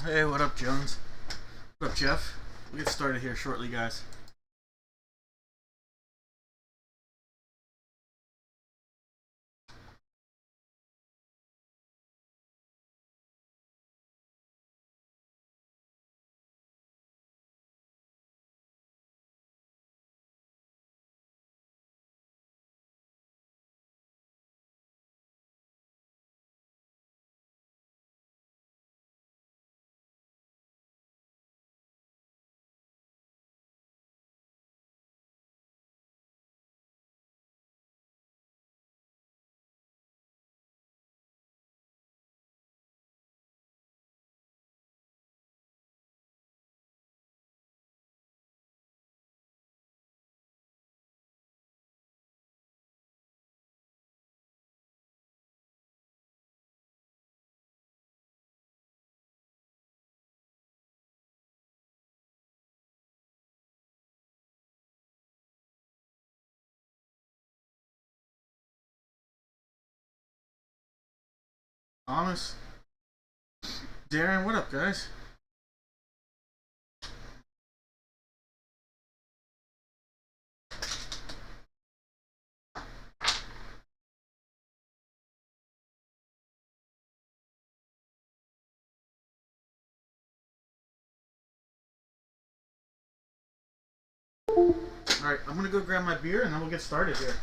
Hey, what up, Jones? What up, Jeff? We'll get started here shortly, guys. Thomas, Darren, what up, guys? Alright, I'm gonna go grab my beer and then we'll get started here.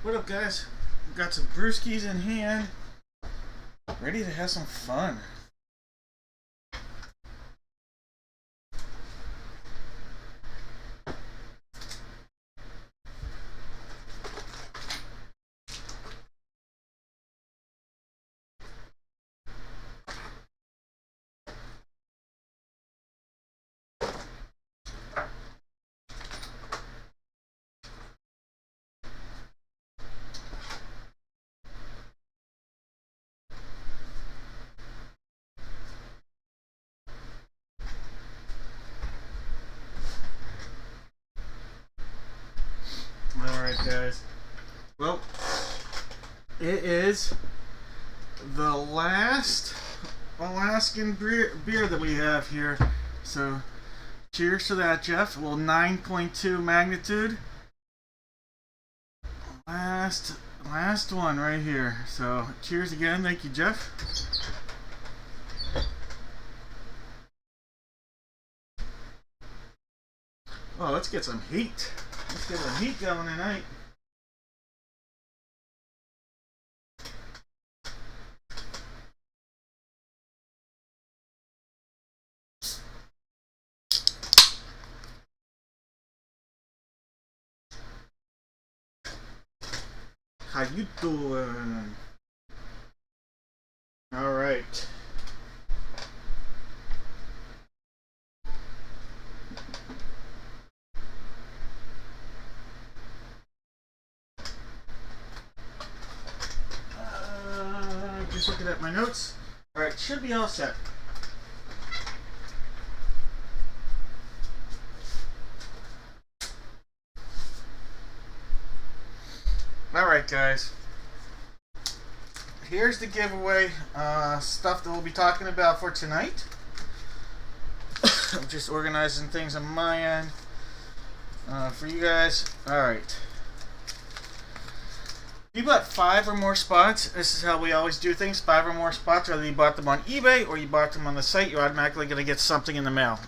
What up, guys? We've got some brewskis in hand, ready to have some fun. Alright, guys. Well, it is the last Alaskan beer that we have here. So, cheers to that, Jeff. A little 9.2 magnitude. Last one right here. So, cheers again. Thank you, Jeff. Oh, let's get some heat. Let's get some heat going tonight. How you doing? All right. Just looking at my notes. All right, should be all set. Alright, guys, here's the giveaway stuff that we'll be talking about for tonight. I'm just organizing things on my end for you guys. Alright, if you bought 5 or more spots, this is how we always do things. 5 or more spots, whether you bought them on eBay or you bought them on the site, you're automatically going to get something in the mail.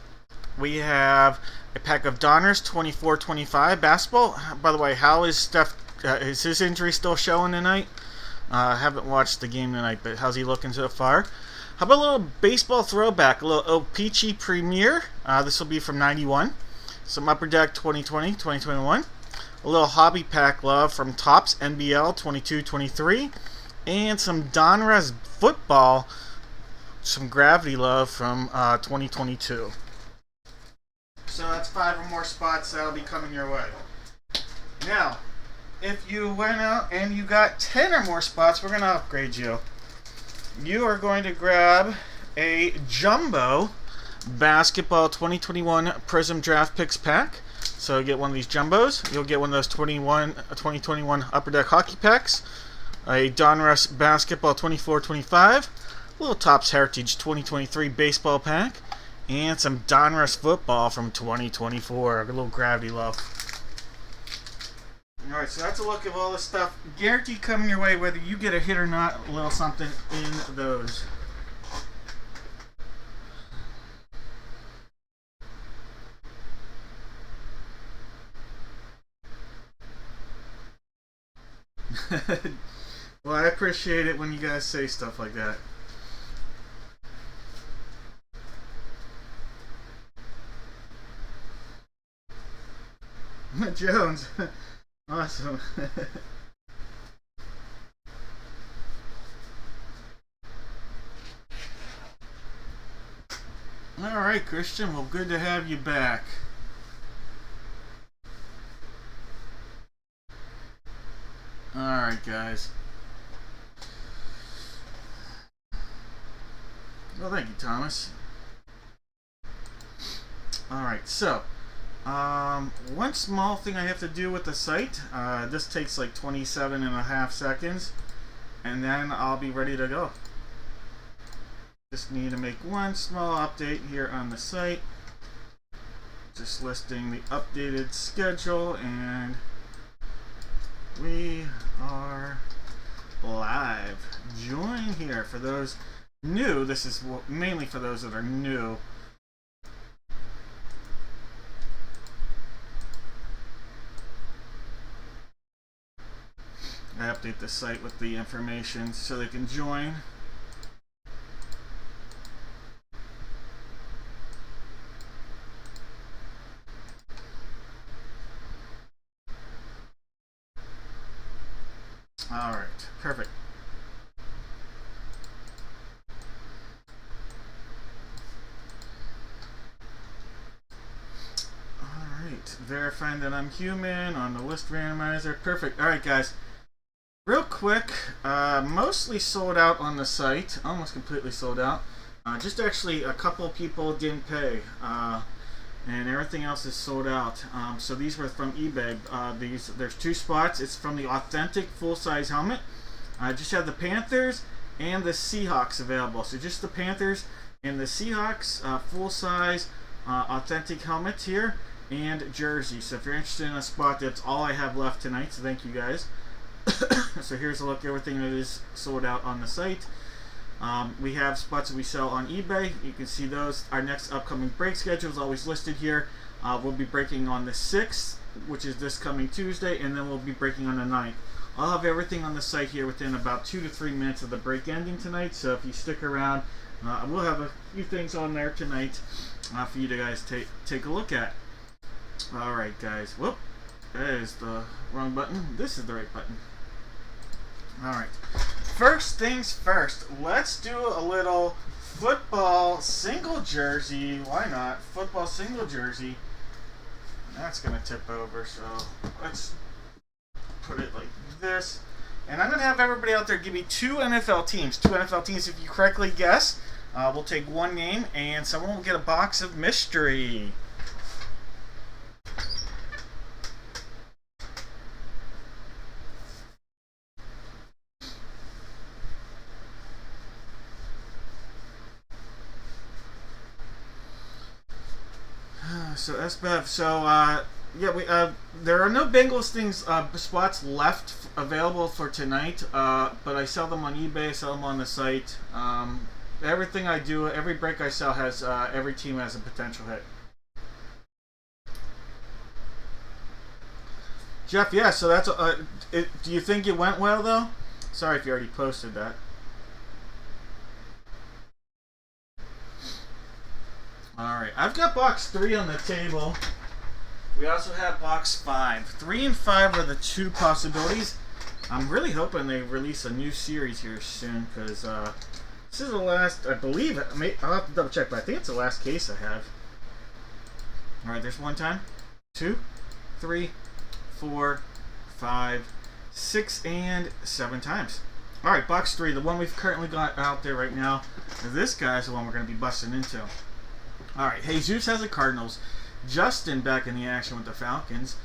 We have a pack of Donners 24-25 basketball. By the way, how is Steph? Is his injury still showing tonight? Haven't watched the game tonight, but how's he looking so far? How about a little baseball throwback, a little O-Pee-Chee Premier. This will be from 91. Some Upper Deck 2020, 2021. A little Hobby Pack love from Topps NBL 22-23. And some Donruss Football, some Gravity love from 2022. So that's 5 or more spots that'll be coming your way. Now, if you went out and you got 10 or more spots, we're going to upgrade you. You are going to grab a Jumbo Basketball 2021 Prism Draft Picks pack. So you get one of these Jumbos. You'll get one of those 2021 Upper Deck Hockey packs. A Donruss Basketball 24-25. A little Topps Heritage 2023 Baseball pack. And some Donruss Football from 2024. A little Gravity love. Alright, so that's a look of all the stuff guaranteed coming your way, whether you get a hit or not. A little something in those. Well, I appreciate it when you guys say stuff like that. Jones. Awesome. Alright, Christian. Well, good to have you back. Alright, guys. Well, thank you, Thomas. Alright, so one small thing I have to do with the site. This takes like 27.5 seconds, and then I'll be ready to go. Just need to make one small update here on the site. Just listing the updated schedule, and we are live. Join here for those new. This is mainly for those that are new. I update the site with the information so they can join. Alright, perfect. Alright, verifying that I'm human on the list randomizer. Perfect. Alright, guys. Real quick, mostly sold out on the site, almost completely sold out. Just actually a couple people didn't pay, and everything else is sold out. So these were from eBay. There's 2 spots. It's from the authentic full-size helmet. I just have the Panthers and the Seahawks available. So just the Panthers and the Seahawks full-size authentic helmets here and jersey. So if you're interested in a spot, that's all I have left tonight. So thank you guys. So here's a look at everything that is sold out on the site. We have spots that we sell on eBay. You can see those. Our next upcoming break schedule is always listed here. We'll be breaking on the 6th, which is this coming Tuesday, and then we'll be breaking on the 9th. I'll have everything on the site here within about 2 to 3 minutes of the break ending tonight, so if you stick around, we'll have a few things on there tonight for you to guys take a look at. Alright, guys. Whoop. That is the wrong button. This is the right button. Alright. First things first, let's do a little football single jersey. Why not? Football single jersey. That's going to tip over, so let's put it like this. And I'm going to have everybody out there give me 2 NFL teams. 2 NFL teams, if you correctly guess. We'll take one name, and someone will get a box of mystery. So SBEV. So yeah, there are no Bengals things spots left available for tonight. But I sell them on eBay. I sell them on the site. Everything I do, every break I sell has every team has a potential hit. Jeff, yeah. So that's. Do you think it went well though? Sorry if you already posted that. Alright, I've got box 3 on the table. We also have box 5. 3 and 5 are the two possibilities. I'm really hoping they release a new series here soon, because this is the last, I believe, I'll have to double check, but I think it's the last case I have. Alright, there's 1 time, 2, 3, 4, 5, 6, and 7 times. Alright, box 3, the one we've currently got out there right now. This guy's the one we're going to be busting into. Alright, Jesus has the Cardinals. Justin back in the action with the Falcons.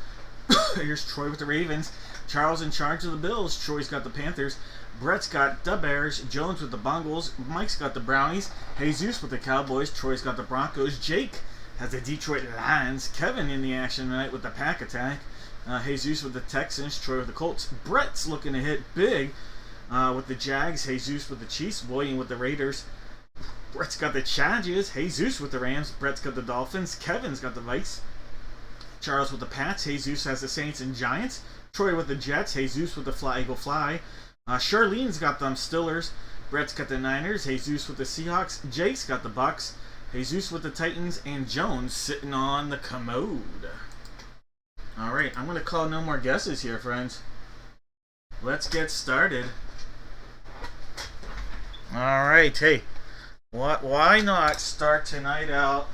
Here's Troy with the Ravens. Charles in charge of the Bills. Troy's got the Panthers. Brett's got the Bears. Jones with the Bungles. Mike's got the Brownies. Jesus with the Cowboys. Troy's got the Broncos. Jake has the Detroit Lions. Kevin in the action tonight with the Pack Attack. Jesus with the Texans. Troy with the Colts. Brett's looking to hit big with the Jags. Jesus with the Chiefs. William with the Raiders. Brett's got the Chargers. Jesus with the Rams. Brett's got the Dolphins. Kevin's got the Vikes. Charles with the Pats. Jesus has the Saints and Giants. Troy with the Jets. Jesus with the Fly Eagle Fly. Charlene's got them Steelers. Brett's got the Niners. Jesus with the Seahawks. Jake's got the Bucks. Jesus with the Titans. And Jones sitting on the commode. Alright, I'm going to call no more guesses here, friends. Let's get started. Alright, hey. Why not start tonight out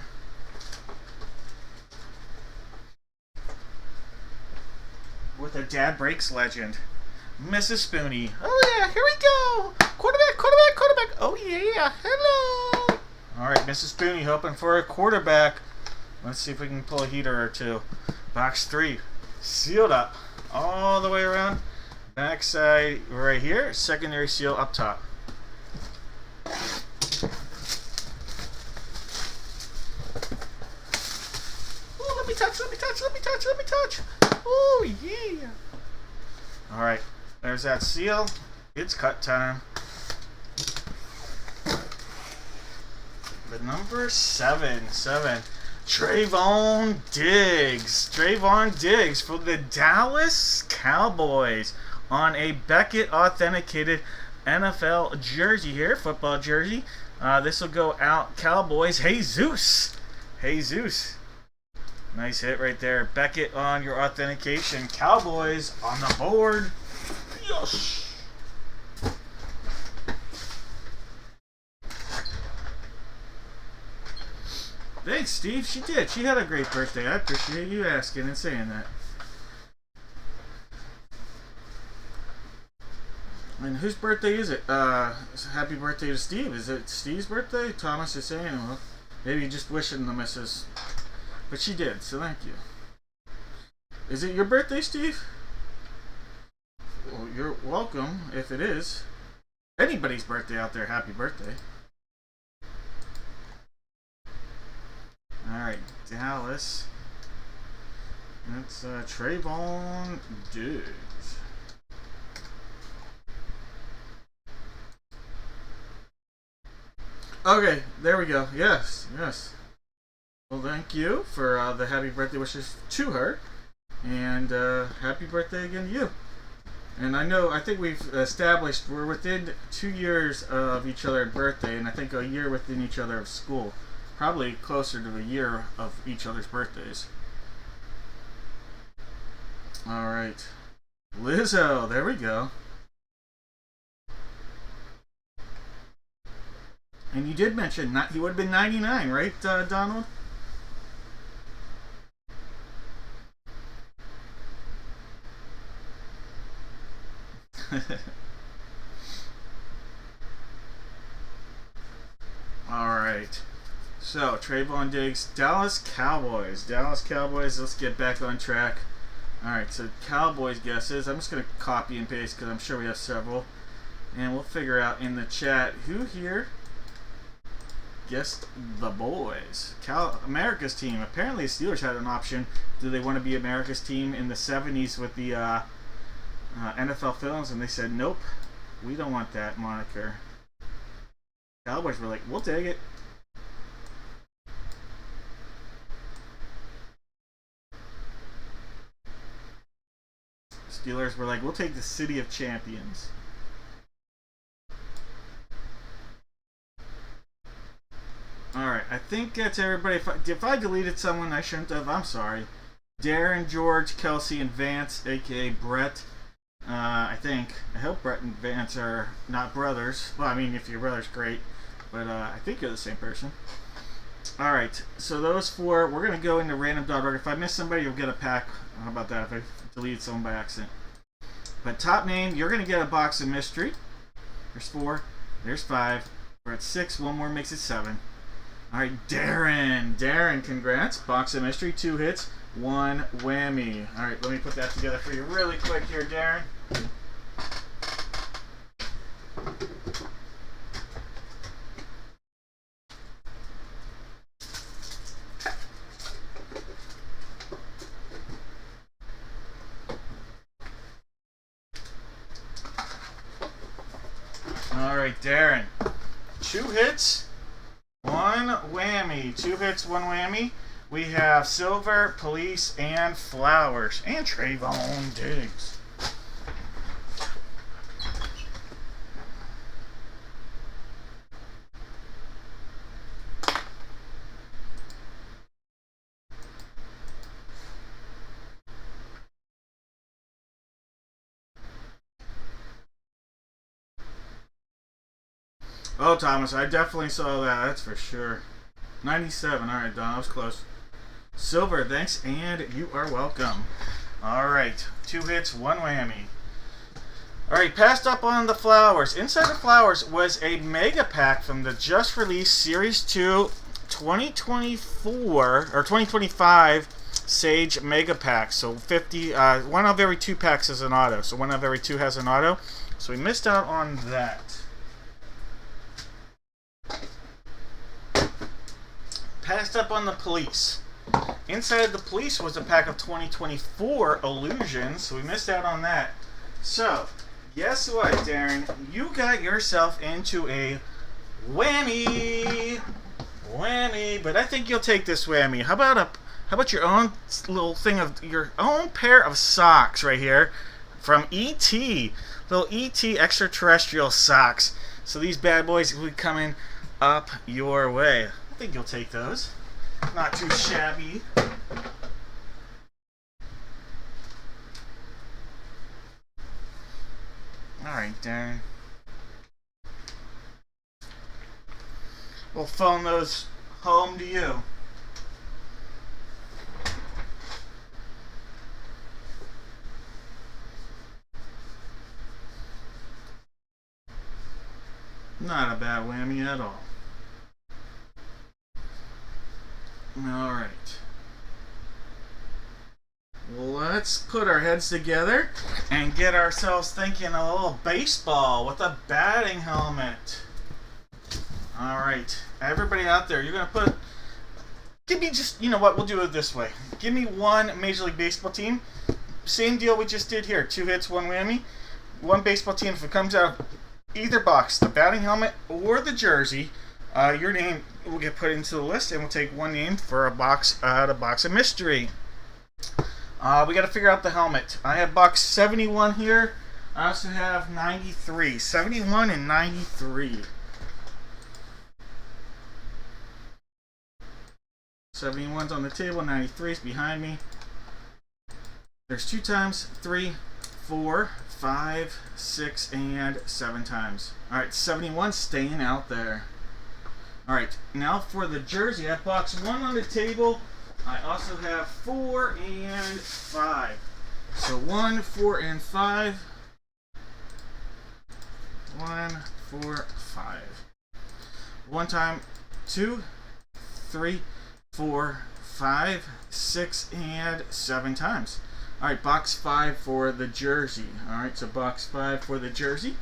with a Dad Breaks legend, Mrs. Spoony. Oh yeah, here we go. Quarterback, quarterback, quarterback. Oh yeah, hello. All right, Mrs. Spoony hoping for a quarterback. Let's see if we can pull a heater or two. Box 3, sealed up all the way around. Backside right here. Secondary seal up top. Let me touch. Oh, yeah. All right. There's that seal. It's cut time. The number 7. Trayvon Diggs. Trayvon Diggs for the Dallas Cowboys on a Beckett authenticated NFL jersey here. Football jersey. This will go out Cowboys. Jesus. Nice hit right there. Beckett on your authentication. Cowboys on the board. Yes. Thanks, Steve. She did. She had a great birthday. I appreciate you asking and saying that. And whose birthday is it? Happy birthday to Steve. Is it Steve's birthday? Thomas is saying, well, maybe just wishing the missus. But she did, so thank you. Is it your birthday, Steve? Well, you're welcome, if it is. Anybody's birthday out there, happy birthday. Alright, Dallas. That's Trayvon Diggs. Okay, there we go. Yes. Well, thank you for the happy birthday wishes to her, and happy birthday again to you. And I think we've established we're within 2 years of each other's birthday, and I think a year within each other of school. Probably closer to a year of each other's birthdays. Alright. Lizzo, there we go. And you did mention, he would have been 99, right, Donald? Alright. So, Trayvon Diggs, Dallas Cowboys. Let's get back on track. Alright, so Cowboys guesses. I'm just going to copy and paste because I'm sure we have several. And we'll figure out in the chat who here guessed the boys. America's team. Apparently the Steelers had an option. Do they want to be America's team in the 70s with the NFL films? And they said, nope, we don't want that moniker. Cowboys were like, we'll take it. Steelers were like, we'll take the City of Champions. I think that's everybody. If I deleted someone I shouldn't have, I'm sorry. Darren, George, Kelsey, and Vance, aka Brett. I think. I hope Brett and Vance are not brothers. Well, I mean, if your brother's great, but I think you're the same person. Alright, so those 4, we're going to go into random.org. If I miss somebody, you'll get a pack. How about that if I deleted someone by accident? But top name, you're going to get a box of mystery. There's 4. There's 5. We're at 6. One more makes it 7. Alright, Darren. Darren, congrats. Box of mystery, 2 hits, 1 whammy. Alright, let me put that together for you really quick here, Darren. Alright, Darren. 2 hits, 1 whammy. 2 hits, 1 whammy. We have Silver, Police, and Flowers. And Trayvon Diggs. Oh, Thomas, I definitely saw that. That's for sure. 97. All right, Don, that was close. Silver, thanks, and you are welcome. All right, 2 hits, 1 whammy. All right, passed up on the Flowers. Inside the Flowers was a mega pack from the just released Series 2 2024 or 2025 Sage Mega Pack. So 50, 1 of every 2 packs is an auto. So 1 of every 2 has an auto. So we missed out on that. Passed up on the Police. Inside the Police was a pack of 2024 Illusions, so we missed out on that. So, guess what, Darren? You got yourself into a whammy! Whammy, but I think you'll take this whammy. How about your own little thing of your own pair of socks right here from E.T. Little E.T. extraterrestrial socks. So these bad boys will be coming up your way. I think you'll take those. Not too shabby. Alright, Darren. We'll phone those home to you. Not a bad whammy at all. Alright. Let's put our heads together and get ourselves thinking a little baseball with a batting helmet. Alright. Everybody out there, you're going to put... Give me just... You know what? We'll do it this way. Give me 1 Major League Baseball team. Same deal we just did here. 2 hits, 1 whammy. 1 baseball team. If it comes out of either box, the batting helmet or the jersey, your name will get put into the list, and we'll take 1 name for a box of mystery. We got to figure out the helmet. I have box 71 here. I also have 93. 71 and 93. 71's on the table. 93 is behind me. There's 2 times, 3, 4, 5, 6, and 7 times. Alright, 71 staying out there. Alright, now for the jersey. I have box 1 on the table. I also have 4 and 5. So 1, 4, and 5. 1, 4, 5. 1 time, 2, 3, 4, 5, 6, and 7 times. Alright, box 5 for the jersey. Alright, so box 5 for the jersey.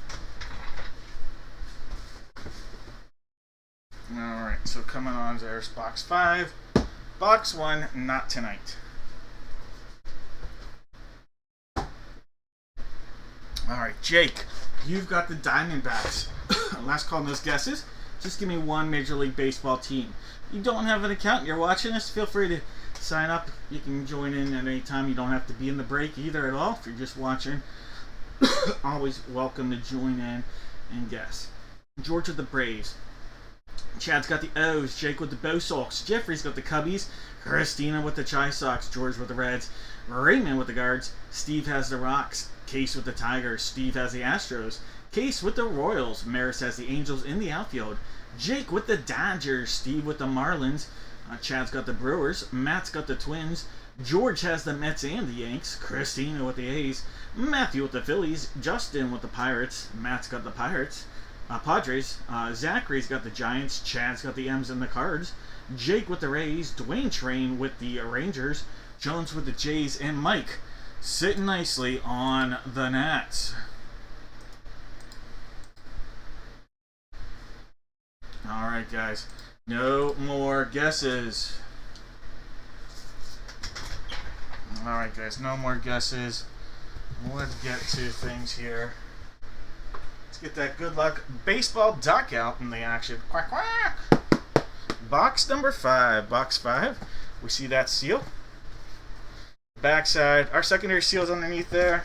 Alright, so coming on, there's box 5. Box 1, not tonight. Alright, Jake, you've got the Diamondbacks. Last call, no guesses. Just give me 1 Major League Baseball team. You don't have an account, you're watching this, feel free to sign up. You can join in at any time. You don't have to be in the break either at all. If you're just watching, always welcome to join in and guess. Georgia the Braves. Chad's got the O's, Jake with the Bo Sox, Jeffrey's got the Cubbies, Christina with the Chi Sox, George with the Reds, Raymond with the Guards, Steve has the Rocks, Case with the Tigers, Steve has the Astros, Case with the Royals, Maris has the Angels in the outfield, Jake with the Dodgers, Steve with the Marlins, Chad's got the Brewers, Matt's got the Twins, George has the Mets and the Yanks, Christina with the A's, Matthew with the Phillies, Justin with the Pirates, Matt's got the Pirates, Padres, Zachary's got the Giants, Chad's got the M's and the Cards, Jake with the Rays, Dwayne Train with the Rangers, Jones with the Jays, and Mike sitting nicely on the Nats. Alright guys, no more guesses. Alright guys, no more guesses. Let's get to things here. Let's get that good luck baseball duck out in the action. Quack quack! Box number 5. Box 5. We see that seal. Backside. Our secondary seal is underneath there.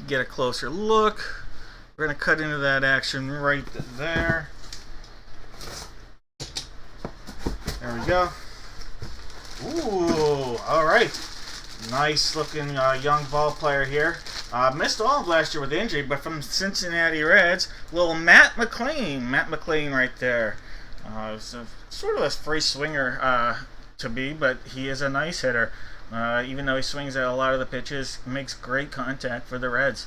Get a closer look. We're going to cut into that action right there. There we go. Ooh, all right. Nice looking young ball player here. Missed all of last year with injury, but from Cincinnati Reds, little Matt McLean. Matt McLean right there. So sort of a free swinger to be, but he is a nice hitter. Even though he swings at a lot of the pitches, makes great contact for the Reds.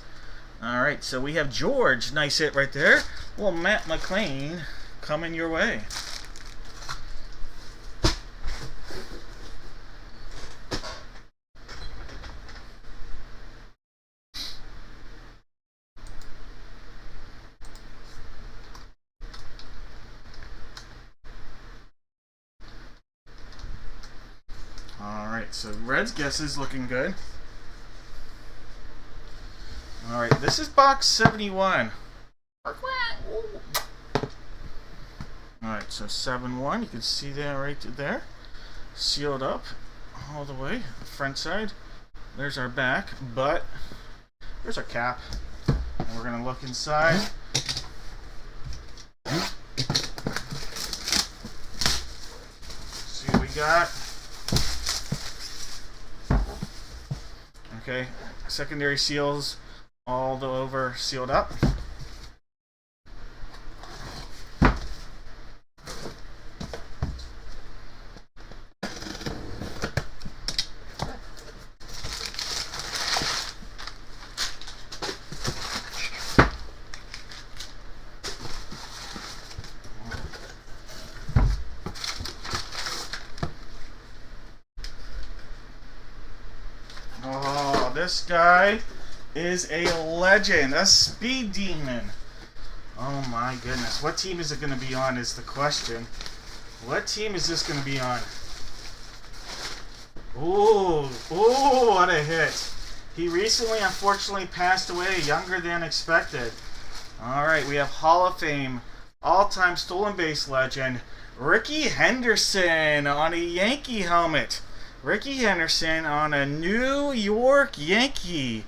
Alright, so we have George. Nice hit right there. Well, Matt McLean coming your way. Alright, so Reds guess is looking good. Alright, this is box 71. Alright, so 7-1, you can see that right there. Sealed up all the way, front side. There's our back, but there's our cap. And we're going to look inside. See what we got. Okay, secondary seals all the over sealed up. This guy is a legend, a speed demon. Oh my goodness. What team is it going to be on is the question. What team is this going to be on? Ooh, what a hit. He recently, unfortunately, passed away younger than expected. Alright, we have Hall of Fame, all-time stolen base legend, Ricky Henderson on a Yankee helmet. Ricky Henderson on a New York Yankee.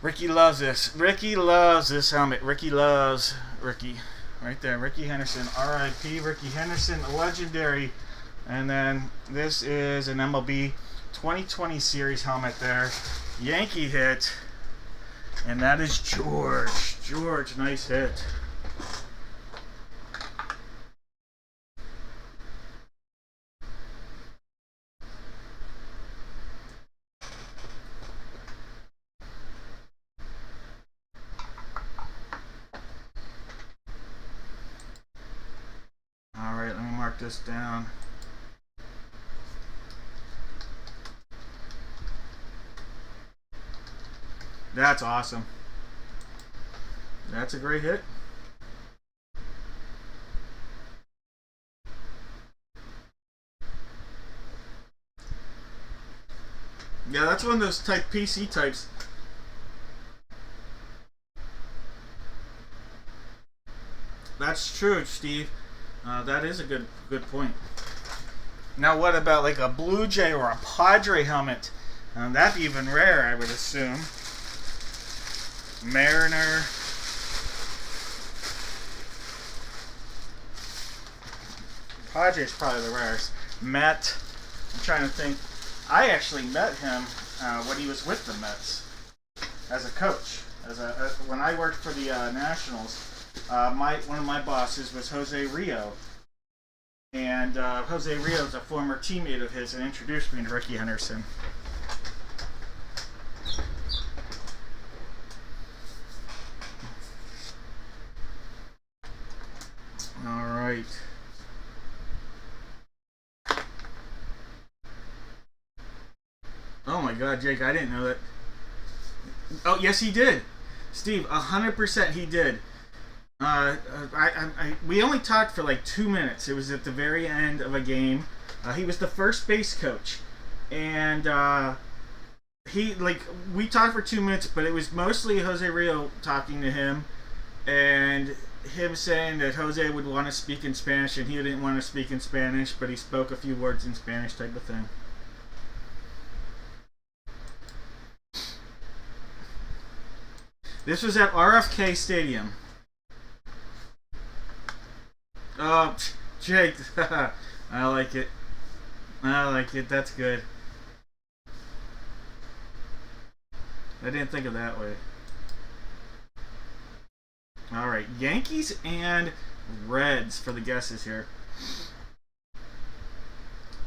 Ricky loves this. Ricky loves this helmet. Ricky loves Ricky. Right there. Ricky Henderson. R.I.P. Ricky Henderson. Legendary. And then this is an MLB 2020 series helmet there. Yankee hit. And that is George. George, nice hit. Alright, let me mark this down. That's awesome. That's a great hit. Yeah, that's one of those type PC types. That's true, Steve. That is a good point. Now, what about like a Blue Jay or a Padre helmet? That'd be even rare, I would assume. Mariner. Padres probably the rarest. Met. I'm trying to think. I actually met him when he was with the Mets as a coach. When I worked for the Nationals, one of my bosses was Jose Rio, and Jose Rio is a former teammate of his and introduced me to Ricky Henderson. All right. Oh my God, Jake! I didn't know that. Oh yes, he did. Steve, 100% he did. We only talked for like 2 minutes. It was at the very end of a game. He was the first base coach, and we talked for 2 minutes, but it was mostly Jose Rio talking to him, and him saying that Jose would want to speak in Spanish, and he didn't want to speak in Spanish, but he spoke a few words in Spanish, type of thing. This was at RFK Stadium. Oh, Jake. I like it. I like it. That's good. I didn't think of that way. Alright, Yankees and Reds for the guesses here.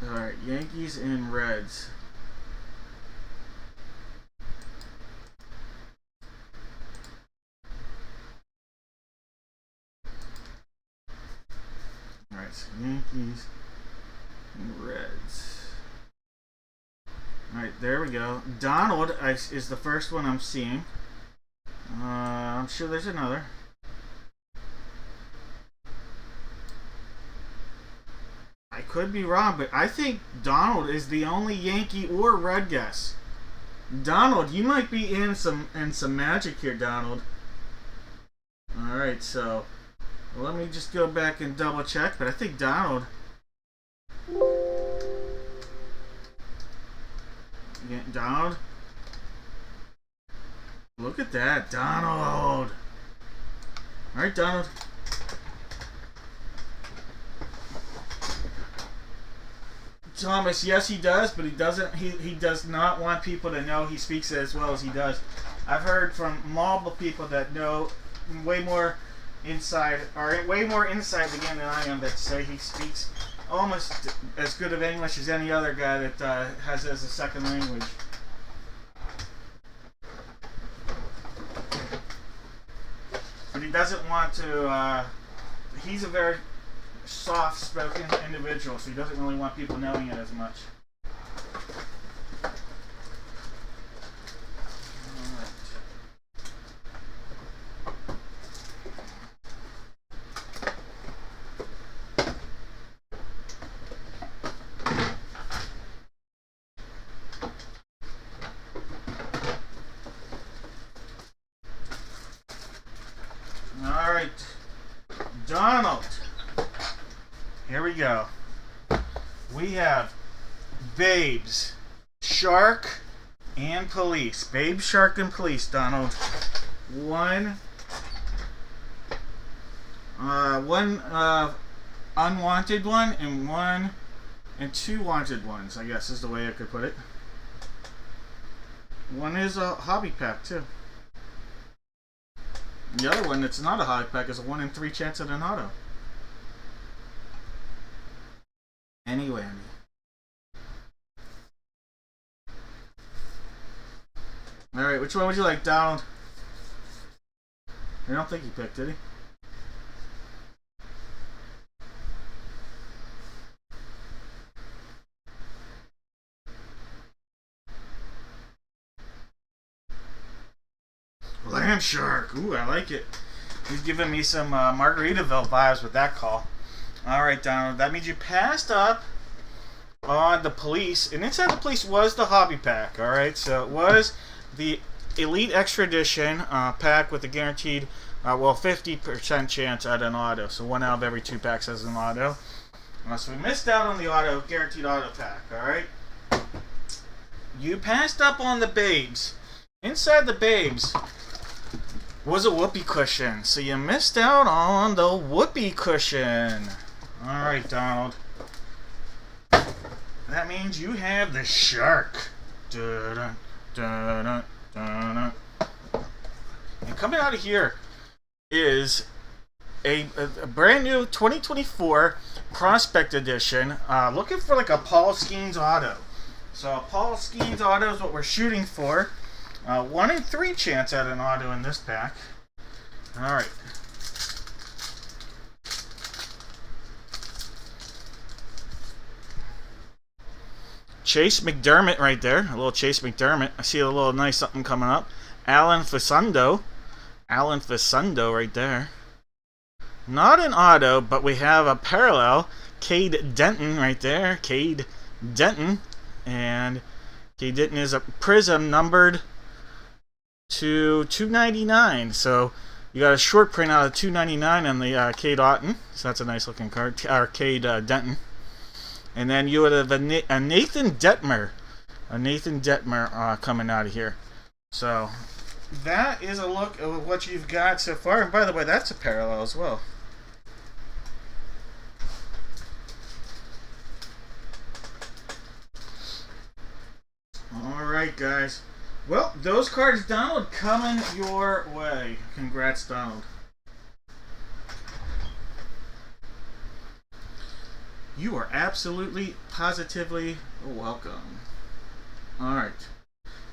Alright, Yankees and Reds. Alright, so Yankees and Reds. Alright, there we go. Donald is the first one I'm seeing. I'm sure there's another. I could be wrong, but I think Donald is the only Yankee or Red guess. Donald, you might be in some magic here, Donald. Alright, so let me just go back and double check, but I think Donald. Yeah, Donald. Look at that, Donald. Alright, Donald. Thomas, yes he does, but he doesn't. He does not want people to know he speaks it as well as he does. I've heard from multiple people that know way more inside the game than I am, that say he speaks almost as good of English as any other guy that has it as a second language. But he doesn't want to. He's a very soft-spoken individual, so he doesn't really want people knowing it as much. Alright, Donald. Here we go. We have Babes, Shark, and Police. Babes, Shark, and Police, Donald. One unwanted one, and two wanted ones, I guess is the way I could put it. One is a hobby pack, too. The other one that's not a hobby pack is a 1 in 3 chance at an auto. Anyway. Alright, which one would you like, Donald? I don't think he picked, did he? Land Shark. Ooh, I like it. He's giving me some Margaritaville vibes with that call. Alright, Donald. That means you passed up on the Police. And inside the Police was the hobby pack. Alright, so it was the Elite Extra Edition pack with a guaranteed, 50% chance at an auto. So 1 out of every 2 packs has an auto. So we missed out on the guaranteed auto pack. Alright. You passed up on the Babes. Inside the Babes was a whoopee cushion. So you missed out on the whoopee cushion. Alright, Donald. That means you have the shark. Dun, dun, dun, dun, dun. And coming out of here is a brand new 2024 Prospect Edition. Looking for like a Paul Skeens auto. So Paul Skeens auto is what we're shooting for. 1 in 3 chance at an auto in this pack. Alright. Chase McDermott right there. A little Chase McDermott. I see a little nice something coming up. Alan Facundo right there. Not an auto, but we have a parallel. Cade Denton right there. Cade Denton. And Cade Denton is a prism numbered to 299. So you got a short print out of 299 on the Cade Otten. So that's a nice looking card. Or Cade Denton. And then you would have a Nathan Detmer. A Nathan Detmer coming out of here. So that is a look at what you've got so far. And by the way, that's a parallel as well. Alright, guys. Well, those cards, Donald, coming your way. Congrats, Donald. You are absolutely, positively welcome. Alright.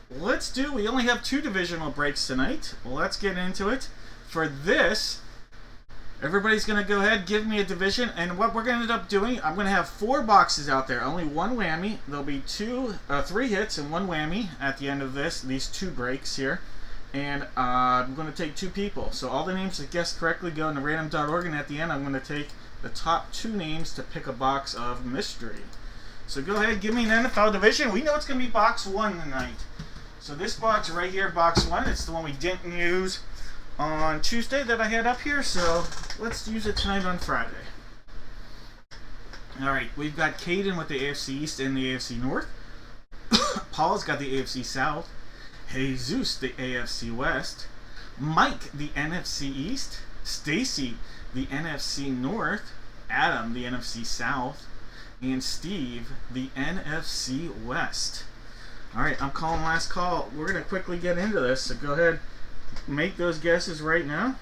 We only have 2 divisional breaks tonight. Let's get into it. For this, everybody's going to go ahead, give me a division, and what we're going to end up doing, I'm going to have 4 boxes out there, only 1 whammy. There'll be 3 hits and 1 whammy at the end of these 2 breaks here. And I'm going to take 2 people. So all the names that guessed correctly go into random.org, and at the end I'm going to take the top 2 names to pick a box of mystery. So go ahead, give me an NFL division. We know it's going to be box 1 tonight. So this box right here, box 1, it's the one we didn't use on Tuesday that I had up here, so let's use it tonight on Friday. Alright, we've got Caden with the AFC East and the AFC North. Paul's got the AFC South. Jesus, the AFC West. Mike, the NFC East. Stacy, the NFC North. Adam, the NFC South. And Steve, the NFC West. Alright, I'm calling last call. We're going to quickly get into this, so go ahead, make those guesses right now.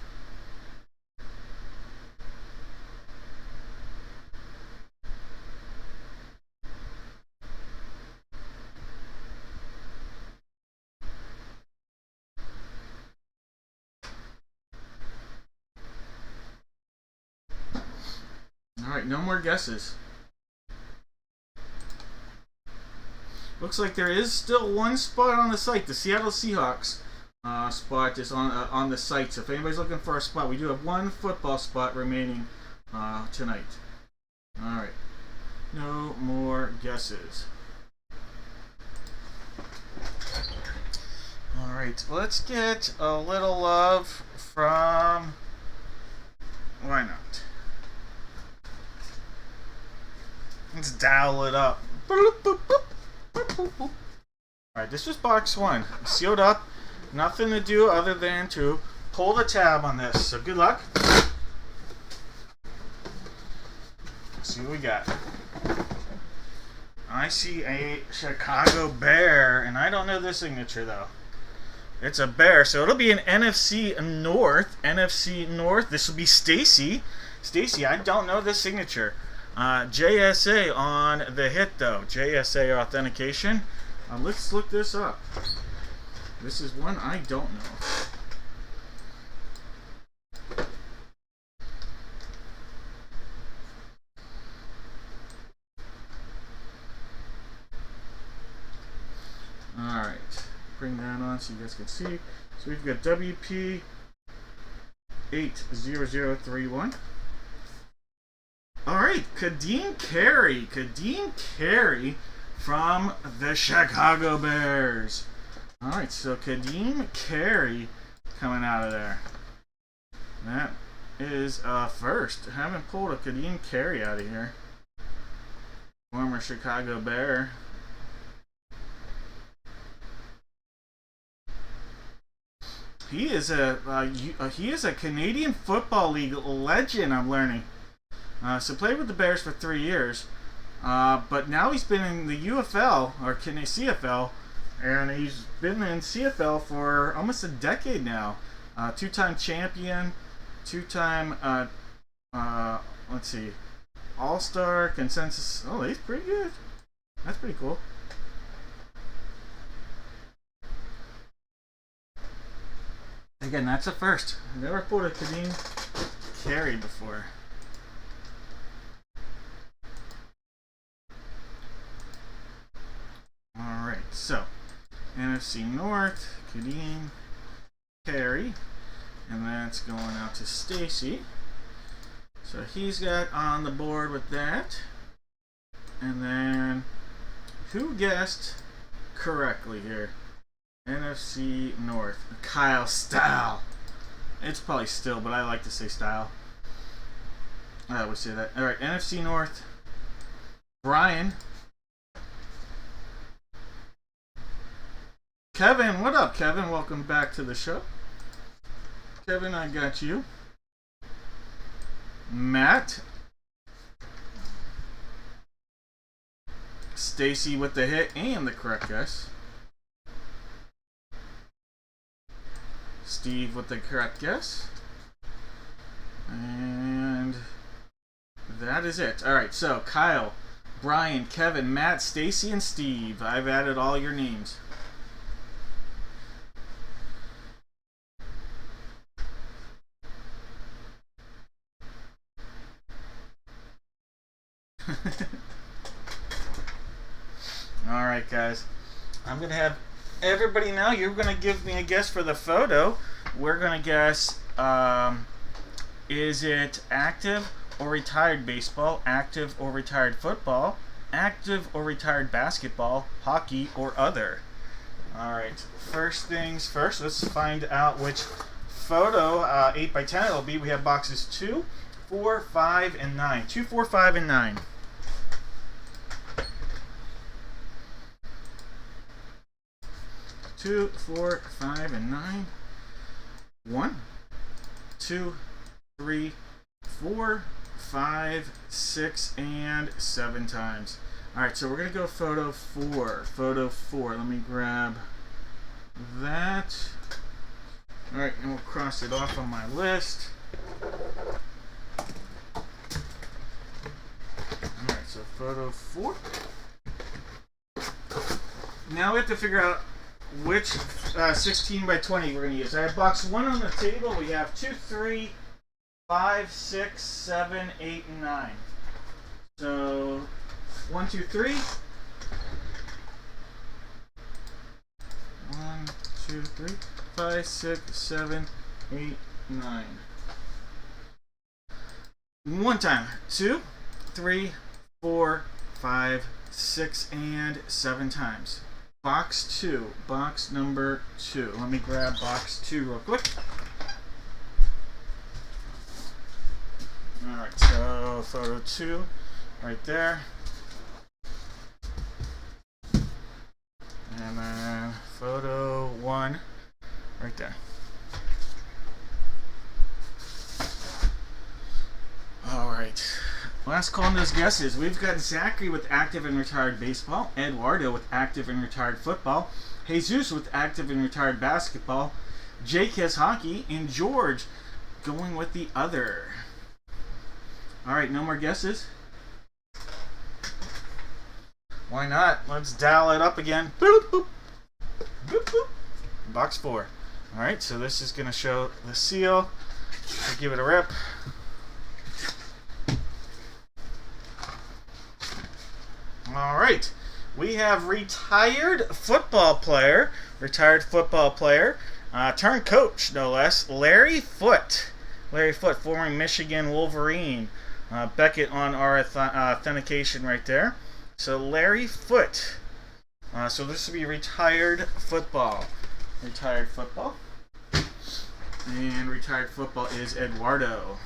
Alright, no more guesses. Looks like there is still 1 spot on the site. The Seattle Seahawks spot is on the site. So if anybody's looking for a spot, we do have 1 football spot remaining tonight. Alright. No more guesses. Alright, let's get a little love from... Why not? Let's dial it up. Alright, this is box 1. Sealed up. Nothing to do other than to pull the tab on this. So good luck. Let's see what we got. I see a Chicago Bear, and I don't know the signature though. It's a bear, so it'll be an NFC North. NFC North. This will be Stacy. Stacy, I don't know the signature. JSA on the hit though. JSA authentication. Let's look this up. This is one I don't know. Alright. Bring that on so you guys can see. So we've got WP 80031. Alright, Kadeem Carey. Kadeem Carey from the Chicago Bears. Alright, so Kadeem Carey coming out of there. That is first. I haven't pulled a Kadeem Carey out of here. Former Chicago Bear. He is a Canadian Football League legend. I'm learning. So played with the Bears for 3 years, but now he's been in the UFL or CFL, and he's been in CFL for almost a decade now. Two-time champion, two-time let's see, All-Star consensus. Oh, he's pretty good. That's pretty cool. Again, that's a first. I've never pulled a Canadian carry before. Alright, so NFC North, Canadian carry, and that's going out to Stacy. So he's got on the board with that. And then, who guessed correctly here? NFC North, Kyle Style. It's probably Still, but I like to say Style. I always say that. Alright, NFC North, Brian. Kevin, what up, Kevin? Welcome back to the show. Kevin, I got you. Matt. Stacy with the hit and the correct guess. Steve with the correct guess. And that is it. Alright, so Kyle, Brian, Kevin, Matt, Stacy, and Steve. I've added all your names. Alright, guys. I'm going to have everybody now. You're going to give me a guess for the photo. We're going to guess, is it active or retired baseball, active or retired football, active or retired basketball, hockey, or other? Alright, first things first, let's find out which photo, 8x10 it'll be. We have boxes 2, 4, 5, and 9. 2, 4, 5, and 9. Two, 4, 5, and 9. 1, 2, 3, 4, 5, 6, and 7 times. Alright, so we're going to go photo 4. Photo 4. Let me grab that. Alright, and we'll cross it off on my list. Alright, so photo 4. Now we have to figure out which 16 by 20 we're going to use. I have box 1 on the table. We have 2, 3, 5, 6, 7, 8, and 9. So 1, 2, 3. 1, 2, 3, 5, 6, 7, 8, 9. One time. 2, 3, 4, 5, 6, and 7 times. Box 2. Box number 2. Let me grab box 2 real quick. Alright, so photo 2 right there. And then photo 1 right there. Alright. Last call on those guesses. We've got Zachary with active and retired baseball, Eduardo with active and retired football, Jesus with active and retired basketball, Jake has hockey, and George going with the other. Alright, no more guesses? Why not? Let's dial it up again. Boop, boop. Boop, boop. Box 4. Alright, so this is going to show the seal. I'll give it a rip. Alright, we have retired football player, turned coach, no less, Larry Foote. Larry Foote, former Michigan Wolverine. Beckett on our authentication right there. So Larry Foote. So this will be retired football. Retired football. And retired football is Eduardo.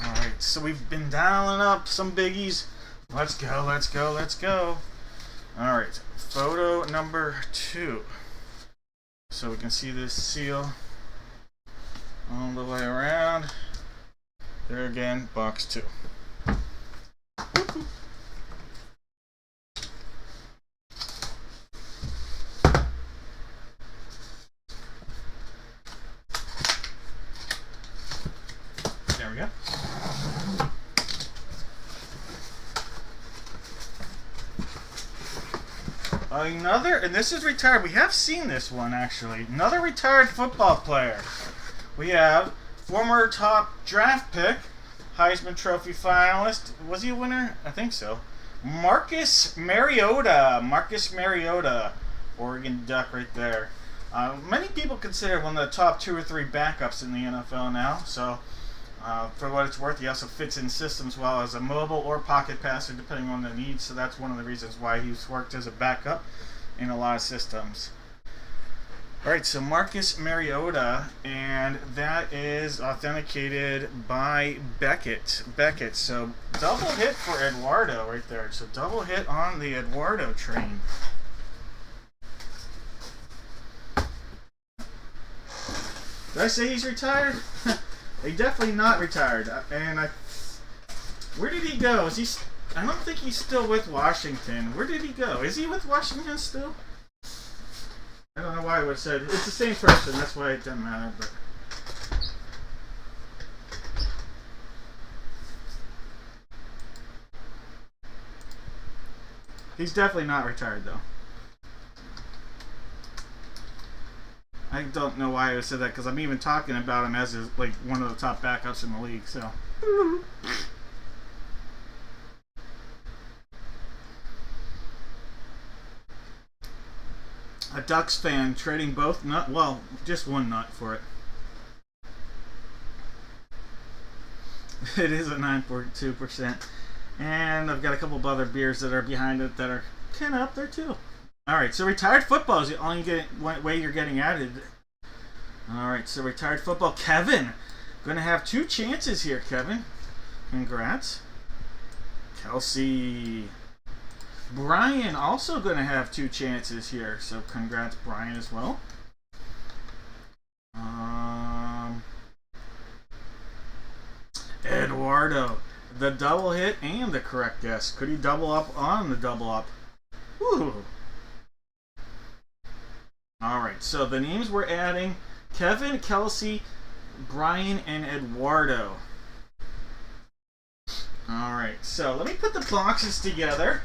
Alright, right, so we've been dialing up some biggies. Let's go, let's go, let's go. All right, photo number 2. So we can see this seal all the way around. There again, box 2. There we go. Another, and this is retired. We have seen this one actually. Another retired football player. We have former top draft pick, Heisman Trophy finalist. Was he a winner? I think so. Marcus Mariota. Marcus Mariota, Oregon Duck, right there. Many people consider one of the top 2 or 3 backups in the NFL now. So, for what it's worth, he also fits in systems well as a mobile or pocket passer, depending on the needs. So that's one of the reasons why he's worked as a backup in a lot of systems. All right, so Marcus Mariota, and that is authenticated by Beckett. So double hit for Eduardo right there. So double hit on the Eduardo train. Did I say he's retired? He's definitely not retired. Where did he go? Is he? I don't think he's still with Washington. Where did he go? Is he with Washington still? I don't know why I would have said it's the same person. That's why it doesn't matter. But he's definitely not retired, though. I don't know why I would have said that because I'm even talking about him as like one of the top backups in the league. So. A Ducks fan trading both nut, well, just one nut for it. It is at 9.2%. And I've got a couple of other beers that are behind it that are kind of up there too. Alright, so retired football is the only way you're getting added. Alright, so retired football. Kevin. Going to have 2 chances here, Kevin. Congrats. Kelsey. Brian also going to have 2 chances here, so congrats, Brian, as well. Eduardo, the double hit and the correct guess. Could he double up on the double up? Woo! Alright, so the names we're adding: Kevin, Kelsey, Brian, and Eduardo. Alright, so let me put the boxes together.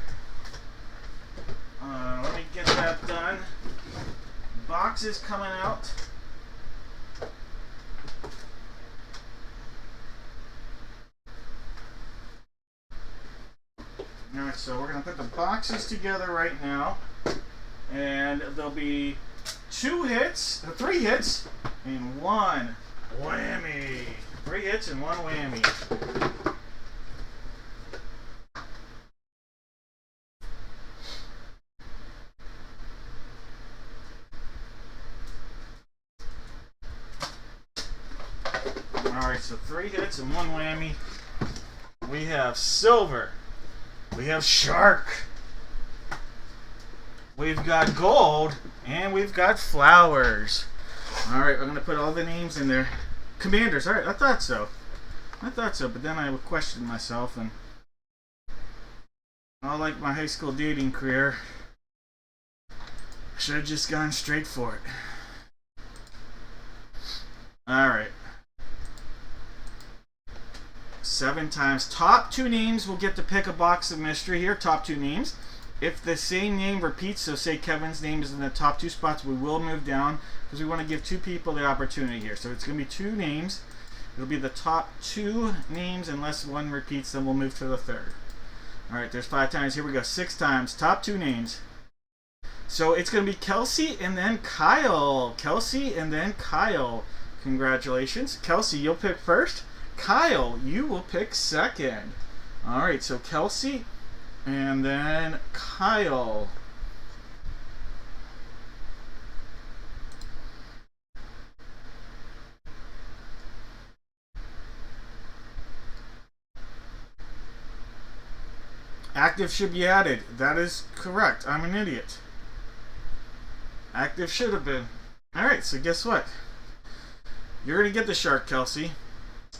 Let me get that done. Boxes coming out. Alright, so we're going to put the boxes together right now. And there'll be 3 hits, and 1 whammy. 3 hits and 1 whammy. Alright, so 3 hits and 1 whammy. We have silver. We have shark. We've got gold. And we've got flowers. Alright, I'm going to put all the names in there. Commanders. Alright, I thought so. But then I would question myself. And like my high school dating career, I should have just gone straight for it. Alright. 7 times. Top 2 names will get to pick a box of mystery here. Top 2 names. If the same name repeats, so say Kevin's name is in the top 2 spots, we will move down because we want to give 2 people the opportunity here. So it's going to be 2 names. It'll be the top 2 names unless one repeats, then we'll move to the 3rd. Alright, there's 5 times. Here we go. 6 times. Top 2 names. So it's going to be Kelsey and then Kyle. Kelsey and then Kyle. Congratulations. Kelsey, you'll pick first. Kyle, you will pick second. Alright, so Kelsey and then Kyle. Active should be added. That is correct. I'm an idiot. Active should have been. Alright, so guess what? You're going to get the shark, Kelsey.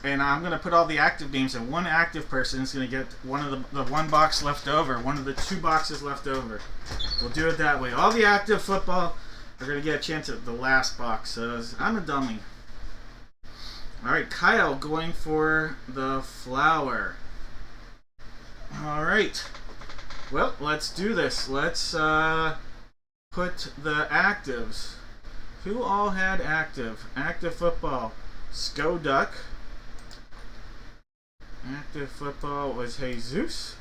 And I'm going to put all the active names, and one active person is going to get one of the one box left over, one of the 2 boxes left over. We'll do it that way. All the active football are going to get a chance at the last box. So I'm a dummy. Alright, Kyle going for the flower. Alright. Well, let's do this. Let's put the actives. Who all had active? Active football. Skoduck. Active football was Jesus.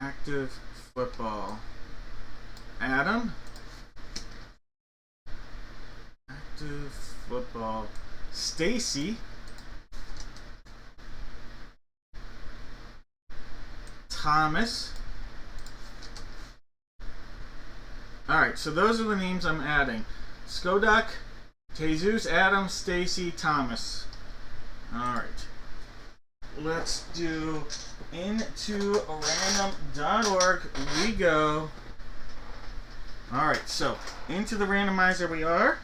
Active football. Adam. Active football. Stacy. Thomas. Alright, so those are the names I'm adding. Skoduck, Jesus, Adam, Stacy, Thomas. Alright. Let's do into random.org we go. Alright, so into the randomizer we are.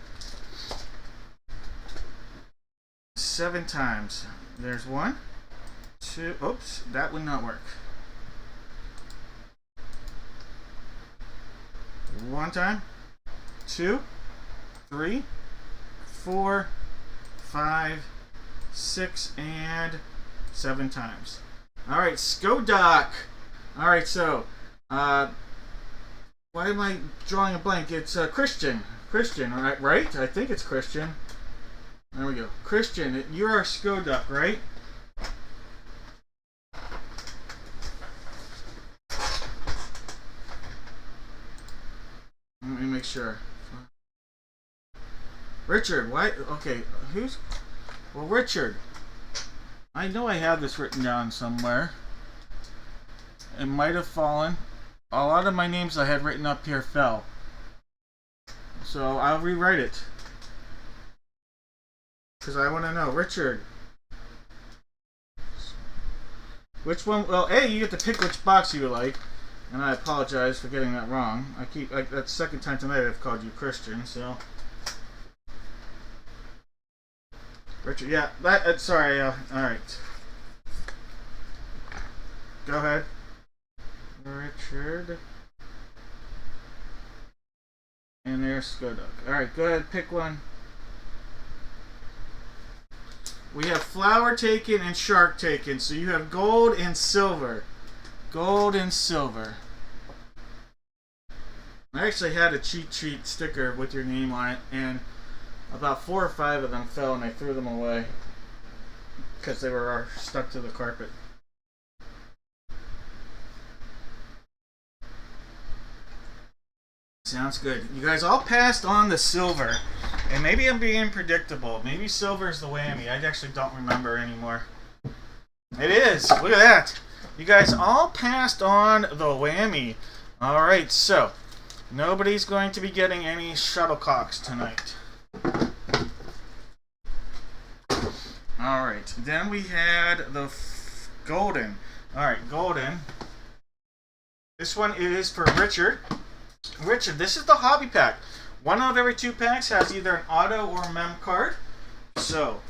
7 times. There's 1, 2, oops, that would not work. 1 time, 2, 3, 4, 5, 6, and 7 times. Alright, Skoduck. Alright, so, why am I drawing a blank? It's Christian. Christian, right? I think it's Christian. There we go. Christian, you're our Skoduck, right? Let me make sure. Richard, why? Okay, who's... Well, Richard. I know I have this written down somewhere. It might have fallen. A lot of my names I had written up here fell. So I'll rewrite it. Because I want to know. Richard. Which one? Well, A, you get to pick which box you like. And I apologize for getting that wrong. That's the second time tonight I've called you Christian, so. Richard, yeah, sorry, alright. Go ahead. Richard. And there's Skoduck. Alright, go ahead, pick one. We have flower taken and shark taken, so you have gold and silver. Gold and silver. I actually had a cheat sheet sticker with your name on it, and about 4 or 5 of them fell and I threw them away because they were stuck to the carpet. Sounds good. You guys all passed on the silver. And maybe I'm being predictable. Maybe silver's the whammy. I actually don't remember anymore. It is. Look at that. You guys all passed on the whammy. Alright, so nobody's going to be getting any shuttlecocks tonight. Alright, then we had the golden. Alright, golden. This one is for Richard. Richard, this is the hobby pack. 1 out of every 2 packs has either an auto or mem card. So,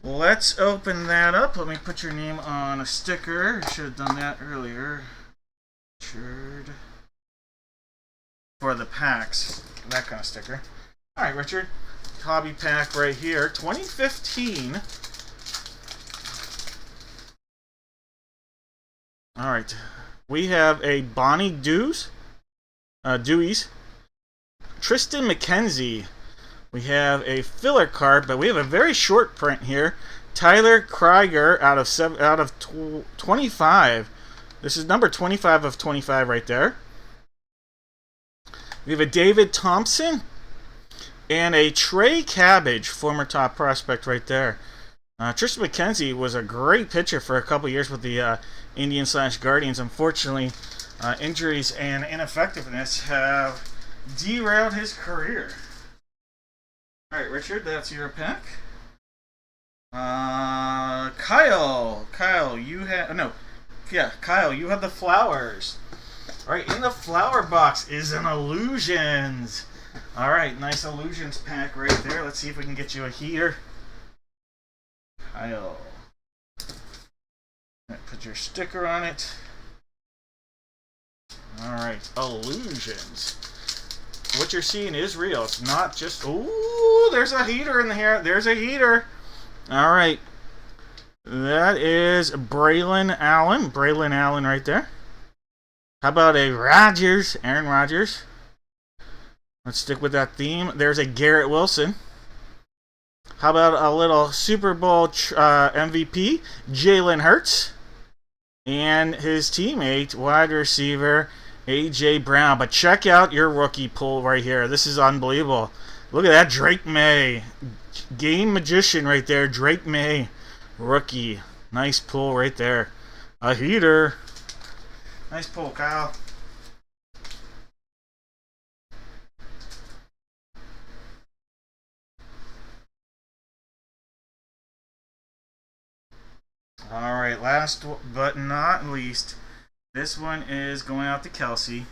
let's open that up. Let me put your name on a sticker. I should have done that earlier. Richard. For the packs. That kind of sticker. Alright, Richard. Hobby pack right here. 2015. Alright. We have a Bonnie Dewey's. Tristan McKenzie. We have a filler card, but we have a very short print here. Tyler Krieger out of 25. This is number 25 of 25 right there. We have a David Thompson and a Trey Cabbage, former top prospect right there. Tristan McKenzie was a great pitcher for a couple years with the Indians/Guardians. Unfortunately, injuries and ineffectiveness have derailed his career. Alright, Richard, that's your pack. Kyle, you have no, yeah, Kyle, you have the flowers. All right, in the flower box is an Illusions. All right, nice Illusions pack right there. Let's see if we can get you a heater. Kyle, put your sticker on it. All right, Illusions. What you're seeing is real. It's not just, ooh, there's a heater in here. There's a heater. All right. That is Braylon Allen. Braylon Allen right there. How about a Rodgers? Aaron Rodgers. Let's stick with that theme. There's a Garrett Wilson. How about a little Super Bowl MVP? Jalen Hurts. And his teammate, wide receiver, A.J. Brown. But check out your rookie pull right here. This is unbelievable. Look at that, Drake May. Game magician right there, Drake May. Rookie. Nice pull right there. A heater. Nice pull, Kyle. Alright, last but not least, this one is going out to Kelsey.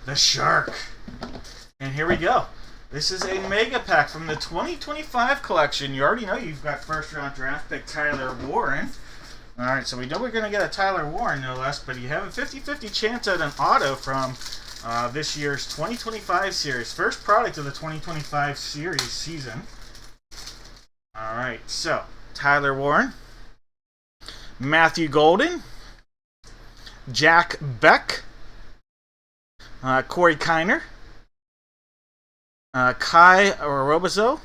The Shark. And here we go. This is a mega pack from the 2025 collection. You already know you've got first round draft pick Tyler Warren. Alright, so we know we're going to get a Tyler Warren, no less, but you have a 50-50 chance at an auto from this year's 2025 series. First product of the 2025 series season. Alright, so Tyler Warren, Matthew Golden, Jack Beck, Corey Kiner, Kai Robozo,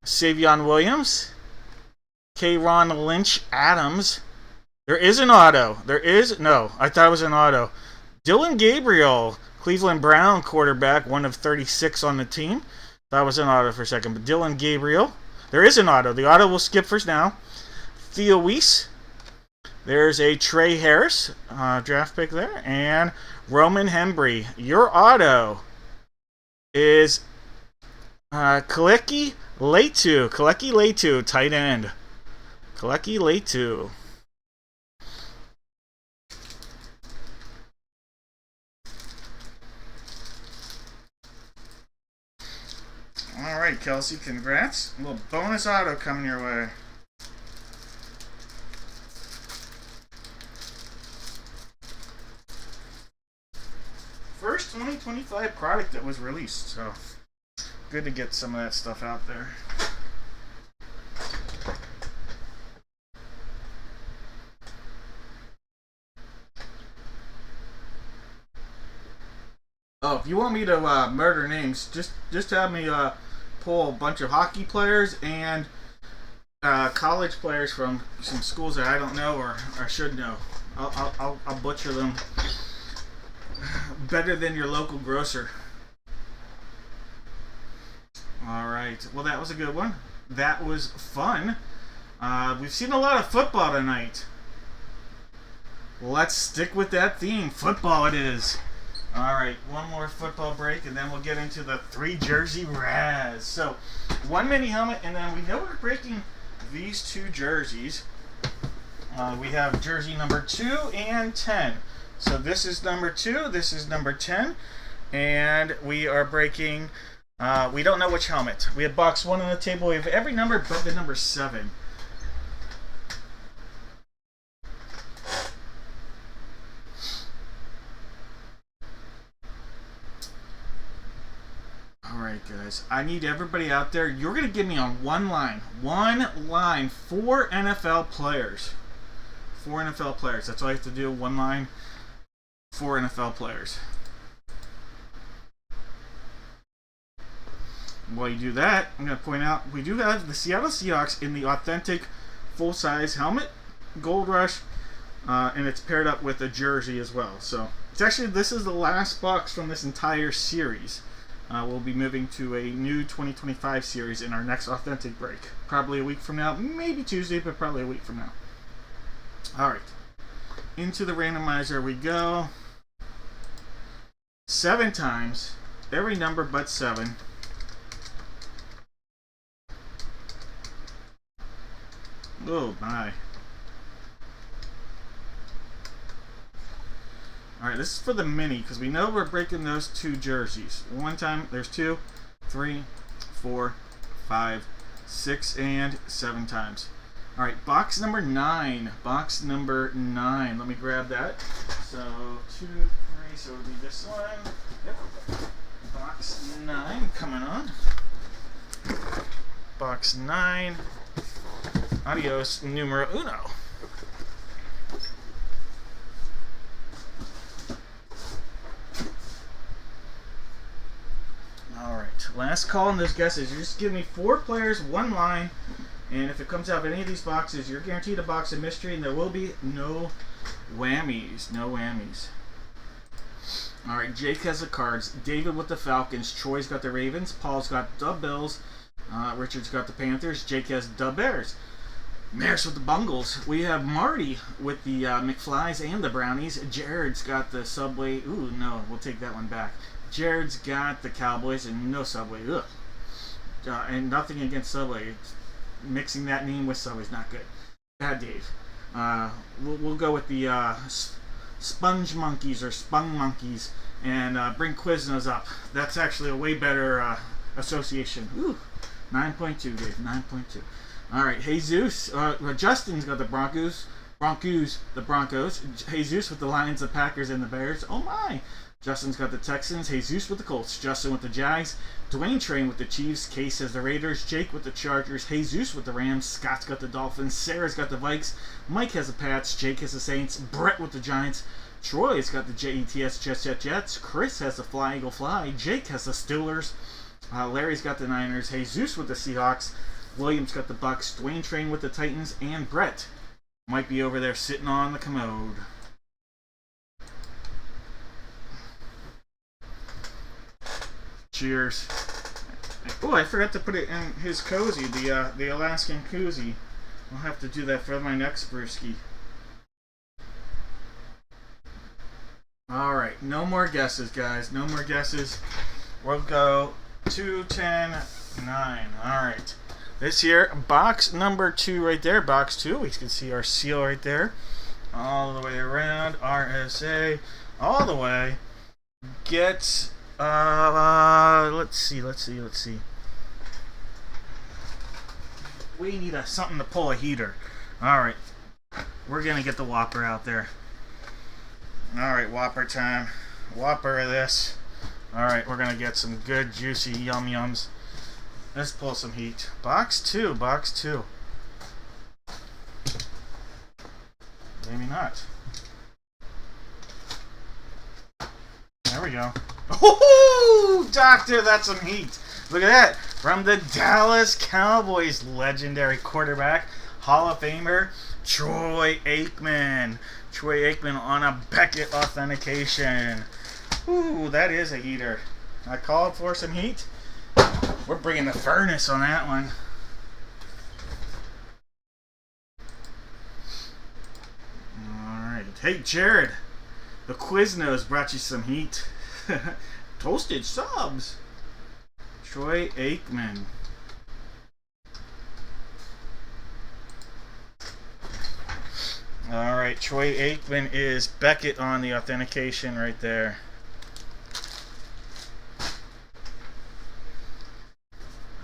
Savion Williams, K-Ron Lynch Adams. There is an auto. No, I thought it was an auto. Dylan Gabriel, Cleveland Brown quarterback, one of 36 on the team. That was an auto for a second, but Dylan Gabriel. There is an auto. The auto will skip first now. Theo Weiss. There's a Trey Harris, draft pick there. And Roman Hembry. Your auto is Kaleki Letu, tight end. Kaleki Letu. Alright, Kelsey, congrats. A little bonus auto coming your way. First 2025 product that was released, so good to get some of that stuff out there. Oh, if you want me to murder names, just have me pull a bunch of hockey players and college players from some schools that I don't know or should know. I'll butcher them better than your local grocer. Alright, well that was a good one. That was fun. We've seen a lot of football tonight. Let's stick with that theme. Football it is. Alright, one more football break and then we'll get into the 3 jersey Raz. So, one mini helmet and then we know we're breaking these 2 jerseys. We have jersey number 2 and 10. So this is number 2, this is number 10, and we are breaking, we don't know which helmet. We have box 1 on the table, we have every number but the number 7. Alright guys, I need everybody out there, you're going to give me on one line, 4 NFL players. 4 NFL players, that's all you have to do, one line. 4 NFL players. While you do that, I'm going to point out we do have the Seattle Seahawks in the authentic full-size helmet, Gold Rush, and it's paired up with a jersey as well. So it's actually, this is the last box from this entire series. We'll be moving to a new 2025 series in our next authentic break. Probably a week from now, maybe Tuesday, but probably a week from now. Alright. Into the randomizer we go. 7 times. Every number but 7. Oh my. Alright, this is for the mini, because we know we're breaking those 2 jerseys. One time, there's 2, 3, 4, 5, 6, and 7 times. Alright, box number 9. Box number 9. Let me grab that. So, 2, 3, so it'll be this one. Yep. Box 9 coming on. Box 9. Adios, numero uno. Alright, last call on those guesses. You just give me 4 players, 1 line, and if it comes out of any of these boxes, you're guaranteed a box of mystery, and there will be no whammies. No whammies. Alright, Jake has the Cards, David with the Falcons, Troy's got the Ravens, Paul's got the Bills, Richard's got the Panthers, Jake has the Bears. Maris with the Bungles. We have Marty with the McFlys and the Brownies. Jared's got the Subway. Ooh, no, we'll take that one back. Jared's got the Cowboys and no Subway. Ugh. And nothing against Subway. Mixing that name with Subway's not good. Bad Dave. We'll go with the Sponge Monkeys or Spung Monkeys and bring Quiznos up. That's actually a way better association. Ooh, 9.2, Dave. 9.2. All right, Jesus. Justin's got the Broncos, the Broncos. Jesus with the Lions, the Packers, and the Bears. Oh my! Justin's got the Texans. Jesus with the Colts. Justin with the Jags. Dwayne Train with the Chiefs. Case has the Raiders. Jake with the Chargers. Jesus with the Rams. Scott's got the Dolphins. Sarah's got the Vikes. Mike has the Pats. Jake has the Saints. Brett with the Giants. Troy's got the Jets. Jets. Chris has the Fly Eagle Fly. Jake has the Steelers. Larry's got the Niners. Jesus with the Seahawks. William's got the Bucks, Dwayne Train with the Titans, and Brett might be over there sitting on the commode. Cheers. Oh, I forgot to put it in his cozy, the Alaskan koozie. I'll have to do that for my next brewski. Alright, no more guesses, guys. No more guesses. We'll go 2, 10, 9. Alright. This here, box number 2 right there, box 2. We can see our seal right there. All the way around, RSA, all the way. Get, let's see. We need something to pull a heater. Alright, we're going to get the Whopper out there. Alright, Whopper time. Whopper of this. Alright, we're going to get some good, juicy yum-yums. Let's pull some heat. Box 2. Maybe not. There we go. Oh, Doctor, that's some heat. Look at that. From the Dallas Cowboys, legendary quarterback, Hall of Famer, Troy Aikman. Troy Aikman on a Beckett authentication. Ooh, that is a heater. I called for some heat. We're bringing the furnace on that one. Alright. Hey, Jared. The Quiznos brought you some heat. Toasted subs. Troy Aikman. Alright, Troy Aikman is Beckett on the authentication right there.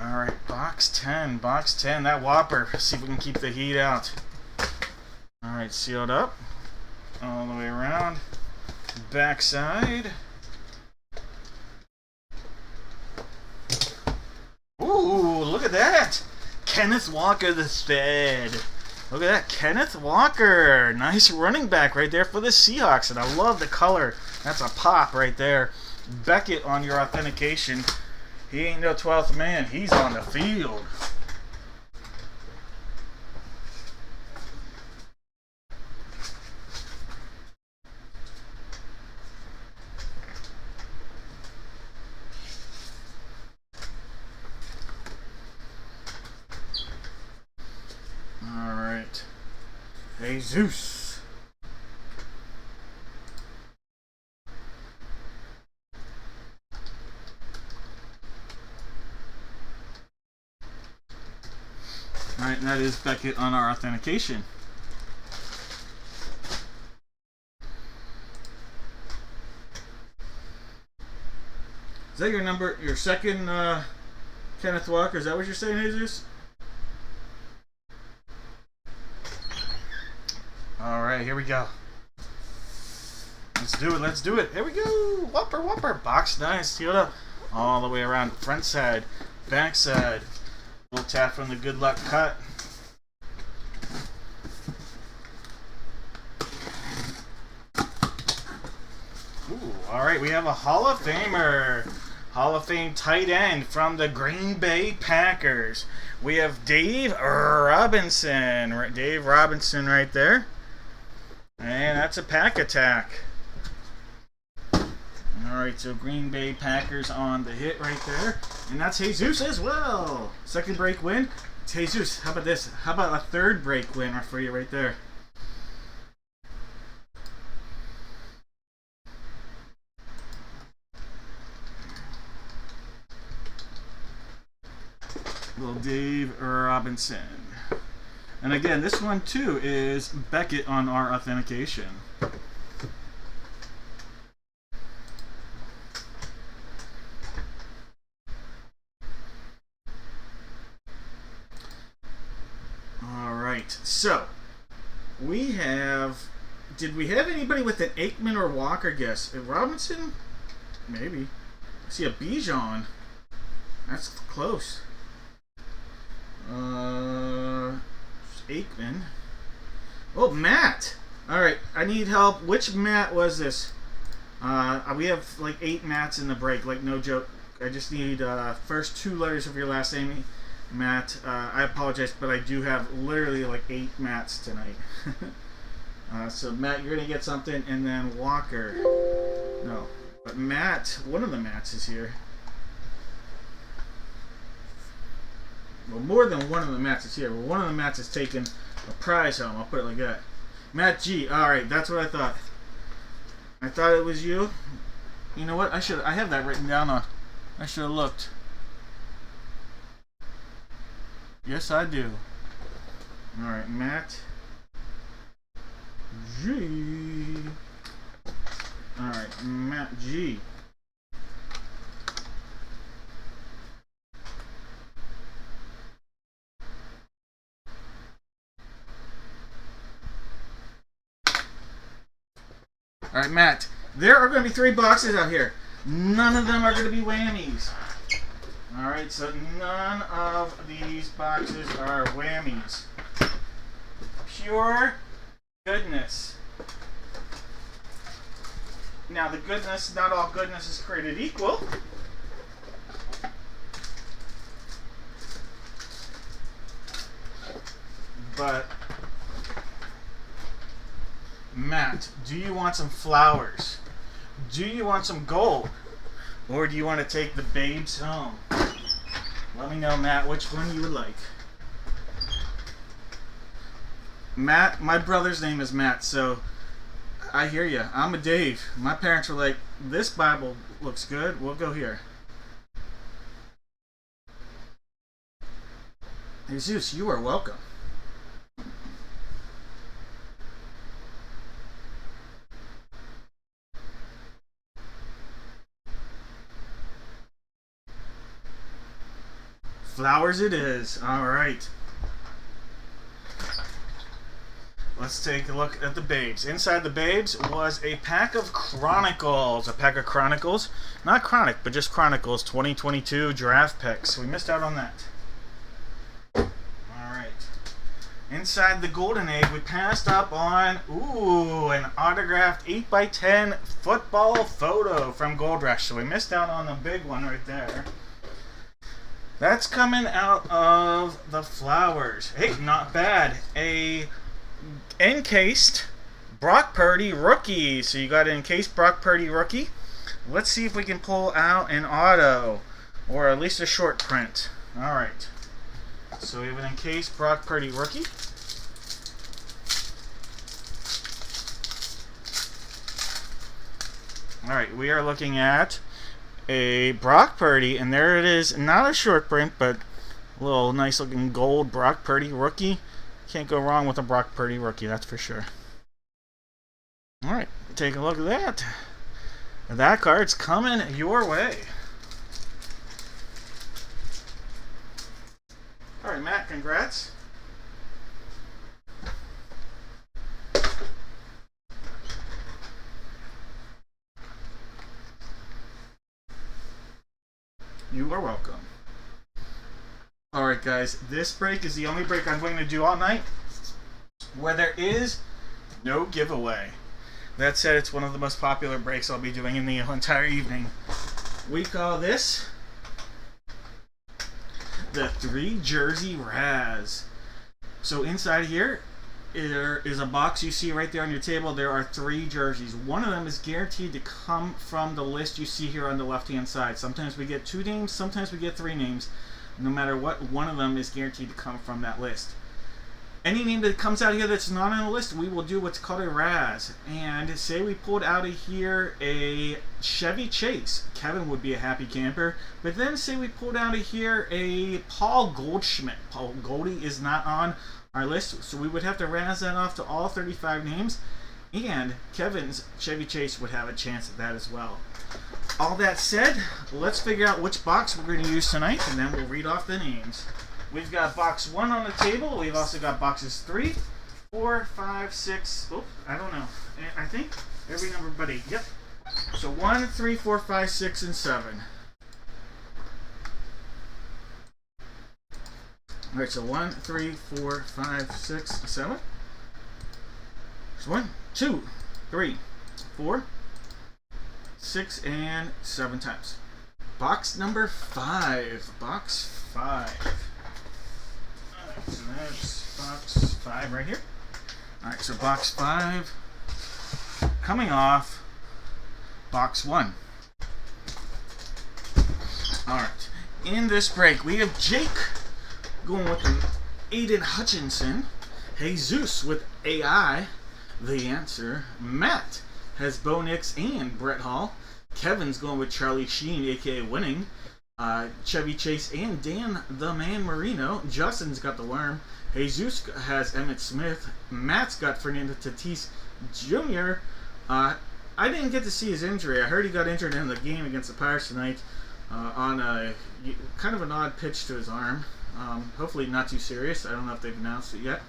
Alright, box 10. That Whopper. See if we can keep the heat out. Alright, sealed up. All the way around. Backside. Ooh, look at that! Kenneth Walker the Fed. Look at that, Kenneth Walker. Nice running back right there for the Seahawks. And I love the color. That's a pop right there. Beckett on your authentication. He ain't no 12th man. He's on the field. All right. Jesus. Alright, and that is Beckett on our authentication. Is that your number, your second Kenneth Walker? Is that what you're saying, Jesus? Alright, here we go. Let's do it, let's do it. Here we go. Whopper, whopper. Box nice. Sealed up. All the way around. Front side, back side. Little tap from the good luck cut. Ooh, alright, we have a Hall of Famer. Hall of Fame tight end from the Green Bay Packers. We have Dave Robinson. Dave Robinson right there. And that's a pack attack. Alright, so Green Bay Packers on the hit right there. And that's Jesus as well. Second break win. Jesus, how about this? How about a third break win for you right there? Little Dave Robinson. And again, this one too is Beckett on our authentication. Alright, so we have, did we have anybody with an Aikman or Walker guess? Robinson? Maybe. I see a Bijan. That's close. Aikman. Oh, Matt. Alright, I need help. Which Matt was this? We have like 8 Matts in the break, like no joke. I just need first 2 letters of your last name, Matt. I apologize, but I do have literally like 8 Matts tonight. So Matt, you're gonna get something, and then Walker. No, but Matt, one of the Matts is here. Well, more than one of the Matts is here. Well, one of the Matts is taking a prize home. I'll put it like that. Matt G. Alright, that's what I thought. I thought it was you. You know what? I have that written down on. I should have looked. Yes, I do. Alright, Matt G. Alright, Matt G. Alright, Matt, there are going to be 3 boxes out here. None of them are going to be whammies. Alright, so none of these boxes are whammies. Pure goodness. Now, the goodness, not all goodness is created equal. But Matt, do you want some flowers? Do you want some gold? Or do you want to take the babes home? Let me know, Matt, which one you would like. Matt, my brother's name is Matt, so I hear you. I'm a Dave. My parents were like, this Bible looks good. We'll go here. Jesus, you are welcome. Flowers it is. Alright. Let's take a look at the babes. Inside the babes was a pack of Chronicles. A pack of Chronicles. Not Chronic, but just Chronicles 2022 draft picks. We missed out on that. Alright. Inside the Golden Egg, we passed up on, an autographed 8x10 football photo from Gold Rush. So we missed out on the big one right there. That's coming out of the flowers. Hey, not bad. A encased Brock Purdy rookie. So you got an encased Brock Purdy rookie. Let's see if we can pull out an auto, or at least a short print. Alright. So we have an encased Brock Purdy rookie. Alright, we are looking at a Brock Purdy, and there it is. Not a short print, but Little nice looking gold Brock Purdy rookie. Can't go wrong with a Brock Purdy rookie, that's for sure. Alright, take a look at that. That card's coming your way. Alright, Matt, congrats. You are welcome. Alright guys, this break is the only break I'm going to do all night where there is no giveaway. That said, it's one of the most popular breaks I'll be doing in the entire evening. We call this the 3 Jersey Raz. So inside here, there is a box you see right there on your table. There are 3 jerseys. One of them is guaranteed to come from the list you see here on the left hand side. Sometimes we get 2 names, sometimes we get 3 names. No matter what, one of them is guaranteed to come from that list. Any name that comes out here that's not on the list, we will do what's called a Raz. And say we pulled out of here a Chevy Chase. Kevin would be a happy camper. But then say we pulled out of here a Paul Goldschmidt. Paul Goldie is not on our list, so we would have to Raz that off to all 35 names. And Kevin's Chevy Chase would have a chance at that as well. All that said, let's figure out which box we're going to use tonight, and then we'll read off the names. We've got box 1 on the table. We've also got boxes 3, 4, 5, 6. Oh, I don't know. I think every number but 8. Yep. So 1, 3, 4, 5, 6, and 7. All right. So 1, 3, 4, 5, 6, 7. So 1, 2, 3, 4, 6, and 7 times. Box number 5. Box 5. Alright, so that's box 5 right here. Alright, so box 5 coming off box 1. Alright, in this break we have Jake going with an Aiden Hutchinson, Jesus with AI, the answer, Matt has Bo Nix and Brett Hall. Kevin's going with Charlie Sheen, aka Winning. Chevy Chase and Dan the Man Marino. Justin's got the Worm. Jesus has Emmitt Smith. Matt's got Fernando Tatis Jr. I didn't get to see his injury. I heard he got injured in the game against the Pirates tonight on a kind of an odd pitch to his arm. Hopefully not too serious. I don't know if they've announced it yet.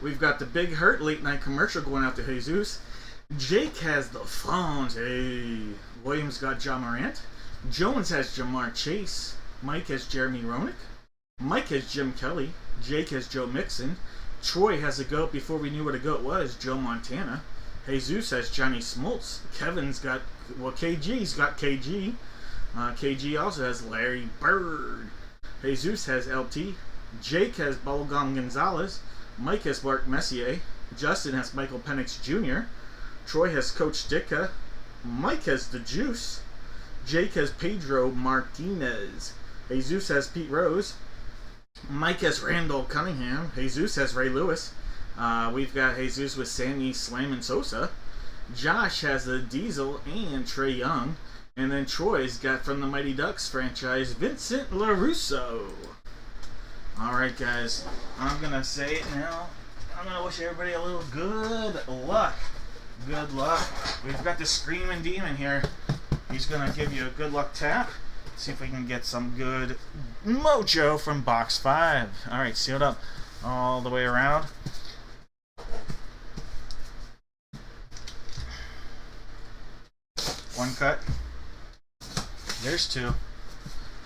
We've got the Big Hurt late night commercial going out to Jesus. Jake has the phones. Hey. Williams got John Morant. Jones has Jamar Chase. Mike has Jeremy Roenick. Mike has Jim Kelly. Jake has Joe Mixon. Troy has a GOAT before we knew what a GOAT was, Joe Montana. Jesus has Johnny Smoltz. Kevin's got, well, KG's got KG. KG also has Larry Bird. Jesus has LT. Jake has Bubblegum Gonzalez. Mike has Mark Messier. Justin has Michael Penix Jr. Troy has Coach Ditka. Mike has The Juice. Jake has Pedro Martinez. Jesus has Pete Rose. Mike has Randall Cunningham. Jesus has Ray Lewis. We've got Jesus with Sammy Slammin' Sosa. Josh has the Diesel and Trey Young. And then Troy's got from the Mighty Ducks franchise, Vincent LaRusso. Alright guys, I'm going to say it now. I'm going to wish everybody a little good luck. Good luck. We've got the Screaming Demon here. He's going to give you a good luck tap. See if we can get some good mojo from box 5. Alright, sealed up all the way around. One cut. There's 2. How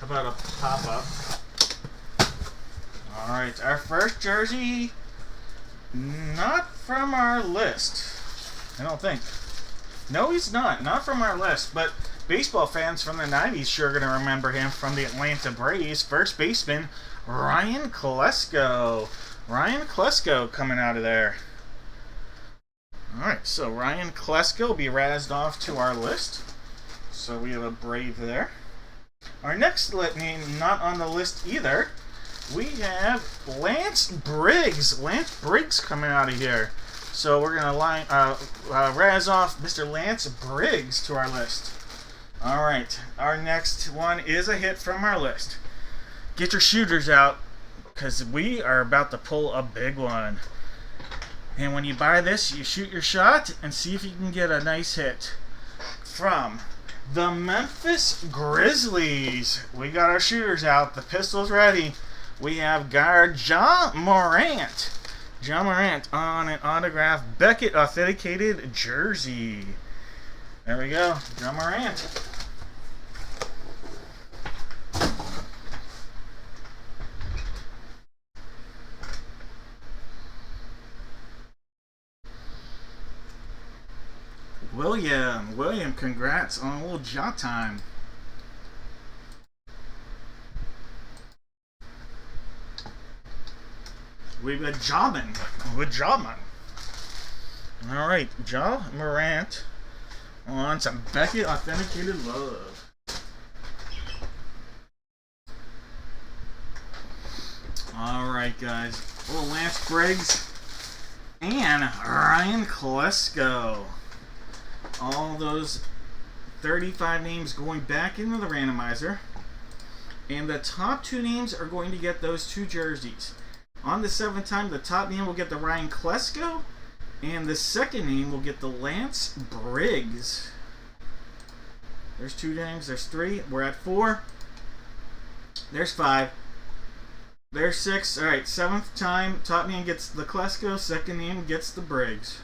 about a pop-up? Alright, our first jersey, not from our list. I don't think. No, he's not. Not from our list, but baseball fans from the 90s sure are going to remember him from the Atlanta Braves. First baseman, Ryan Klesko. Ryan Klesko coming out of there. Alright, so Ryan Klesko will be razzed off to our list. So we have a Brave there. Our next name not on the list either. We have Lance Briggs. Lance Briggs coming out of here. So we're going to razz off Mr. Lance Briggs to our list. Alright, our next one is a hit from our list. get your shooters out, because we are about to pull a big one. And when you buy this, you shoot your shot and see if you can get a nice hit. From the Memphis Grizzlies, we got our shooters out, the pistols ready. We have guard Ja Morant. Ja Morant on an autographed Beckett authenticated jersey. There we go, Ja Morant. William, congrats on a little Ja time. We've got Jawman. All right, Ja Morant on some Beckett authenticated love. All right, guys. Little Lance Briggs and Ryan Klesko. All those 35 names going back into the randomizer. And the top 2 names are going to get those 2 jerseys. On the 7th time, the top name will get the Ryan Klesko, and the second name will get the Lance Briggs. There's 2 names, there's 3, we're at 4. There's 5. There's 6. Alright, 7th time, top name gets the Klesko, second name gets the Briggs.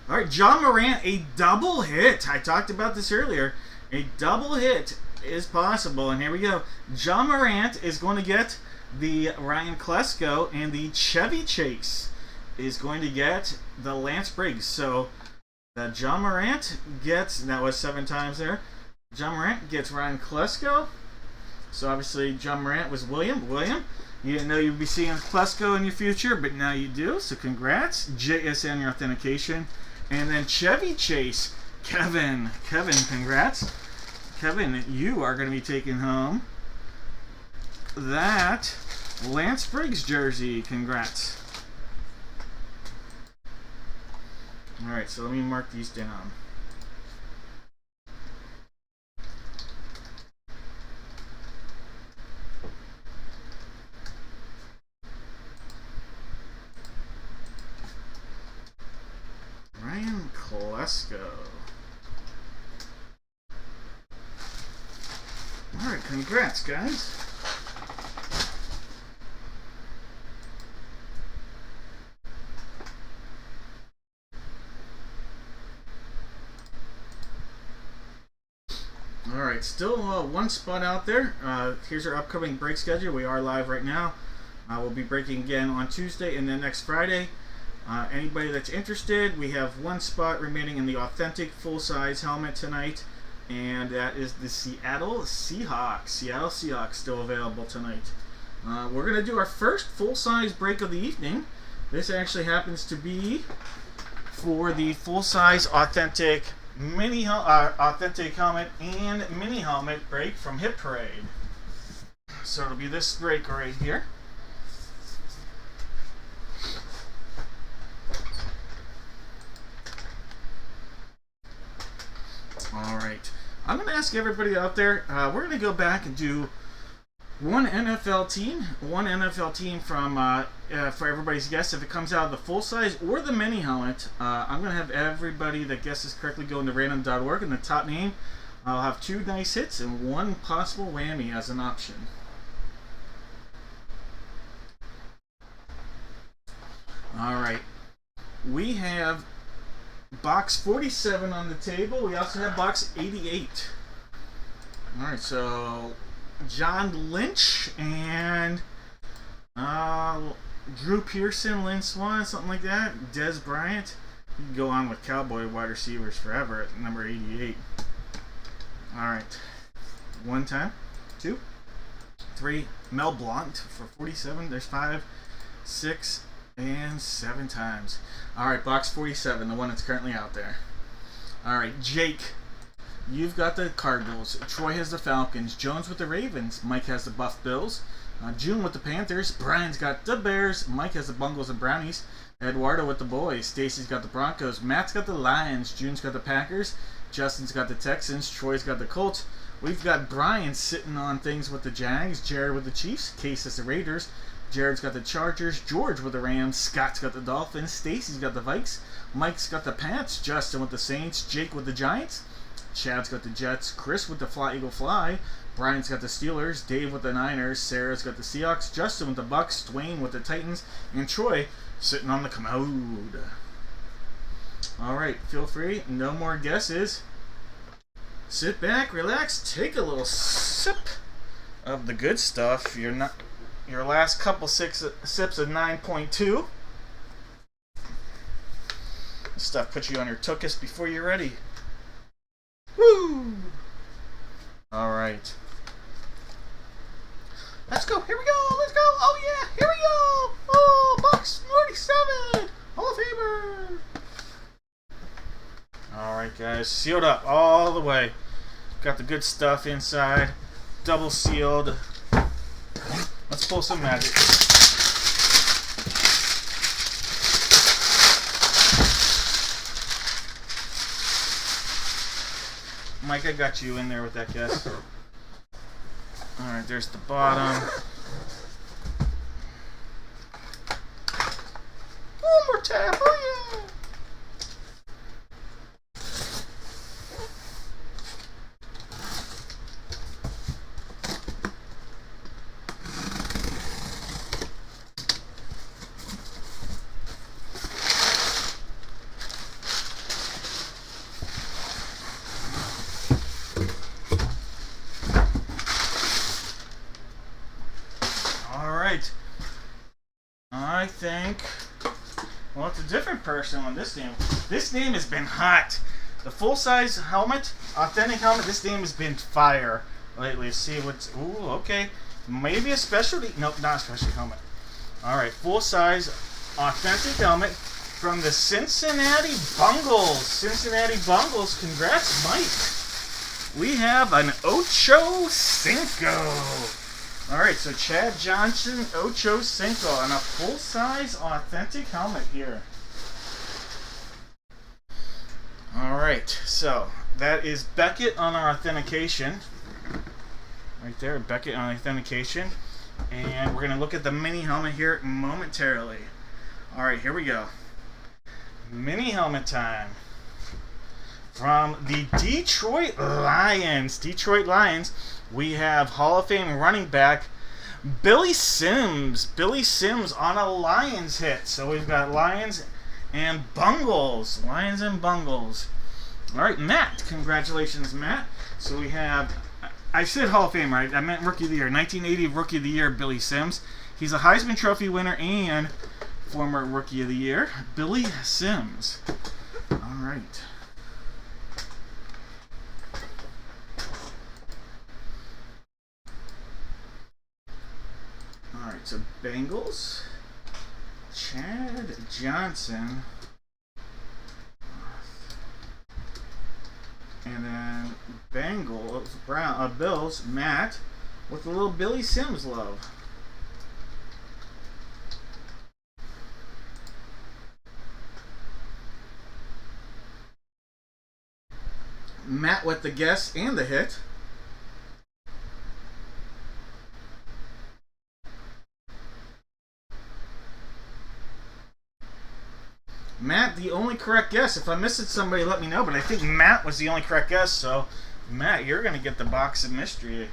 Alright, Ja Morant, a double hit. I talked about this earlier. A double hit is possible, and here we go. Ja Morant is going to get the Ryan Klesko, and the Chevy Chase is going to get the Lance Briggs. So the Ja Morant gets, that was 7 times there. Ja Morant gets Ryan Klesko. So obviously Ja Morant was William. You didn't know you'd be seeing Klesko in your future, but now you do. So congrats. JSN your authentication. And then Chevy Chase, Kevin, congrats. Kevin, you are going to be taking home that Lance Briggs jersey. Congrats. Alright, so let me mark these down. Ryan Klesko. Alright, congrats, guys. Alright, still 1 spot out there. Here's our upcoming break schedule. We are live right now. We'll be breaking again on Tuesday and then next Friday. Anybody that's interested, we have 1 spot remaining in the authentic full-size helmet tonight, and that is the Seattle Seahawks. Seattle Seahawks still available tonight. We're going to do our first full-size break of the evening. This actually happens to be for the full-size authentic authentic helmet and mini helmet break from Hit Parade. So it'll be this break right here. Alright, I'm going to ask everybody out there, we're going to go back and do one NFL team from for everybody's guess. If it comes out of the full size or the mini helmet, I'm going to have everybody that guesses correctly go into random.org, and the top name, I'll have 2 nice hits and 1 possible whammy as an option. Alright, we have box 47 on the table. We also have box 88. Alright, so John Lynch and Drew Pearson, Lynn Swan, something like that. Des Bryant. You can go on with Cowboy wide receivers forever at number 88. Alright. 1 time. 2. 3. Mel Blount for 47. There's 5, 6, and 7 times. Alright, box 47, the one that's currently out there. Alright, Jake, you've got the Cardinals. Troy has the Falcons. Jones with the Ravens. Mike has the Buff Bills. June with the Panthers. Brian's got the Bears. Mike has the Bungles and Brownies. Eduardo with the Boys. Stacy's got the Broncos. Matt's got the Lions. June's got the Packers. Justin's got the Texans. Troy's got the Colts. We've got Brian sitting on things with the Jags, Jared with the Chiefs, Case has the Raiders, Jared's got the Chargers, George with the Rams, Scott's got the Dolphins, Stacy's got the Vikes, Mike's got the Pats, Justin with the Saints, Jake with the Giants, Chad's got the Jets, Chris with the Fly Eagle Fly, Brian's got the Steelers, Dave with the Niners, Sarah's got the Seahawks, Justin with the Bucks, Dwayne with the Titans, and Troy sitting on the commode. Alright, feel free, no more guesses. Sit back, relax, take a little sip of the good stuff. Your last couple sips of 9.2. This stuff puts you on your tuchus before you're ready. Woo! Alright. Let's go, here we go, let's go, oh yeah, here we go! Oh, Bucks 47! Hall of Famer! Alright guys, sealed up all the way. Got the good stuff inside. Double sealed. Let's pull some magic. Mike, I got you in there with that guess. Alright, there's the bottom. One more time, oh yeah! I think, well, it's a different person on this name. This name has been hot. The full-size helmet, authentic helmet, this name has been fire lately. Let's see what's, ooh, okay. Maybe a specialty, nope, not a specialty helmet. Alright, full-size, authentic helmet from the Cincinnati Bungles. Cincinnati Bungles, congrats, Mike. We have an Ocho Cinco. Alright, so Chad Johnson, Ocho Cinco, and a full-size authentic helmet here. Alright, so that is Beckett on our authentication. Right there, Beckett on authentication. And we're going to look at the mini helmet here momentarily. Alright, here we go. Mini helmet time. From the Detroit Lions. We have Hall of Fame running back Billy Sims. Billy Sims on a Lions hit. So we've got Lions and Bungles. Lions and Bungles. Alright, Matt. Congratulations, Matt. So we have, I said Hall of Fame, right? I meant Rookie of the Year. 1980 Rookie of the Year, Billy Sims. He's a Heisman Trophy winner and former Rookie of the Year, Billy Sims. Alright. Alright, so Bengals, Chad Johnson, and then Bengals, Bills, Matt, with a little Billy Sims love. Matt with the guess and the hit. Matt, the only correct guess. If I'm missing somebody, let me know. But I think Matt was the only correct guess. So, Matt, you're going to get the box of mystery.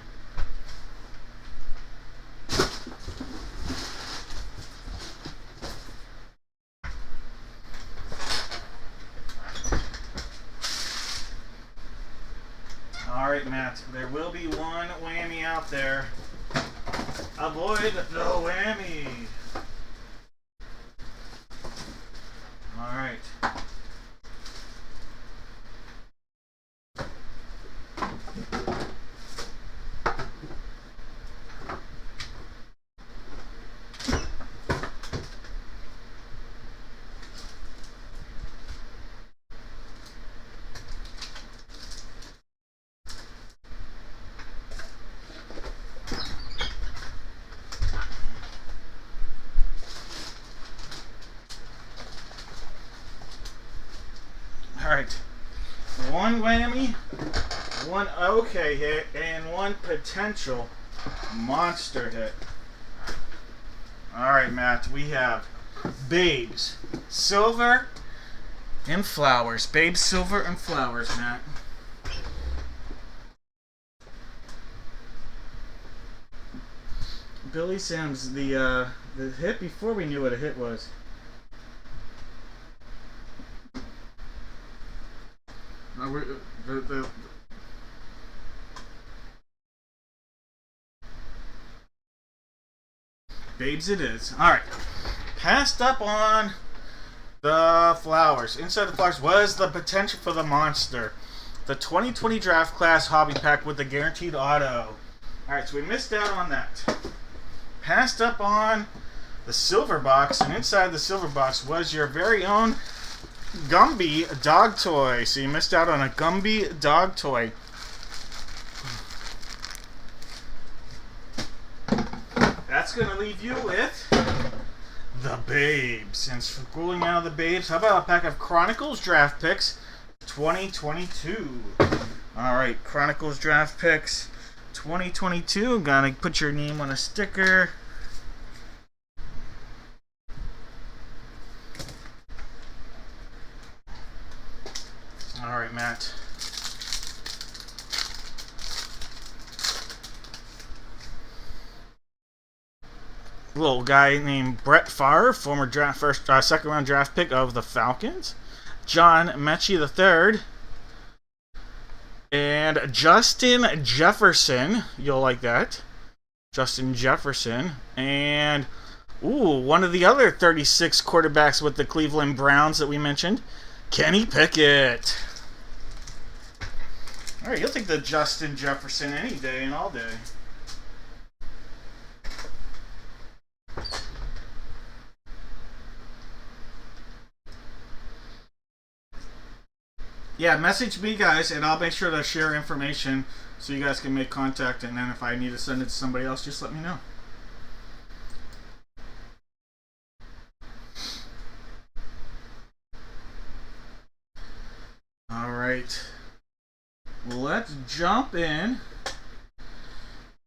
Alright, Matt. There will be one whammy out there. Avoid the whammy. Alright. Alright, one whammy, one okay hit and one potential monster hit. Alright, Matt, we have Babes, Silver, and Flowers. Babes, Silver, and Flowers, Matt. Billy Sims, the hit before we knew what a hit was. Babes it is. Alright. Passed up on the Flowers. Inside the Flowers was the potential for the monster. The 2020 draft class hobby pack with the guaranteed auto. Alright, so we missed out on that. Passed up on the silver box, and inside the silver box was your very own Gumby dog toy. So you missed out on a Gumby dog toy. That's going to leave you with the Babes. And scrolling down the Babes, how about a pack of Chronicles draft picks 2022? Alright, Chronicles draft picks 2022. Gotta put your name on a sticker. Alright, Matt. Little guy named Brett Favre, former second round draft pick of the Falcons. John Mechie III. And Justin Jefferson. You'll like that. Justin Jefferson. And, one of the other 36 quarterbacks with the Cleveland Browns that we mentioned. Kenny Pickett. Alright, you'll take the Justin Jefferson any day and all day. Yeah, message me, guys, and I'll make sure to share information so you guys can make contact, and then if I need to send it to somebody else, just let me know. Alright. Let's jump in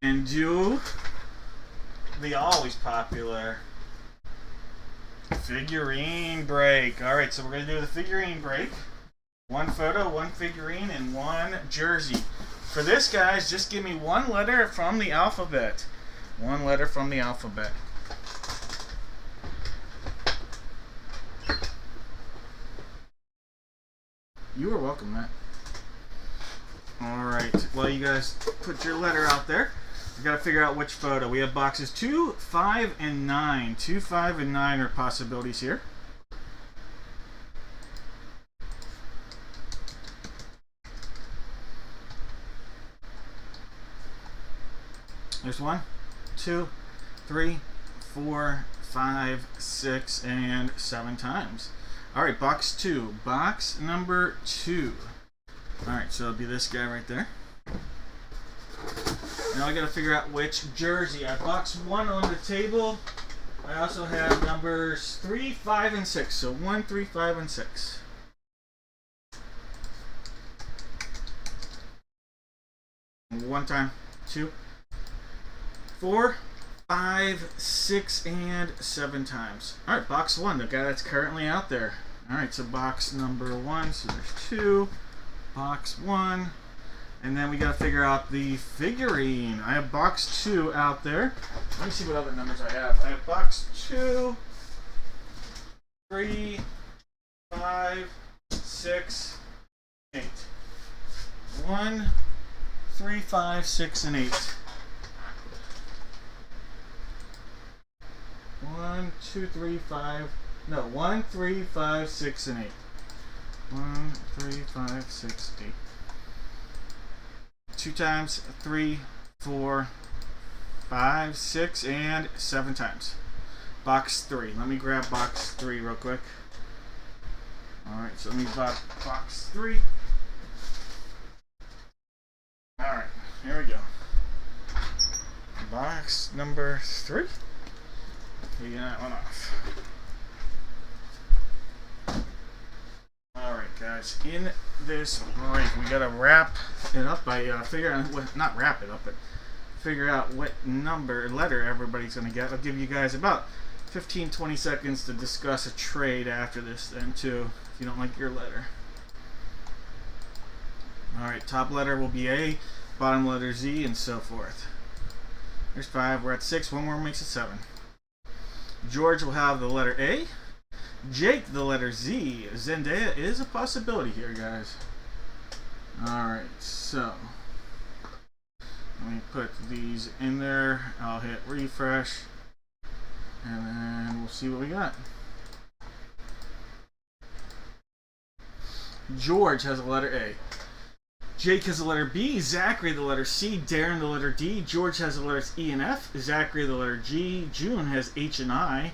and do the always popular figurine break. Alright, so we're going to do the figurine break. One photo, one figurine, and one jersey. For this, guys, just give me one letter from the alphabet. One letter from the alphabet. You are welcome, Matt. Alright, well, you guys put your letter out there. We've got to figure out which photo. We have boxes 2, 5, and 9. 2, 5, and 9 are possibilities here. There's 1, 2, 3, 4, 5, 6, and 7 times. Alright, box 2. Box number 2. Alright, so it'll be this guy right there. Now I gotta figure out which jersey. I have box 1 on the table. I also have numbers 3, 5, and 6. So 1, 3, 5, and 6. One time. 2, 4, 5, 6, and 7 times. Alright, box 1, the guy that's currently out there. Alright, so box number 1, so there's 2, box 1, and then we gotta figure out the figurine. I have box 2 out there. Let me see what other numbers I have. I have box 2, 3, 5, 6, 8. 1, 3, 5, 6, and 8. 1, 2, 3, 5. No, 1, 3, 5, 6, and 8. 1, 3, 5, 6, 8. 2 times, 3, 4, 5, 6, and 7 times. Box 3. Let me grab box 3 real quick. Alright, so let me box 3. Alright, here we go. Box number 3. Taking that one off. Alright, guys. guys, in this break, we gotta wrap it up by figuring out not wrap it up, but figure out what letter everybody's gonna get. I'll give you guys about 15-20 seconds to discuss a trade after this, then too, if you don't like your letter. All right, top letter will be A, bottom letter Z, and so forth. There's 5. We're at 6. One more makes it 7. George will have the letter A. Jake, the letter Z. Zendaya is a possibility here, guys. Alright, so let me put these in there. I'll hit refresh. And then we'll see what we got. George has the letter A. Jake has the letter B, Zachary the letter C, Darren the letter D, George has the letters E and F, Zachary the letter G, June has H and I,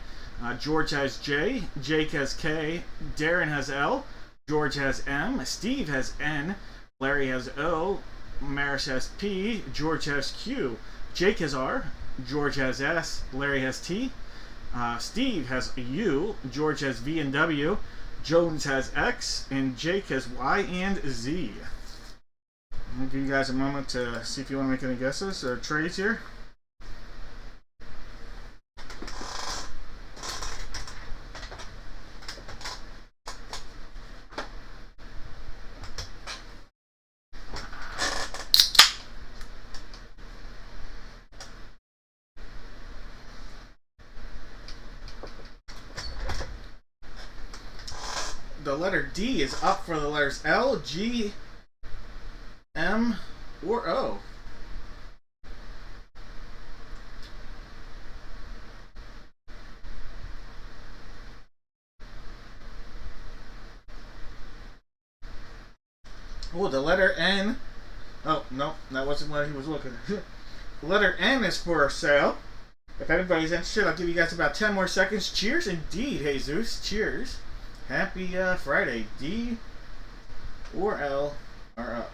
George has J, Jake has K, Darren has L, George has M, Steve has N, Larry has O, Maris has P, George has Q, Jake has R, George has S, Larry has T, Steve has U, George has V and W, Jones has X, and Jake has Y and Z. I'll give you guys a moment to see if you want to make any guesses or trades here. The letter D is up for the letters L, G, M, or O. Oh, the letter N. Oh, no, that wasn't what he was looking at. The letter N is for sale. If anybody's interested, I'll give you guys about 10 more seconds. Cheers indeed, Jesus. Cheers. Happy Friday. D or L are up.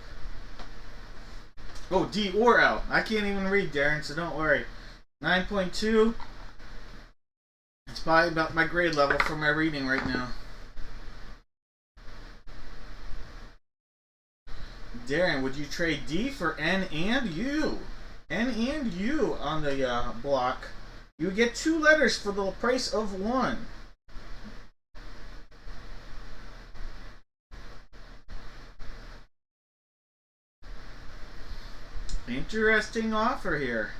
Oh, D or L. I can't even read, Darren, so don't worry. 9.2. It's probably about my grade level for my reading right now. Darren, would you trade D for N and U? N and U on the block. You get 2 letters for the price of 1. Interesting offer here.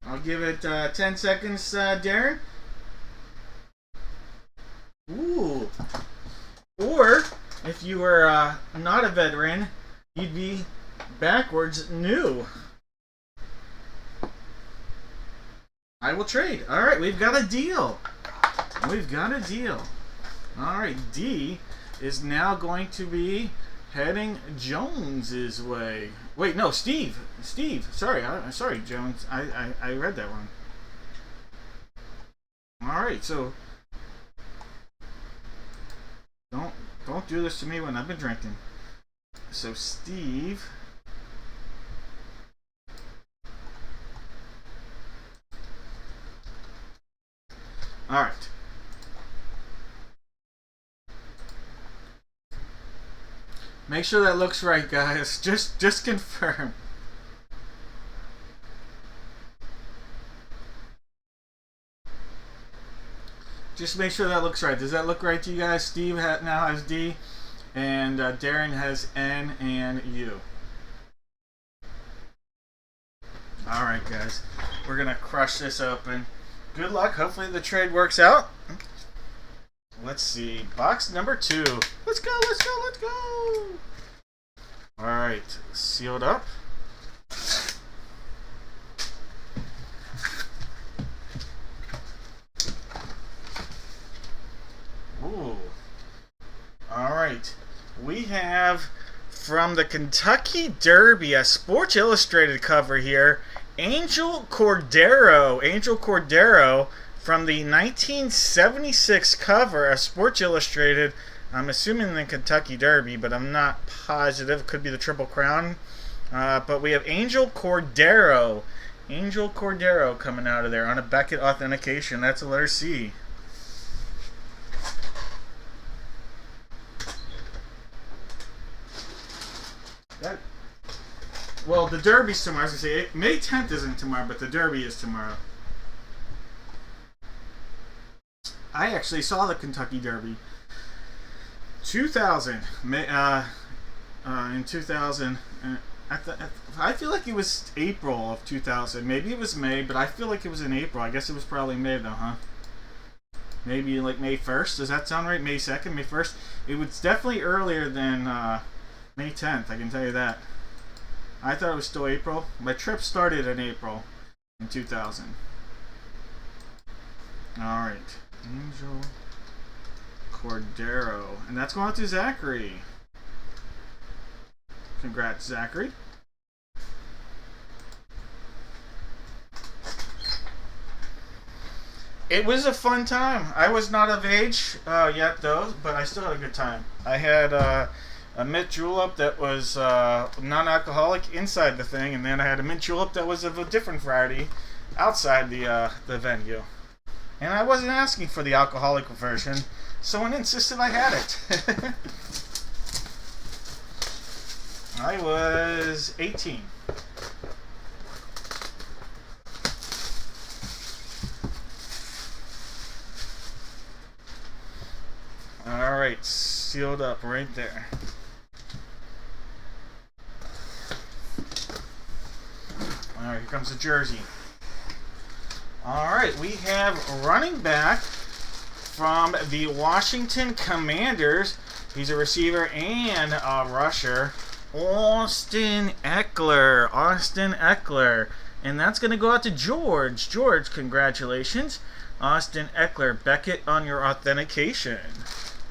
I'll give it 10 seconds, Darren. Ooh. Or, if you were not a veteran, you'd be backwards new. I will trade. Alright, we've got a deal. We've got a deal. Alright, D is now going to be heading Jones's way. Wait, no, Steve. Steve. Sorry, sorry, Jones. I read that wrong. Alright, so don't do this to me when I've been drinking. So Steve Alright. Make sure that looks right, guys. Just confirm. Just make sure that looks right. Does that look right to you guys? Steve now has D, and Darren has N and U. Alright, guys. We're going to crush this open. Good luck. Hopefully the trade works out. Let's see. Box number 2. Let's go, let's go, let's go! Alright. Sealed up. Ooh. Alright. We have from the Kentucky Derby, a Sports Illustrated cover here. Angel Cordero. Angel Cordero from the 1976 cover of Sports Illustrated. I'm assuming the Kentucky Derby, but I'm not positive. Could be the Triple Crown. But we have Angel Cordero Angel Cordero coming out of there on a Beckett authentication. That's a letter C. That, well, the Derby's tomorrow. I was going to say, May 10th isn't tomorrow, but the Derby is tomorrow. I actually saw the Kentucky Derby. 2000. In 2000. I feel like it was April of 2000. Maybe it was May, but I feel like it was in April. I guess it was probably May though, huh? Maybe like May 1st. Does that sound right? May 2nd? May 1st? It was definitely earlier than May 10th, I can tell you that. I thought it was still April. My trip started in April in 2000. Alright. Angel Cordero. And that's going out to Zachary. Congrats, Zachary. It was a fun time. I was not of age yet, though, but I still had a good time. I had a mint julep that was non-alcoholic inside the thing, and then I had a mint julep that was of a different variety outside the venue. And I wasn't asking for the alcoholic version. Someone insisted I had it. I was 18. Alright, sealed up right there. Alright, here comes the jersey. Alright, we have running back from the Washington Commanders. He's a receiver and a rusher. Austin Eckler. Austin Eckler. And that's going to go out to George. George, congratulations. Austin Eckler. Beckett on your authentication.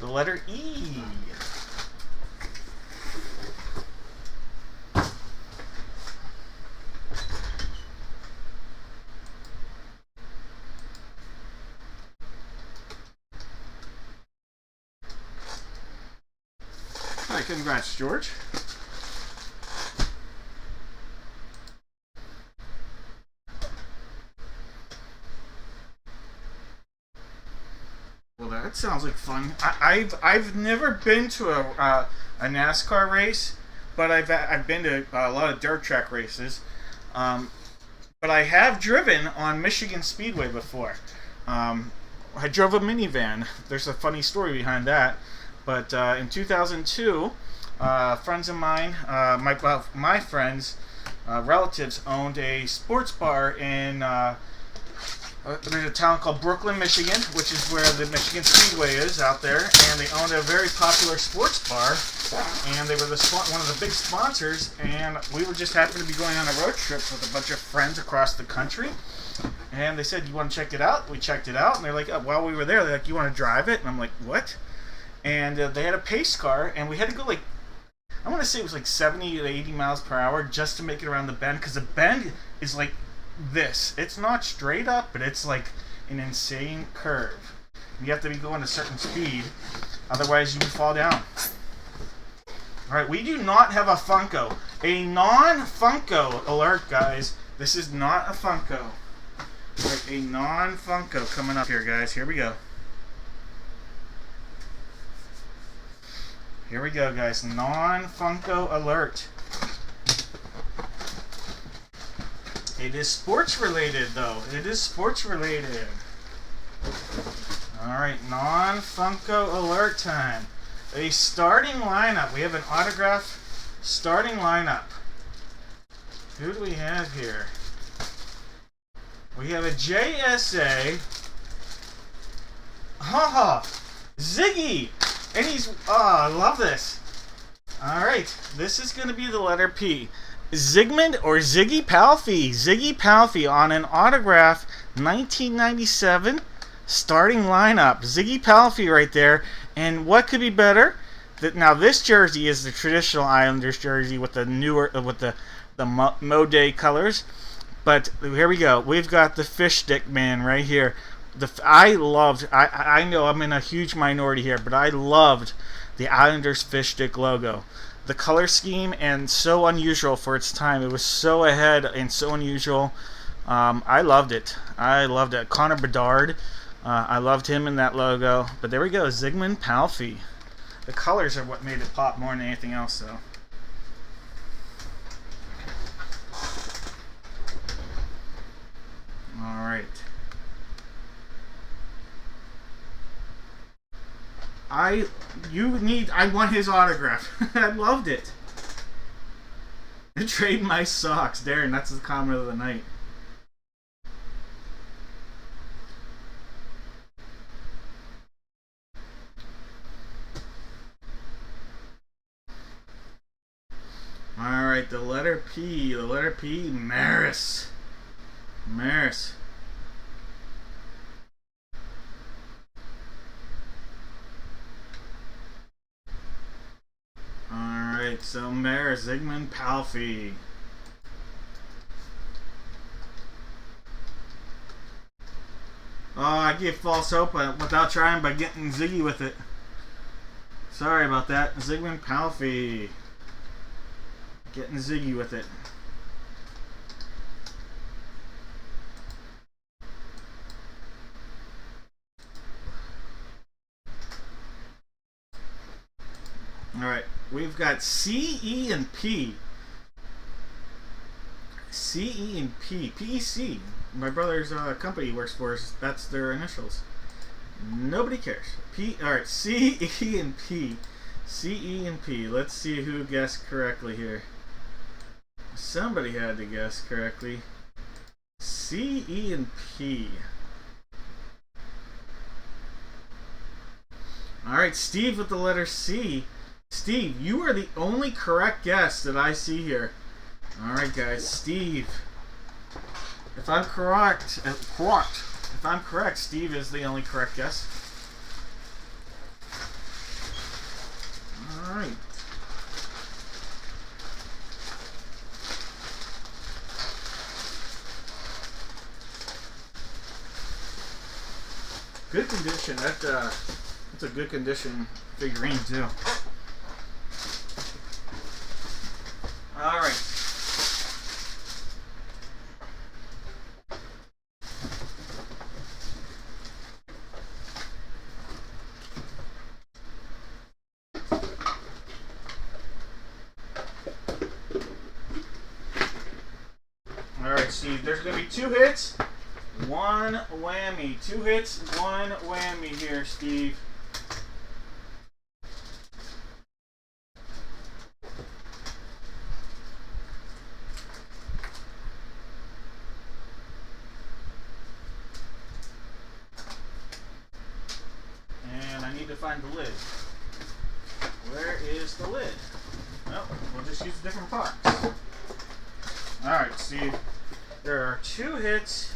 The letter E. Hi, congrats, George. Well, that sounds like fun. I've never been to a NASCAR race, but I've been to a lot of dirt track races. But I have driven on Michigan Speedway before. I drove a minivan. There's a funny story behind that. But in 2002, friends of mine, my friends, relatives owned a sports bar in there's a town called Brooklyn, Michigan, which is where the Michigan Speedway is out there, and they owned a very popular sports bar, and they were one of the big sponsors, and we were just happened to be going on a road trip with a bunch of friends across the country, and they said, you want to check it out? We checked it out, and they're like, while we were there, they're like, you want to drive it? And I'm like, what? And they had a pace car, and we had to go like, I want to say it was like 70 to 80 miles per hour just to make it around the bend, because the bend is like this. It's not straight up, but it's like an insane curve. You have to be going a certain speed, otherwise you can fall down. Alright, we do not have a Funko. A non-Funko alert, guys. This is not a Funko. Right, a non-Funko coming up here, guys. Here we go. Here we go, guys. Non-Funko alert. It is sports related, though. It is sports related. Alright, non-Funko alert time. A starting lineup. We have an autograph starting lineup. Who do we have here? We have a JSA. Ziggy! And he's... Oh, I love this. Alright, this is going to be the letter P. Zygmunt or Ziggy Palffy. Ziggy Palffy on an autograph 1997 starting lineup. Ziggy Palffy right there. And what could be better? Now this jersey is the traditional Islanders jersey with the newer with the Mode colors. But here we go. We've got the fish stick man right here. I know I'm in a huge minority here, but I loved the Islanders fish stick logo. The color scheme, and so unusual for its time. It was so ahead and so unusual. I loved it. I loved it. Connor Bedard. I loved him in that logo. But there we go. Zygmunt Palffy. The colors are what made it pop more than anything else, though. All right. I want his autograph. I loved it. Trade my socks. Darren, that's the comment of the night. Alright, the letter P. The letter P. Maris. Maris. Alright, so Maris. Zygmunt Palffy. Oh, I gave false hope without trying by getting Ziggy with it. Sorry about that. Zygmunt Palffy. Getting Ziggy with it. Alright, we've got C, E, and P. C, E, and P. PEC. My brother's company works for us. That's their initials. Nobody cares. P. Alright, C, E, and P. C, E, and P. Let's see who guessed correctly here. Somebody had to guess correctly. C, E, and P. Alright, Steve with the letter C. Steve, you are the only correct guess that I see here. Alright, guys. Steve. If I'm correct, Steve is the only correct guess. Alright. Good condition. That's a good condition figurine too. All right. All right, Steve. There's gonna be 2 hits. One whammy. 2 hits, 1 whammy here, Steve. And I need to find the lid. Where is the lid? Well, we'll just use a different box. Alright, Steve. There are 2 hits.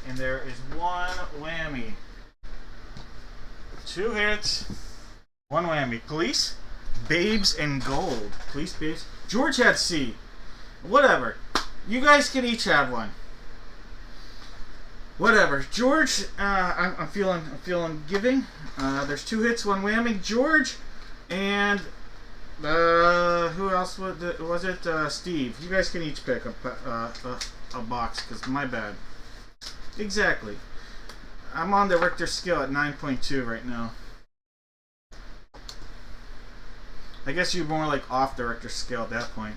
And there is 1 whammy. 2 hits, 1 whammy. Police, Babes, and Gold. Police, Babes. George had C. Whatever. You guys can each have one. Whatever. George, I'm feeling giving. There's 2 hits, 1 whammy. George, and who else was it? Steve. You guys can each pick a box, because my bad. Exactly. I'm on the Richter scale at 9.2 right now. I guess you're more like off the Richter scale at that point.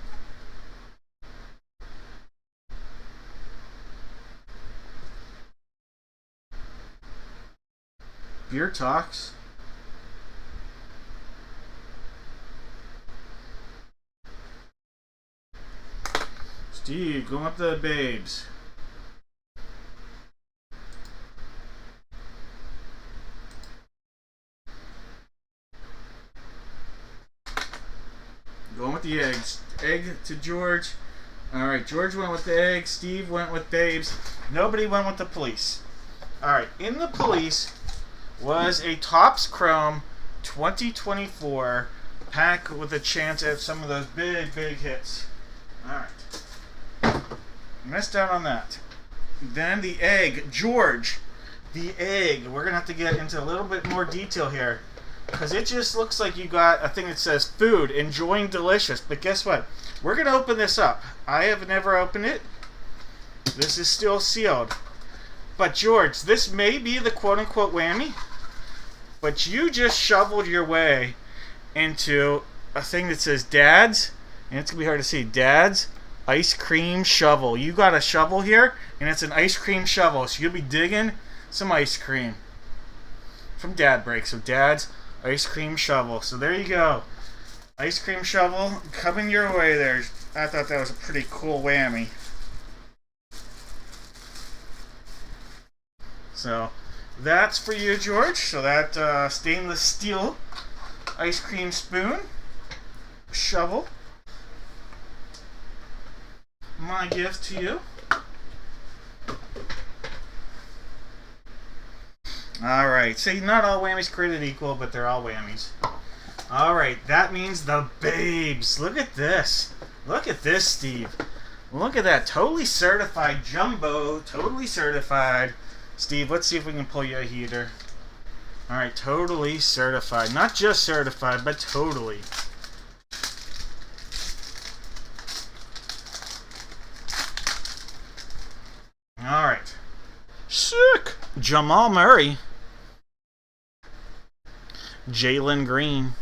Beer talks. Steve, going up to the Babes. Going with the eggs. Egg to George. Alright, George went with the egg. Steve went with Babes. Nobody went with the police. Alright, in the police was a Topps Chrome 2024 pack with a chance at some of those big hits. Alright. Missed out on that. Then the egg. George. The egg. We're going to have to get into a little bit more detail here. Because it just looks like you got a thing that says food, enjoying delicious. But guess what? We're going to open this up. I have never opened it. This is still sealed. But George, this may be the quote-unquote whammy, but you just shoveled your way into a thing that says Dad's, and it's going to be hard to see, Dad's ice cream shovel. You got a shovel here, and it's an ice cream shovel, so you'll be digging some ice cream from Dad Break. So Dad's ice cream shovel. So there you go. Ice cream shovel coming your way there. I thought that was a pretty cool whammy. So that's for you, George. So that stainless steel ice cream spoon, shovel, my gift to you. Alright, see, not all whammies created equal, but they're all whammies. Alright, that means the babes. Look at this. Look at this, Steve. Look at that. Totally certified jumbo. Totally certified. Steve, let's see if we can pull you a heater. Alright, totally certified. Not just certified, but totally. Alright. Sick! Jamal Murray. Jalen Green.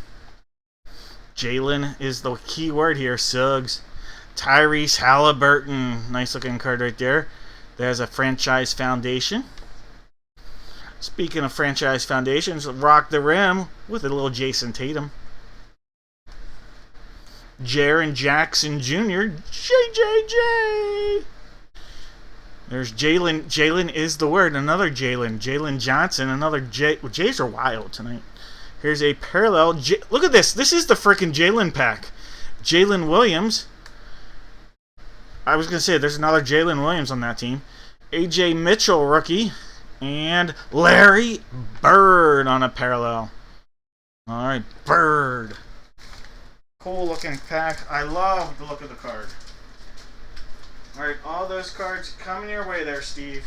Jalen is the key word here. Suggs. Tyrese Halliburton. Nice looking card right there. There's a franchise foundation. Speaking of franchise foundations, rock the rim with a little Jason Tatum. Jaren Jackson Jr. JJJ. There's Jalen. Jalen is the word. Another Jalen. Jalen Johnson. Another J. Well, J's are wild tonight. Here's a parallel. Look at this. This is the freaking Jalen pack. Jalen Williams. I was going to say there's another Jalen Williams on that team. AJ Mitchell rookie. And Larry Bird on a parallel. Alright, Bird. Cool looking pack. I love the look of the card. Alright, all those cards coming your way there, Steve.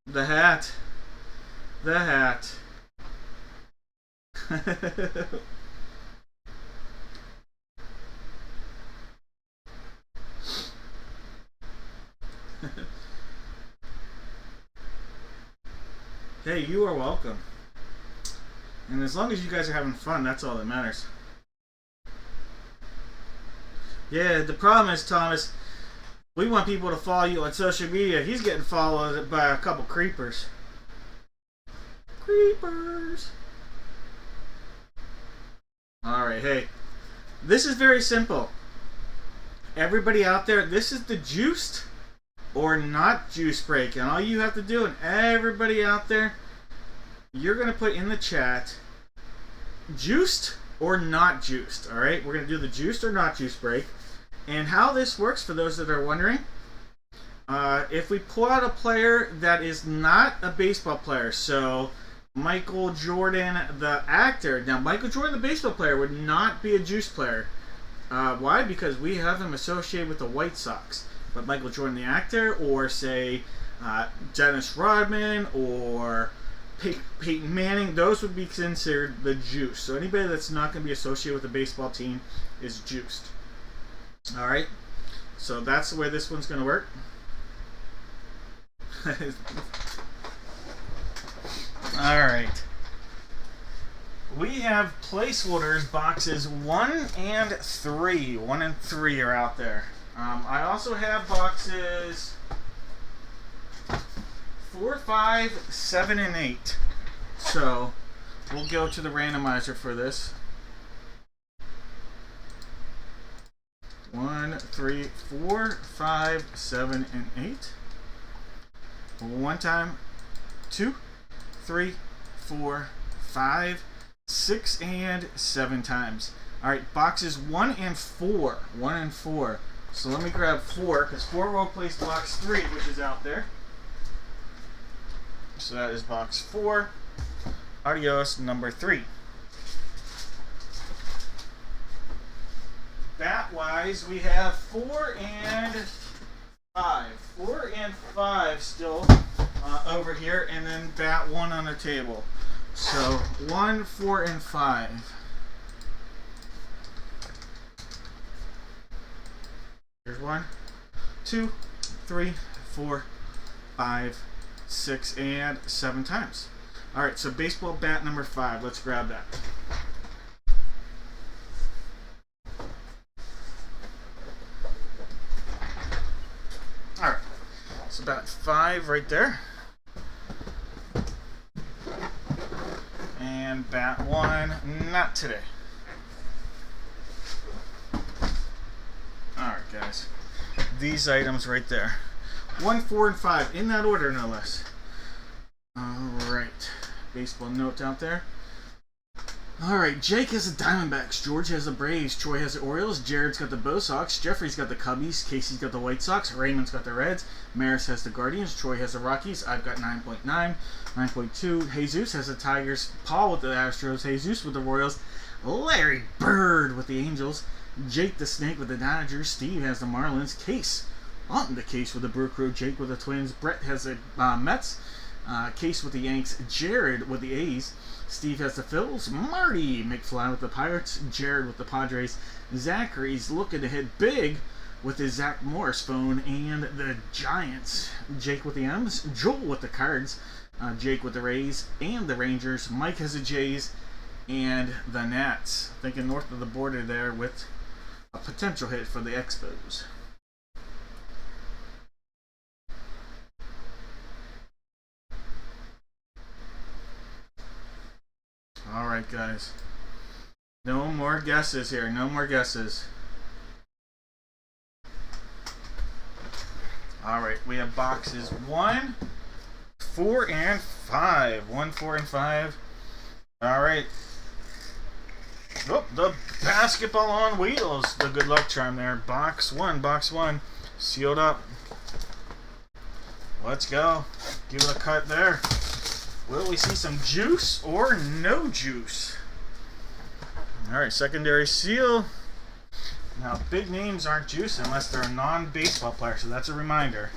The hat. The hat. Hey, you are welcome. And as long as you guys are having fun, that's all that matters. Yeah, the problem is, Thomas, we want people to follow you on social media. He's getting followed by a couple creepers. Creepers. Alright, hey. This is very simple. Everybody out there, this is the juiced or not juice break, and all you have to do, and everybody out there, you're going to put in the chat juiced or not juiced. Alright, we're going to do the juiced or not juice break. And how this works, for those that are wondering, if we pull out a player that is not a baseball player, so Michael Jordan the actor, now Michael Jordan the baseball player would not be a juice player. Why? Because we have him associated with the White Sox. But Michael Jordan the actor, or say Dennis Rodman, or Peyton Manning, those would be considered the juice. So anybody that's not going to be associated with the baseball team is juiced. Alright, so that's the way this one's going to work. Alright. We have placeholders, boxes 1 and 3. 1 and 3 are out there. I also have boxes 4, 5, 7, and 8. So, we'll go to the randomizer for this. 1, 3, 4, 5, 7, and 8. One time. 2, 3, 4, 5, 6, and 7 times. Alright, boxes 1 and 4. 1 and 4. So let me grab 4, because 4 will replace box 3, which is out there. So that is box 4. Adios, number 3. Bat-wise, we have 4 and 5. 4 and 5 still over here, and then bat 1 on the table. So 1, 4, and 5. Here's 1, 2, 3, 4, 5, 6, and 7 times. All right, so baseball bat number 5. Let's grab that. All right, so bat 5 right there. And bat 1, not today. All right, guys. These items right there. 1, 4, and 5, in that order, no less. Alright. Baseball note out there. Alright, Jake has the Diamondbacks, George has the Braves, Troy has the Orioles, Jared's got the Bo Sox, Jeffrey's got the Cubbies, Casey's got the White Sox, Raymond's got the Reds, Maris has the Guardians, Troy has the Rockies, I've got 9.9, 9.2, Jesus has the Tigers, Paul with the Astros, Jesus with the Royals, Larry Bird with the Angels, Jake the Snake with the Dodgers, Steve has the Marlins, Case on the Case with the Brew Crew, Jake with the Twins, Brett has the Mets, Case with the Yanks, Jared with the A's, Steve has the Phils, Marty McFly with the Pirates, Jared with the Padres, Zachary's looking to hit big with his Zach Morris phone, and the Giants, Jake with the M's, Joel with the Cards, Jake with the Rays and the Rangers, Mike has the Jays, and the Nats. Thinking north of the border there with a potential hit for the Expos. Alright, guys. No more guesses here. No more guesses. Alright, we have boxes 1, 4, and 5. 1, 4, and 5. Alright. Oh, the basketball on wheels. The good luck charm there. Box 1. Sealed up. Let's go. Give it a cut there. Will we see some juice or no juice? Alright, secondary seal. Now, big names aren't juice unless they're a non-baseball player, so that's a reminder.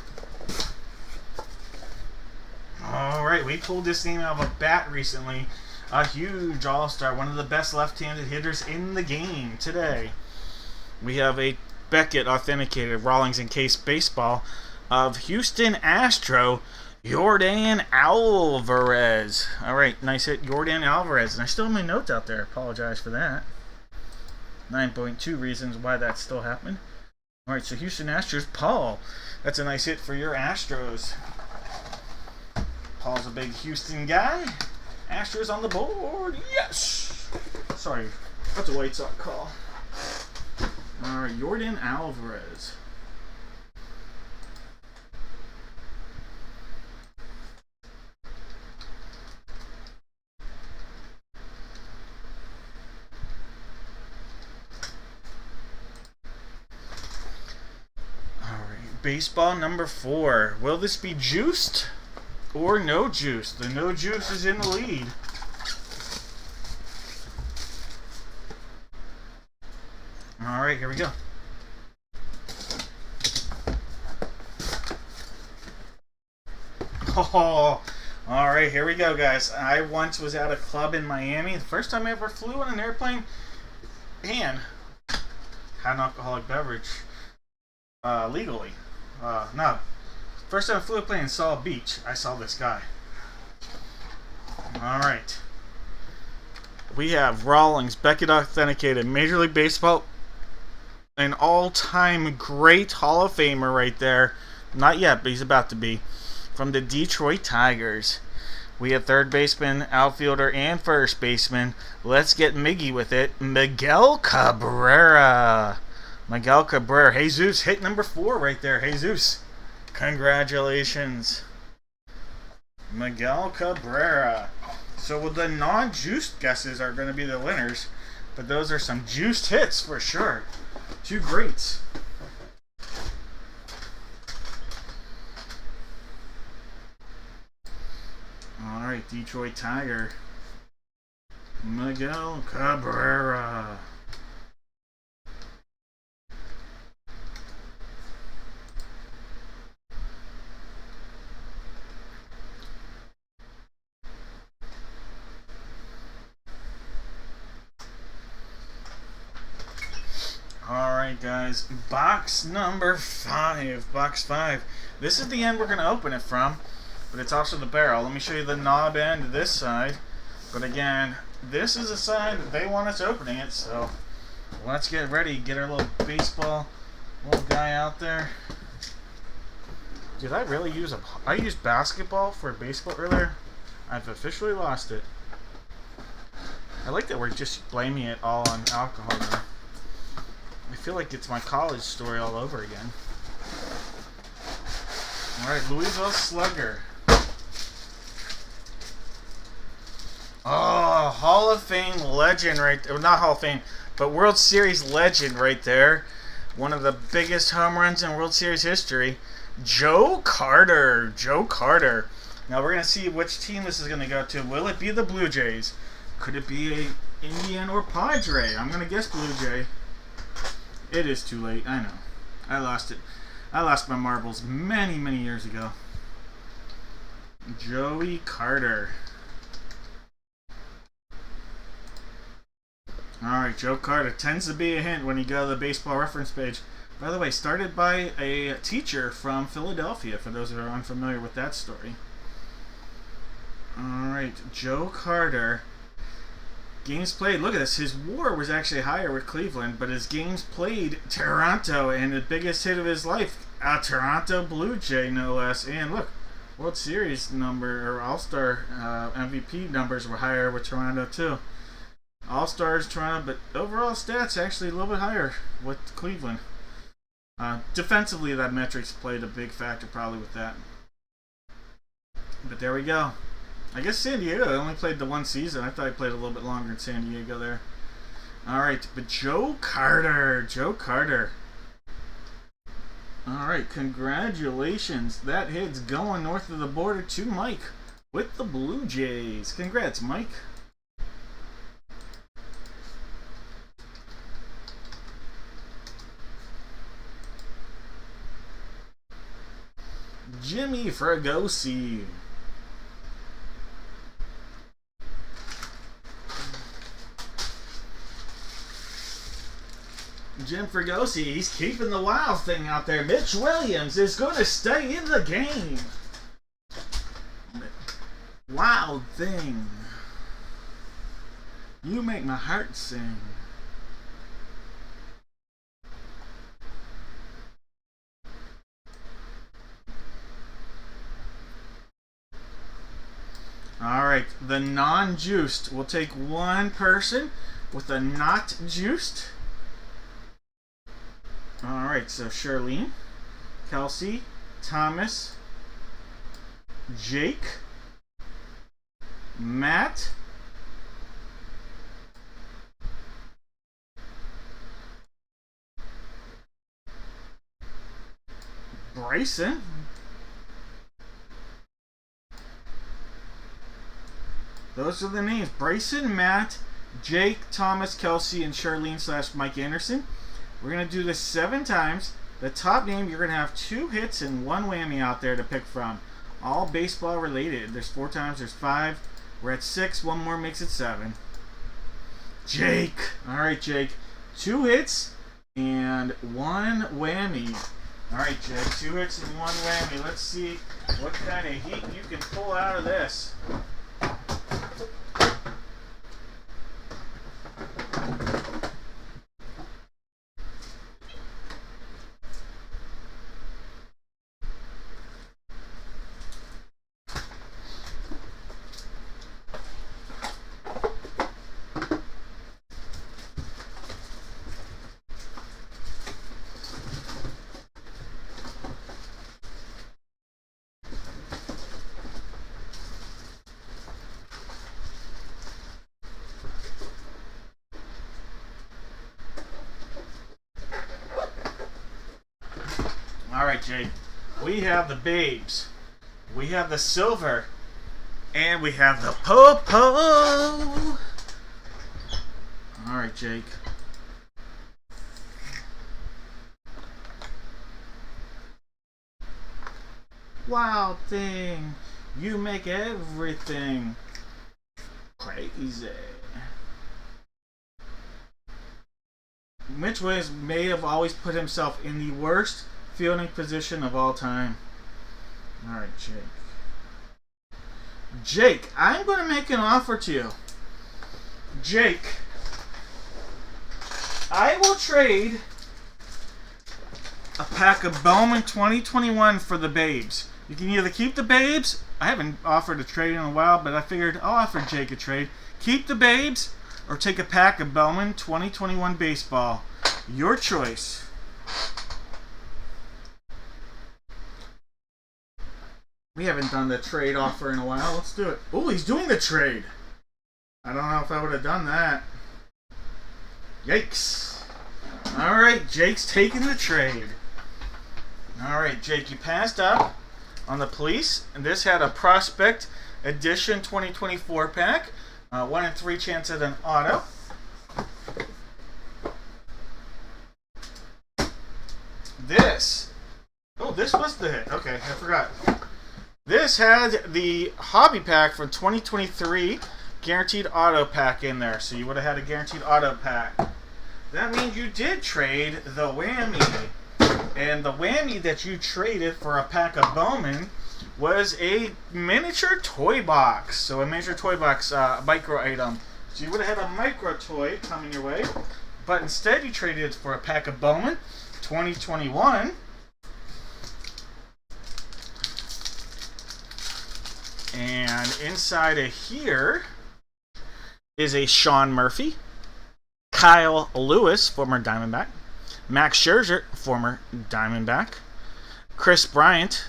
Alright, we pulled this name out of a bat recently. A huge all-star, one of the best left-handed hitters in the game today. We have a Beckett authenticated Rawlings and Case baseball of Houston Astro, Yordan Alvarez. Alright, nice hit, Yordan Alvarez. And I still have my notes out there. Apologize for that. 9.2 reasons why that's still happening. Alright, so Houston Astros, Paul. That's a nice hit for your Astros. Paul's a big Houston guy. Astros on the board. Yes! Sorry, that's a White Sox call. Alright, Yordan Alvarez. Baseball number 4. Will this be juiced or no juice? The no juice is in the lead. Alright, here we go. Oh, alright, here we go, guys. I once was at a club in Miami. The first time I ever flew on an airplane and had an alcoholic beverage legally. No. First time I flew a plane and saw a beach, I saw this guy. Alright. We have Rawlings, Beckett authenticated, Major League Baseball, an all-time great Hall of Famer right there. Not yet, but he's about to be. From the Detroit Tigers. We have third baseman, outfielder, and first baseman. Let's get Miggy with it. Miguel Cabrera. Miguel Cabrera. Jesus, hit number 4 right there. Jesus. Congratulations. Miguel Cabrera. So the non-juiced guesses are going to be the winners. But those are some juiced hits for sure. 2 greats. Alright, Detroit Tiger. Miguel Cabrera. guys, box number 5. Box 5. This is the end we're going to open it from, but it's also the barrel. Let me show you the knob end this side. But again, this is the side that they want us opening it, so let's get ready. Get our little baseball little guy out there. Did I really use I used basketball for baseball earlier? I've officially lost it. I like that we're just blaming it all on alcohol now. I feel like it's my college story all over again. Alright, Louisville Slugger. Oh, Hall of Fame legend right there. Not Hall of Fame, but World Series legend right there. One of the biggest home runs in World Series history. Joe Carter. Joe Carter. Now we're going to see which team this is going to go to. Will it be the Blue Jays? Could it be a Indian or Padre? I'm going to guess Blue Jay. It is too late. I know. I lost it. I lost my marbles many, many years ago. Joey Carter. Alright, Joe Carter. Tends to be a hint when you go to the baseball reference page. By the way, started by a teacher from Philadelphia, for those who are unfamiliar with that story. Alright, Joe Carter. Games played, look at this, his WAR was actually higher with Cleveland, but his games played, Toronto, and the biggest hit of his life, a Toronto Blue Jay, no less. And look, World Series number, or All-Star MVP numbers were higher with Toronto too. All-Stars, Toronto, but overall stats actually a little bit higher with Cleveland. Defensively, that metrics played a big factor probably with that. But there we go. I guess San Diego only played the one season. I thought he played a little bit longer in San Diego there. Alright, but Joe Carter. Joe Carter. Alright, congratulations. That hit's going north of the border to Mike with the Blue Jays. Congrats, Mike. Jimmy Fregosi. Jim Fregosi, he's keeping the wild thing out there. Mitch Williams is going to stay in the game. Wild thing. You make my heart sing. Alright, the non-juiced. We'll take one person with a not juiced. Alright, so Charlene, Kelsey, Thomas, Jake, Matt, Bryson, those are the names. Bryson, Matt, Jake, Thomas, Kelsey, and Charlene / Mike Anderson. We're going to do this 7 times. The top name, you're going to have 2 hits and 1 whammy out there to pick from. All baseball related. There's 4 times, there's 5. We're at 6. 1 more makes it 7. Jake. Alright, Jake. 2 hits and 1 whammy. Alright, Jake. 2 hits and 1 whammy. Let's see what kind of heat you can pull out of this. Alright, Jake. We have the babes. We have the silver. And we have the po-po. Alright, Jake. Wild thing. You make everything crazy. Mitch Williams may have always put himself in the worst fielding position of all time. All right, Jake. Jake, I'm going to make an offer to you. Jake, I will trade a pack of Bowman 2021 for the Babes. You can either keep the Babes. I haven't offered a trade in a while, but I figured I'll offer Jake a trade. Keep the Babes or take a pack of Bowman 2021 baseball. Your choice. We haven't done the trade offer in a while. Let's do it. Oh, he's doing the trade. I don't know if I would have done that. Yikes. Alright, Jake's taking the trade. Alright, Jake, you passed up on the Police. And this had a Prospect Edition 2024 pack. 1 in 3 chance at an auto. This was the hit. Okay, I forgot. This had the Hobby Pack from 2023 Guaranteed Auto Pack in there. So you would have had a Guaranteed Auto Pack. That means you did trade the Whammy. And the Whammy that you traded for a pack of Bowman was a miniature toy box. So a miniature toy box micro item. So you would have had a micro toy coming your way. But instead you traded it for a pack of Bowman 2021. And inside of here is a Sean Murphy, Kyle Lewis, former Diamondback, Max Scherzer, former Diamondback, Chris Bryant,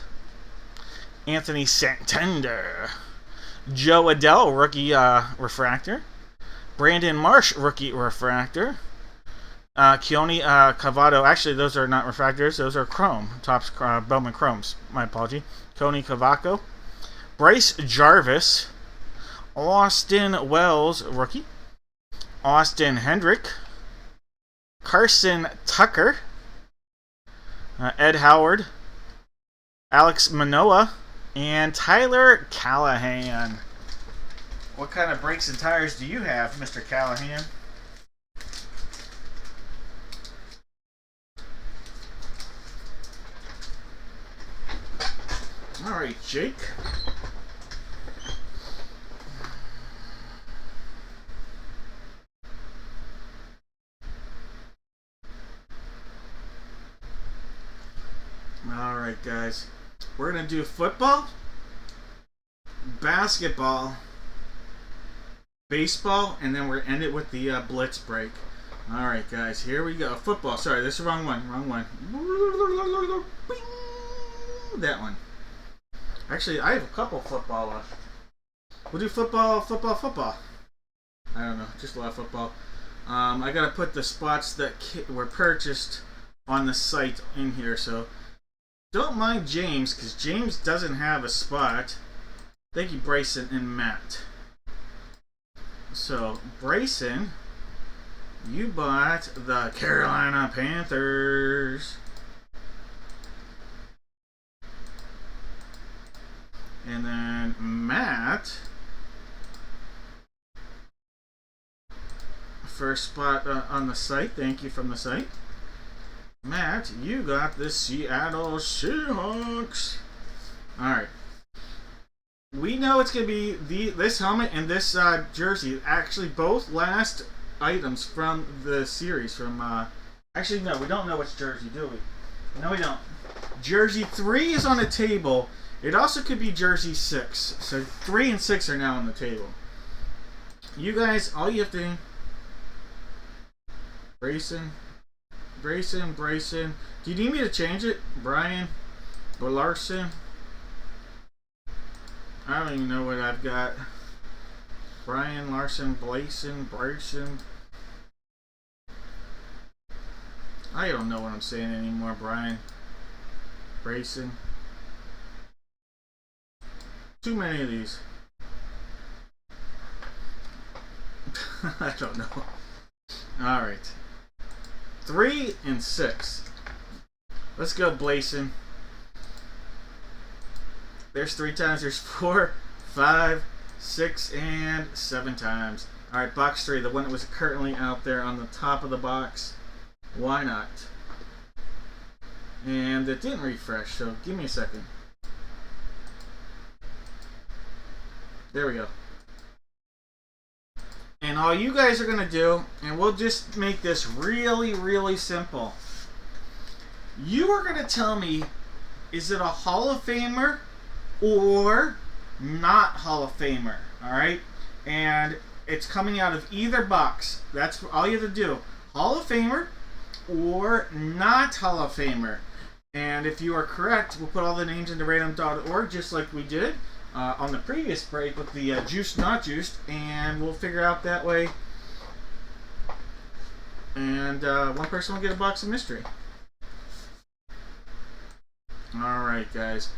Anthony Santander, Joe Adell, rookie refractor, Brandon Marsh, rookie refractor, Keone Cavado. Actually, those are not refractors; those are chrome. Topps Bowman chromes. My apology. Keone Cavado, Bryce Jarvis, Austin Wells, rookie, Austin Hendrick, Carson Tucker, Ed Howard, Alex Manoah, and Tyler Callahan. What kind of brakes and tires do you have, Mr. Callahan? All right, Jake. All right, guys. We're going to do football, basketball, baseball, and then we're going to end it with the blitz break. All right, guys. Here we go. Football. Sorry, this is the wrong one. Wrong one. Bing! That one. Actually, I have a couple football left. We'll do football. I don't know. Just a lot of football. I got to put the spots that were purchased on the site in here, so don't mind James, because James doesn't have a spot. Thank you, Bryson and Matt. So, Bryson, you bought the Carolina Panthers. And then Matt, first spot on the site. Thank you from the site. Matt, you got the Seattle Seahawks. Alright. We know it's going to be this helmet and this jersey. Actually, both last items from the series. Actually, no, we don't know which jersey, do we? No, we don't. Jersey 3 is on the table. It also could be jersey 6. So 3 and 6 are now on the table. You guys, all you have to do... Brayson. Do you need me to change it? Brian? Larson? I don't even know what I've got. Brian, Larson, Bryson. I don't know what I'm saying anymore, Brian. Brayson. Too many of these. I don't know. Alright. 3 and 6. Let's go, Blayson. There's 3 times. There's 4, 5, 6, and 7 times. Alright, box 3. The one that was currently out there on the top of the box. Why not? And it didn't refresh, so give me a second. There we go. And all you guys are going to do, and we'll just make this really, really simple. You are going to tell me, is it a Hall of Famer or not Hall of Famer? Alright? And it's coming out of either box. That's all you have to do. Hall of Famer or not Hall of Famer. And if you are correct, we'll put all the names into random.org just like we did on the previous break with the juiced, not juiced, and we'll figure out that way. And one person will get a box of mystery. Alright, guys.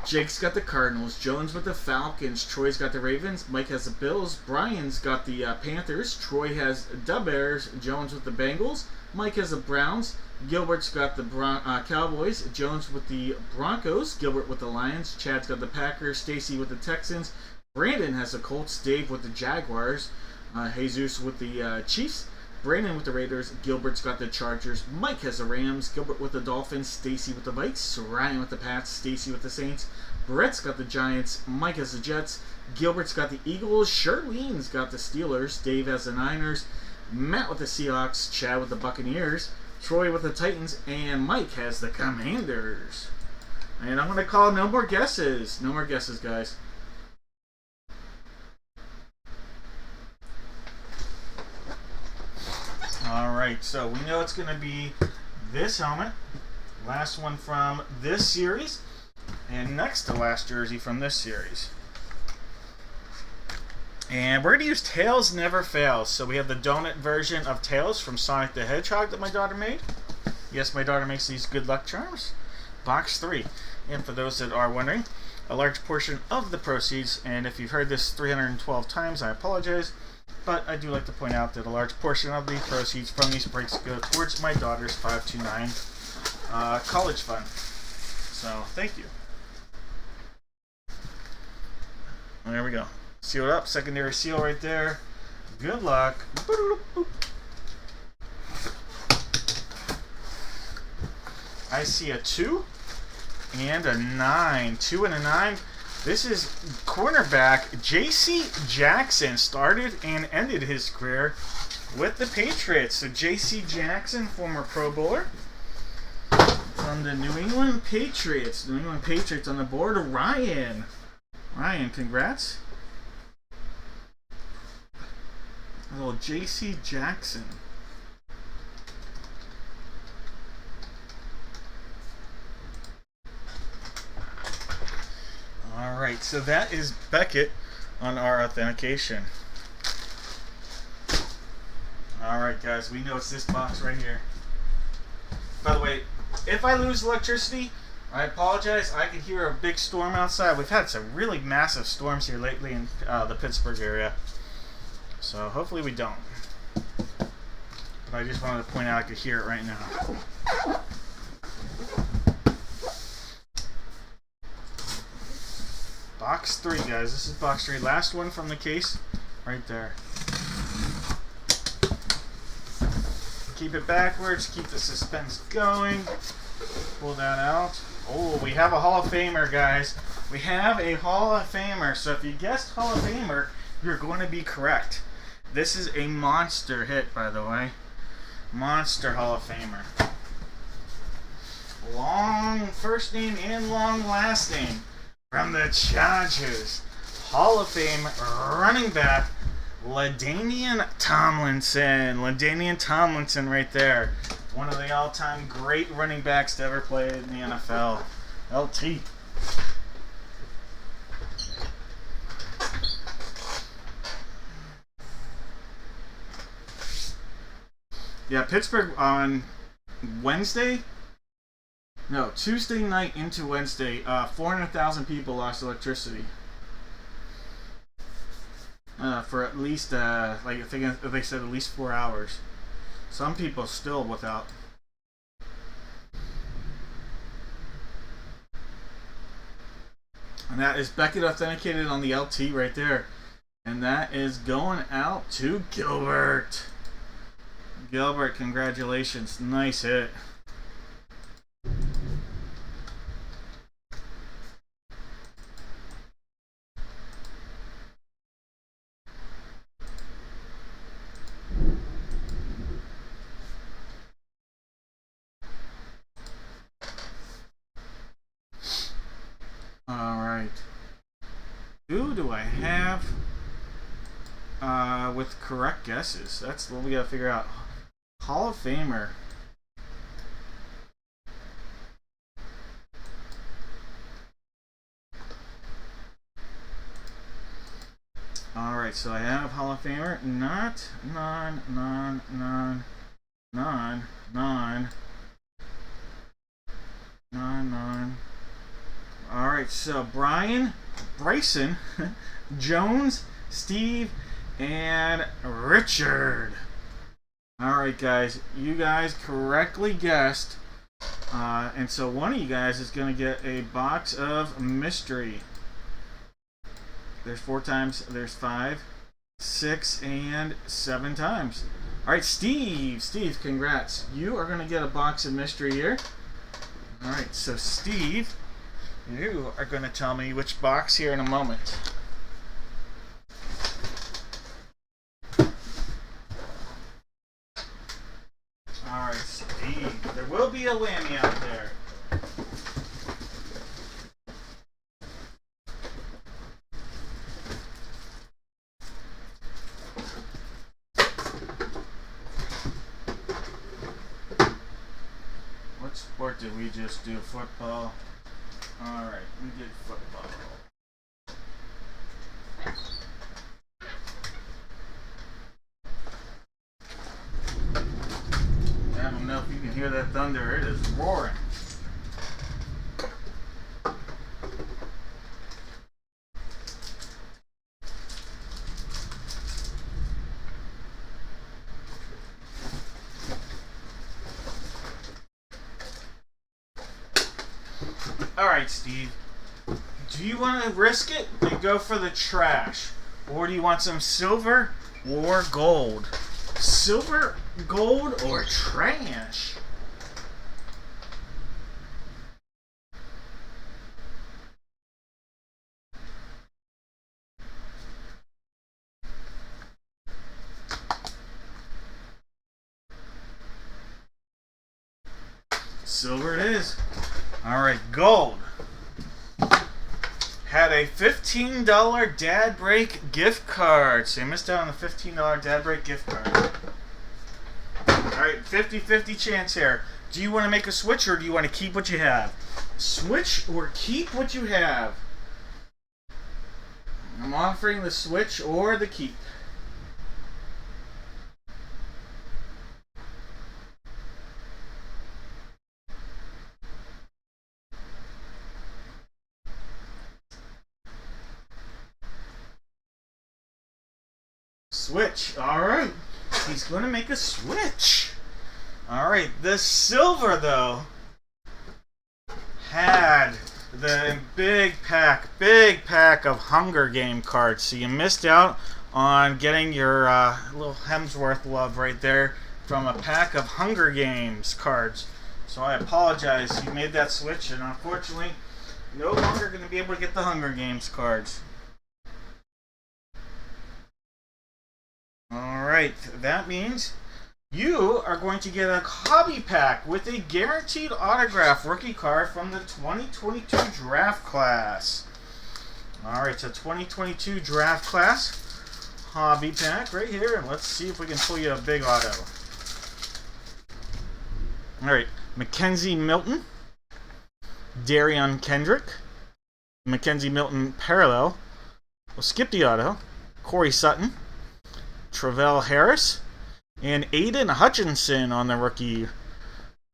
Jake's got the Cardinals, Jones with the Falcons, Troy's got the Ravens, Mike has the Bills, Brian's got the Panthers, Troy has the Bears, Jones with the Bengals, Mike has the Browns, Gilbert's got the Cowboys, Jones with the Broncos, Gilbert with the Lions, Chad's got the Packers, Stacy with the Texans, Brandon has the Colts, Dave with the Jaguars, Jesus with the Chiefs, Brandon with the Raiders, Gilbert's got the Chargers, Mike has the Rams, Gilbert with the Dolphins, Stacy with the Vikes, Ryan with the Pats, Stacy with the Saints, Brett's got the Giants, Mike has the Jets, Gilbert's got the Eagles, Charlene's got the Steelers, Dave has the Niners, Matt with the Seahawks, Chad with the Buccaneers, Troy with the Titans, and Mike has the Commanders. And I'm going to call no more guesses. No more guesses, guys. Alright, so we know it's going to be this helmet, last one from this series, and next to last jersey from this series. And we're going to use Tails Never Fails. So we have the donut version of Tails from Sonic the Hedgehog that my daughter made. Yes, my daughter makes these good luck charms. Box 3. And for those that are wondering, a large portion of the proceeds, and if you've heard this 312 times, I apologize, but I do like to point out that a large portion of the proceeds from these breaks go towards my daughter's 529 college fund. So, thank you. There we go. Seal it up. Secondary seal right there. Good luck. I see a 2 and a 9. 2 and a 9. This is cornerback J.C. Jackson. Started and ended his career with the Patriots. So J.C. Jackson, former Pro Bowler from the New England Patriots. New England Patriots on the board. Ryan. Ryan, congrats. A little J.C. Jackson. Alright, so that is Beckett on our authentication. Alright guys, we know it's this box right here. By the way, if I lose electricity, I apologize. I can hear a big storm outside. We've had some really massive storms here lately in the Pittsburgh area. So hopefully we don't. But I just wanted to point out I could hear it right now. Box 3, guys. This is box 3. Last one from the case. Right there. Keep it backwards. Keep the suspense going. Pull that out. Oh, we have a Hall of Famer, guys. We have a Hall of Famer. So if you guessed Hall of Famer, you're going to be correct. This is a monster hit, by the way. Monster Hall of Famer. Long first name and long last name. From the Chargers. Hall of Fame running back, LaDainian Tomlinson. LaDainian Tomlinson right there. One of the all-time great running backs to ever play in the NFL. LT. Yeah, Pittsburgh on Tuesday night into Wednesday, 400,000 people lost electricity. For at least, I think they said at least 4 hours. Some people still without. And that is Beckett authenticated on the LT right there. And that is going out to Gilbert. Gilbert, congratulations. Nice hit. Alright. Who do I have with correct guesses? That's what we gotta figure out. Hall of Famer. Alright, so I have Hall of Famer. Not non. Alright, so Bryson, Jones, Steve, and Richard. Alright, guys, you guys correctly guessed. And so one of you guys is going to get a box of mystery. There's 4 times, there's 5, 6, and 7 times. Alright, Steve, congrats. You are going to get a box of mystery here. Alright, so Steve, you are going to tell me which box here in a moment. Alright, Steve, there will be a Lammy out there. What sport did we just do? Football. Alright, we did football. I don't know if you can hear that thunder. It is roaring. Alright, Steve. Do you want to risk it and go for the trash? Or do you want some silver or gold? Silver, gold, or trash? Silver it is. Alright, gold had a $15 Dad Break gift card. So you missed out on the $15 Dad Break gift card. Alright, 50-50 chance here. Do you want to make a switch or do you want to keep what you have? Switch or keep what you have? I'm offering the switch or the keep. Switch. Alright. He's going to make a switch. Alright. The silver, though, had the big pack of Hunger Game cards. So you missed out on getting your little Hemsworth love right there from a pack of Hunger Games cards. So I apologize. You made that switch, and unfortunately, no longer going to be able to get the Hunger Games cards. Alright, that means you are going to get a hobby pack with a guaranteed autograph rookie card from the 2022 draft class. Alright, so 2022 draft class hobby pack right here. And let's see if we can pull you a big auto. Alright, Mackenzie Milton, Darion Kendrick, Mackenzie Milton parallel. We'll skip the auto. Corey Sutton, Travell Harris, and Aiden Hutchinson on the rookie.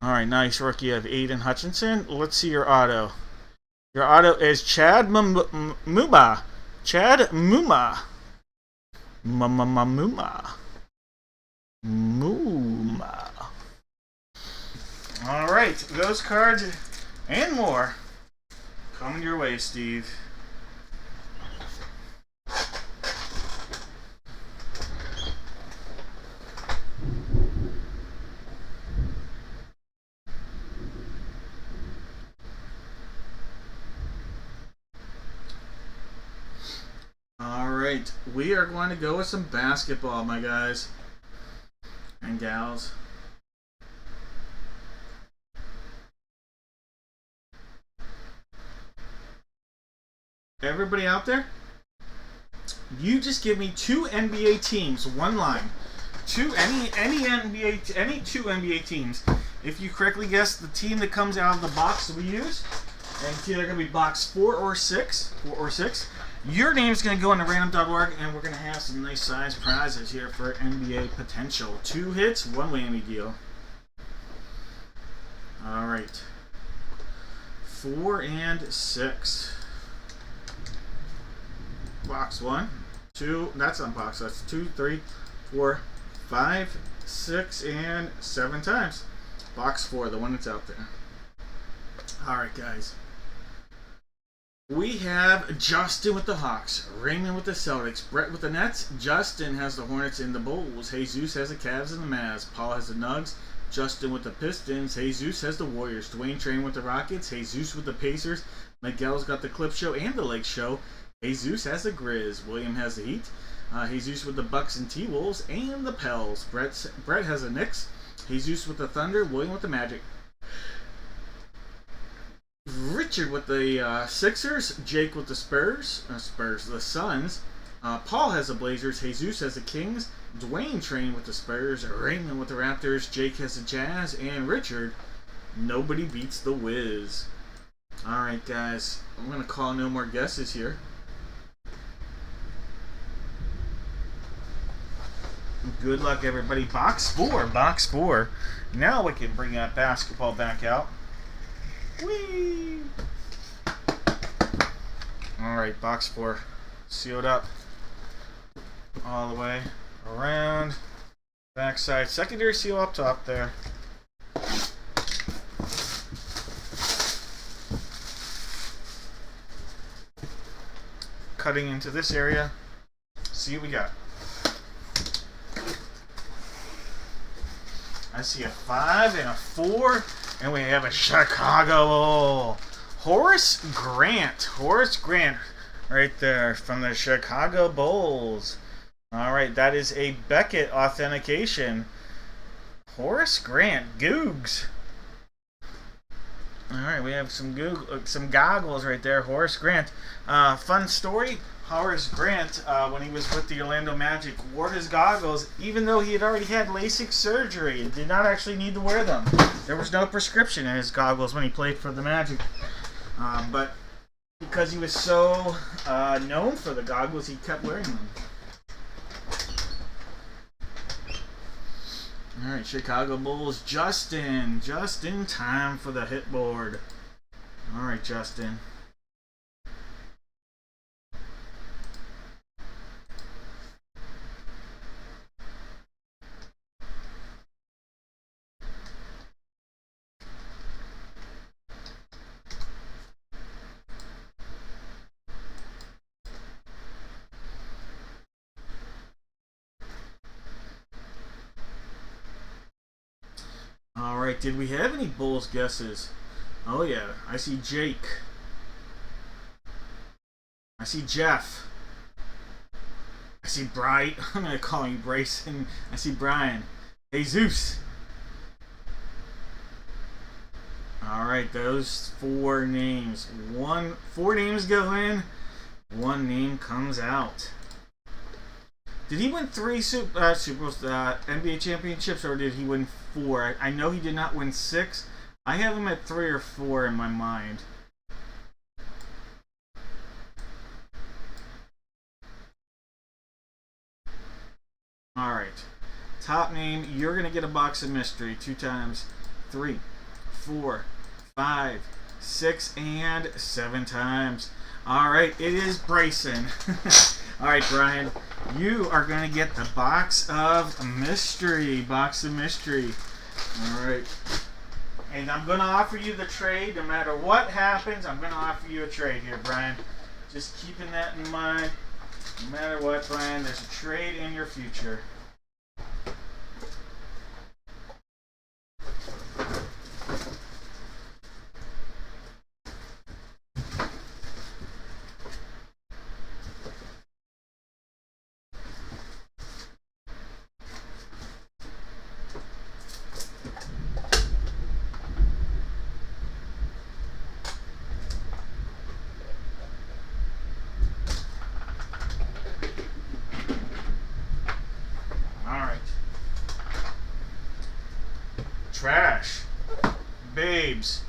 Alright, nice rookie of Aiden Hutchinson. Let's see your auto. Your auto is Chad Muma. Chad Muma. Muma. Alright, those cards and more coming your way, Steve. Alright, we are going to go with some basketball, my guys and gals. Everybody out there, you just give me two NBA teams, one line. Any two NBA teams. If you correctly guess the team that comes out of the box that we use, and it's either going to be box 4 or 6, your name's going to go into random.org, and we're going to have some nice size prizes here for NBA potential. 2 hits, 1 whammy deal. Alright. 4 and 6. Box 1, 2, that's unboxed. That's 2, 3, 4, 5, 6, and 7 times. Box 4, the one that's out there. Alright, guys. We have Justin with the Hawks, Raymond with the Celtics, Brett with the Nets, Justin has the Hornets and the Bulls, Jesus has the Cavs and the Mavs, Paul has the Nugs, Justin with the Pistons, Jesus has the Warriors, Dwayne Train with the Rockets, Jesus with the Pacers, Miguel's got the Clip Show and the Lake Show, Jesus has the Grizz, William has the Heat, Jesus with the Bucks and T-Wolves, and the Pels. Brett has the Knicks, Jesus with the Thunder, William with the Magic. Richard with the Sixers, Jake with the the Suns. Paul has the Blazers, Jesus has the Kings, Dwayne Train with the Spurs, Raymond with the Raptors, Jake has the Jazz, and Richard, nobody beats the Wiz. Alright, guys, I'm going to call no more guesses here. Good luck, everybody. Box 4. Now we can bring that basketball back out. Whee! Alright, box 4. Sealed up. All the way around. Backside. Secondary seal up top there. Cutting into this area. See what we got. I see a 5 and a 4, and we have a Chicago Horace Grant right there from the Chicago Bulls. Alright, that is a Beckett authentication. Horace Grant, Googs. Alright, we have some goggles right there. Horace Grant. Fun story. Horace Grant, when he was with the Orlando Magic, wore his goggles even though he had already had LASIK surgery and did not actually need to wear them. There was no prescription in his goggles when he played for the Magic. But because he was so known for the goggles, he kept wearing them. Alright, Chicago Bulls, Justin. Just in time for the hit board. Alright, Justin. Alright, did we have any Bulls guesses? Oh yeah, I see Jake. I see Jeff. I see Bright. I'm going to call you Bryson. I see Brian. Jesus. Alright, those 4 names. 4 names go in, 1 name comes out. Did he win 3 NBA championships, or did he win 4? I know he did not win 6. I have him at 3 or 4 in my mind. Alright. Top name, you're going to get a box of mystery 2 times. 3, 4, 5, 6, and 7 times. Alright, it is Bryson. Alright, Brian, you are going to get the box of mystery. Alright. And I'm going to offer you the trade. No matter what happens, I'm going to offer you a trade here, Brian. Just keeping that in mind. No matter what, Brian, there's a trade in your future. Babes,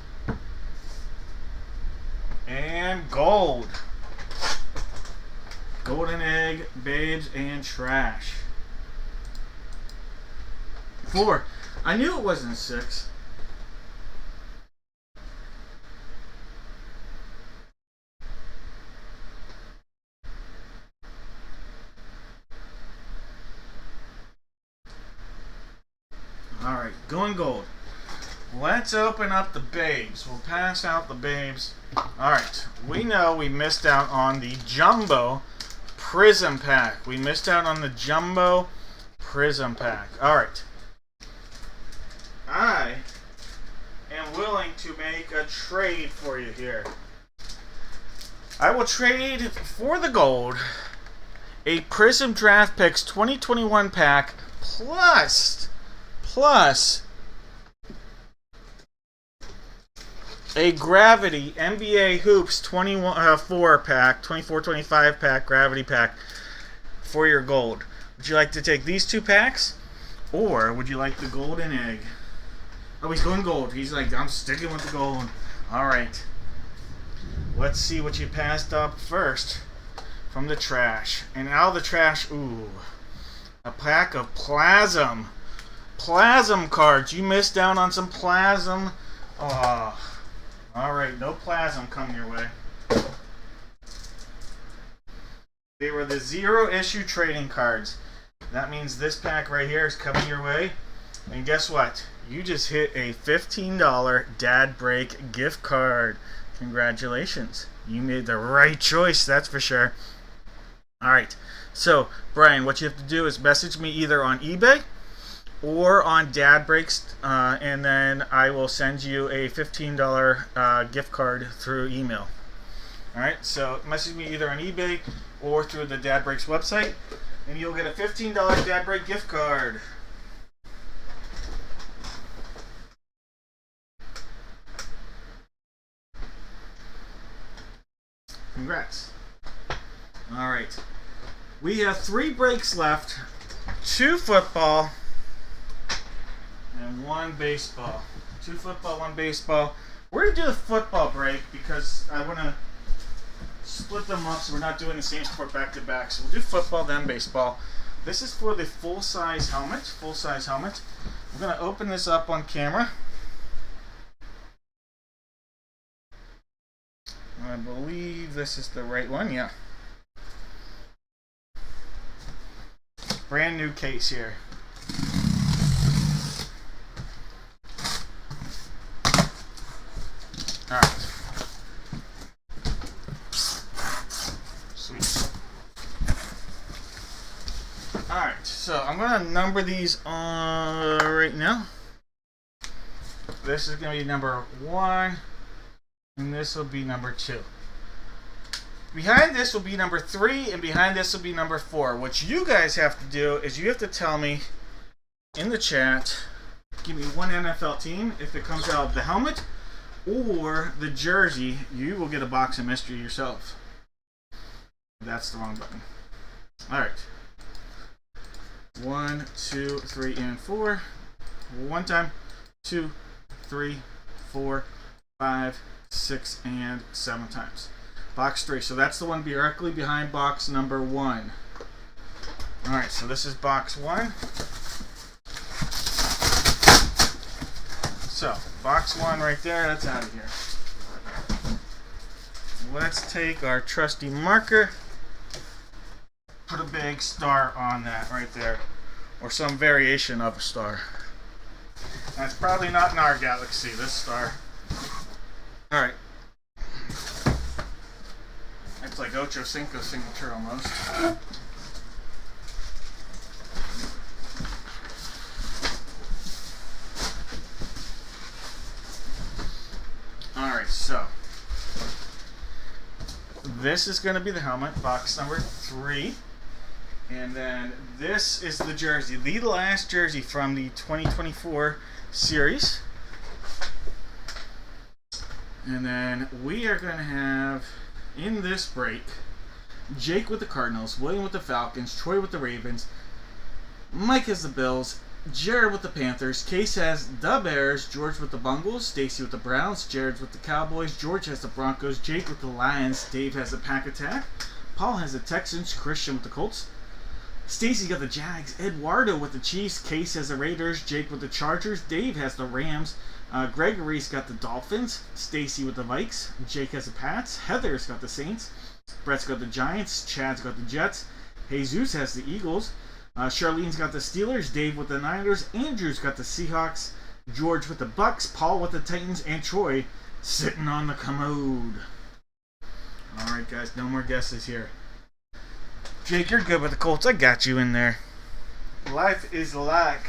and gold. Golden egg, babes, and trash. 4. I knew it wasn't 6. Alright, going gold. Let's open up the babes. We'll pass out the babes. Alright, we know we missed out on the jumbo prism pack. We missed out on the jumbo prism pack. Alright. I am willing to make a trade for you here. I will trade for the gold a Prism Draft Picks 2021 pack plus a Gravity NBA Hoops 24 pack, 24-25 pack, Gravity pack for your gold. Would you like to take these 2 packs? Or would you like the golden egg? Oh, he's going gold. He's like, I'm sticking with the gold. Alright. Let's see what you passed up first from the trash. And out of the trash, ooh, a pack of Plasm. Plasm cards. You missed out on some Plasm. Oh. Alright, no Plasm coming your way. They were the 0-issue trading cards. That means this pack right here is coming your way. And guess what? You just hit a $15 Dad Break gift card. Congratulations. You made the right choice, that's for sure. Alright, so Brian, what you have to do is message me either on eBay or on Dad Breaks, and then I will send you a $15 gift card through email. Alright, so message me either on eBay or through the Dad Breaks website, and you'll get a $15 Dad Break gift card. Congrats. Alright. We have 3 breaks left. 2 football and 1 baseball. 2 football, 1 baseball. We're going to do the football break because I want to split them up so we're not doing the same sport back to back. So we'll do football, then baseball. This is for the full-size helmet. Full-size helmet. I'm going to open this up on camera. I believe this is the right one, yeah. Brand new case here. Alright. Sweet. Alright, so I'm going to number these right now. This is going to be number 1. And this will be number 2. Behind this will be number 3, and behind this will be number 4. What you guys have to do is you have to tell me in the chat, give me one NFL team. If it comes out of the helmet or the jersey, you will get a box of mystery yourself. That's the wrong button. Alright. 1, 2, 3, and 4. One time. 2, 3, 4, 5, 6, and 7 times. Box 3. So that's the one directly behind box number 1. Alright, so this is box 1. So, box 1 right there, that's out of here. Let's take our trusty marker, put a big star on that right there, or some variation of a star. That's probably not in our galaxy, this star. Alright. It's like Ocho Cinco signature almost. Alright, so this is going to be the helmet, box number 3. And then this is the jersey, the last jersey from the 2024 series. And then we are going to have, in this break, Jake with the Cardinals, William with the Falcons, Troy with the Ravens, Mike has the Bills, Jared with the Panthers. Case has the Bears. George with the Bungles. Stacy with the Browns. Jared's with the Cowboys. George has the Broncos. Jake with the Lions. Dave has the Pack Attack. Paul has the Texans. Christian with the Colts. Stacy got the Jags. Eduardo with the Chiefs. Case has the Raiders. Jake with the Chargers. Dave has the Rams. Gregory's got the Dolphins. Stacy with the Vikes. Jake has the Pats. Heather's got the Saints. Brett's got the Giants. Chad's got the Jets. Jesus has the Eagles. Charlene's got the Steelers. Dave with the Niners. Andrew's got the Seahawks. George with the Bucks. Paul with the Titans. And Troy sitting on the commode. Alright guys, no more guesses here. Jake, you're good with the Colts. I got you in there. Life is like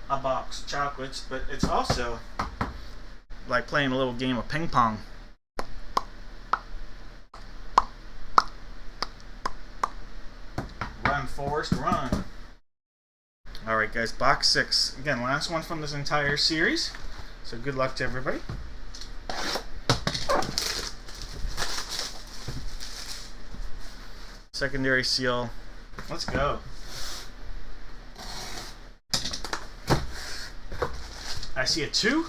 a box of chocolates, but it's also like playing a little game of ping pong. Run, Forrest, run. Alright guys, box 6. Again, last one from this entire series. So good luck to everybody. Secondary seal. Let's go. I see a 2.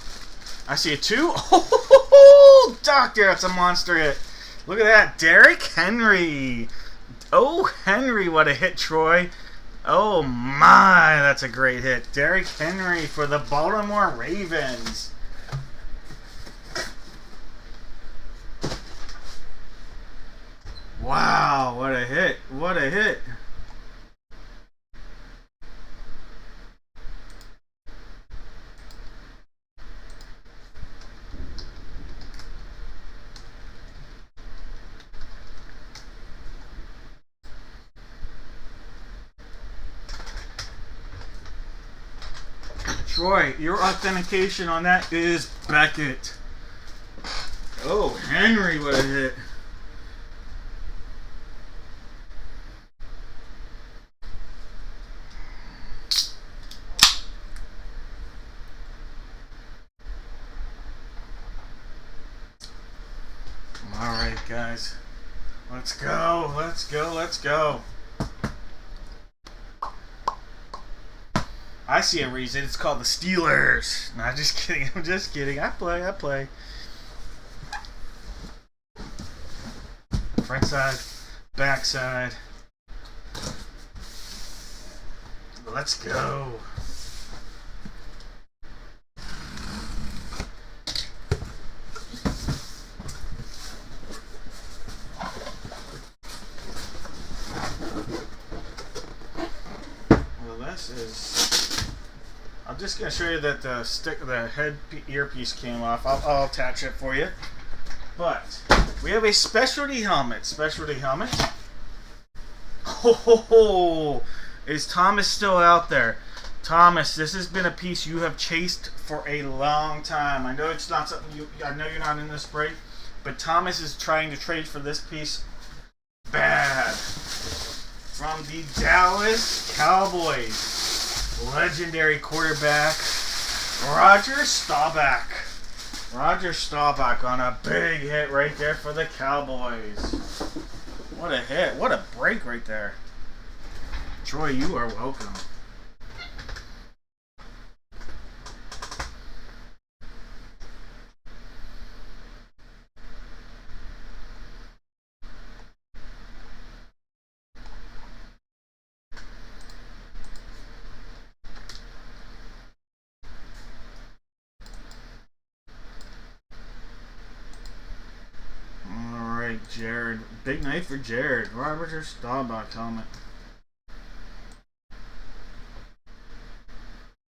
I see a 2. Oh, doctor, that's a monster hit. Look at that. Derrick Henry. Oh, Henry, what a hit, Troy. Oh, my, that's a great hit. Derrick Henry for the Baltimore Ravens. Wow, what a hit. What a hit. Troy, your authentication on that is Beckett. Oh, Henry, what a hit. Alright, guys. Let's go. Let's go. Let's go. I see a reason. It's called the Steelers. No, just kidding. I'm just kidding. I play. Front side, back side. Let's go. Well, this is... I'm just going to show you that the head earpiece came off. I'll attach it for you. But we have a specialty helmet. Oh, is Thomas still out there? Thomas, this has been a piece you have chased for a long time. I know it's not something I know you're not in this break, but Thomas is trying to trade for this piece bad. From the Dallas Cowboys. Legendary quarterback Roger Staubach. Roger Staubach on a big hit right there for the Cowboys. What a hit. What a break right there. Troy, you are welcome. Jared. Big night for Jared. Roger Staubach helmet.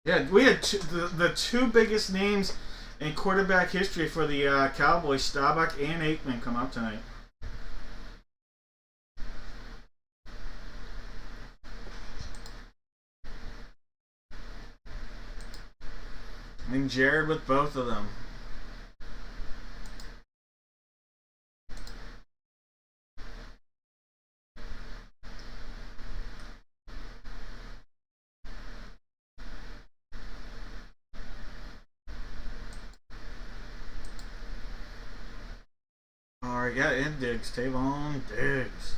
Yeah, we had the two biggest names in quarterback history for the Cowboys, Staubach and Aikman, come out tonight. I think Jared with both of them. Yeah, and Diggs. Tavon Diggs.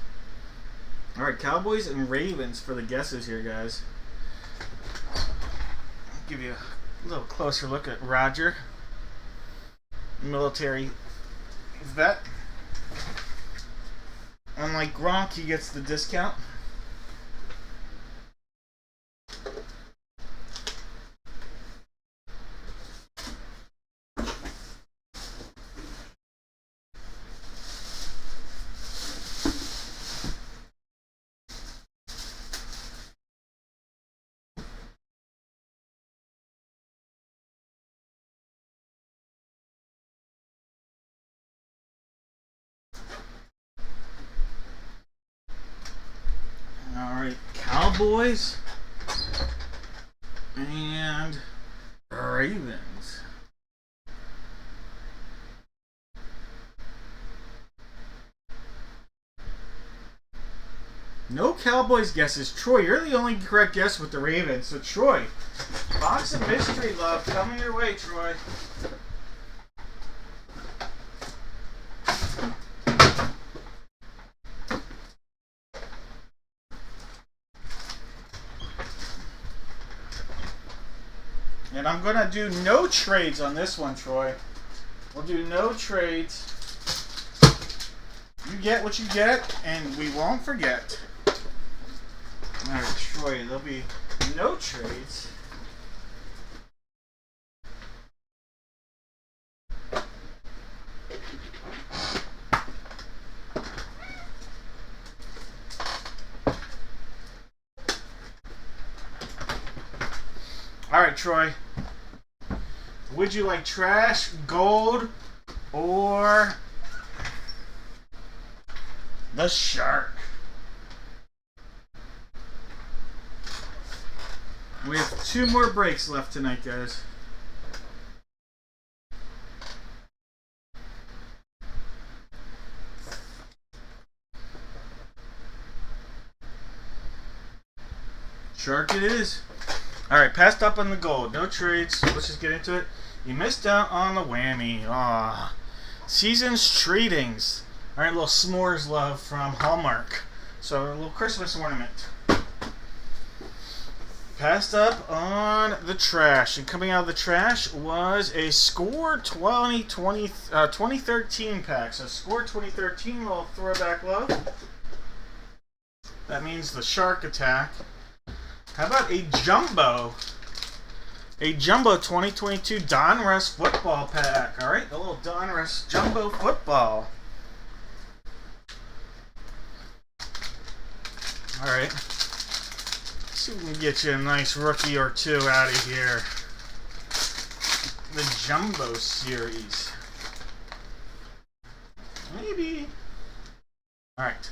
Alright, Cowboys and Ravens for the guesses here, guys. give you a little closer look at Roger, military vet. Unlike Gronk, he gets the discount. Alright, Cowboys and Ravens. No Cowboys guesses. Troy, you're the only correct guess with the Ravens. So Troy, box of mystery love coming your way, Troy. And I'm going to do no trades on this one, Troy. We'll do no trades. You get what you get, and we won't forget. Alright, Troy, there'll be no trades. Alright, Troy. Would you like trash, gold, or the shark? We have 2 more breaks left tonight, guys. Shark it is. Alright, passed up on the gold. No trades. Let's just get into it. You missed out on the whammy. Aw. Season's Treatings. Alright, a little s'mores love from Hallmark. So, a little Christmas ornament. Passed up on the trash. And coming out of the trash was a Score 2013 pack. So, Score 2013, little throwback love. That means the Shark Attack. How about a Jumbo? A Jumbo 2022 Donruss football pack. Alright, the little Donruss Jumbo football. Alright. Let's see if we can get you a nice rookie or 2 out of here. The Jumbo series. Maybe. Alright.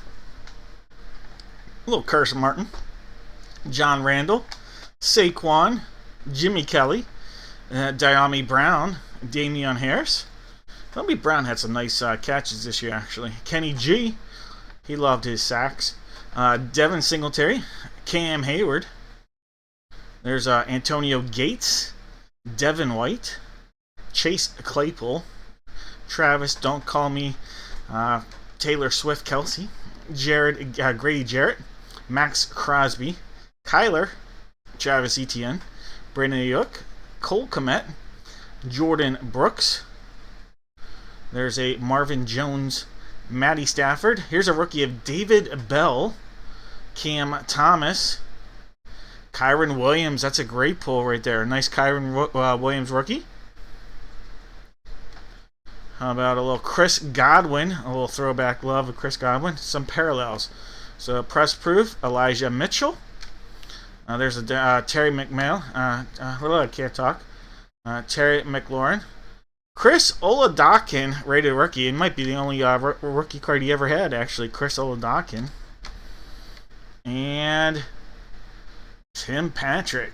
A little Carson Martin. John Randall. Saquon. Jimmy Kelly, Diami Brown, Damian Harris. Diami Brown had some nice catches this year, actually. Kenny G, he loved his sacks. Devin Singletary, Cam Hayward. There's Antonio Gates, Devin White, Chase Claypool, Travis, don't call me Taylor Swift Kelsey, Jared Grady Jarrett, Max Crosby, Kyler, Travis Etienne, Brandon Ayuk, Cole Kmet, Jordan Brooks. There's a Marvin Jones, Matty Stafford. Here's a rookie of David Bell, Cam Thomas, Kyron Williams. That's a great pull right there. Nice Kyron Williams rookie. How about a little Chris Godwin? A little throwback love of Chris Godwin. Some parallels. So press proof, Elijah Mitchell. There's a Terry McMahon. I can't talk. Terry McLaurin. Chris Oladokin, rated rookie. It might be the only rookie card he ever had, actually. Chris Oladokin. And Tim Patrick.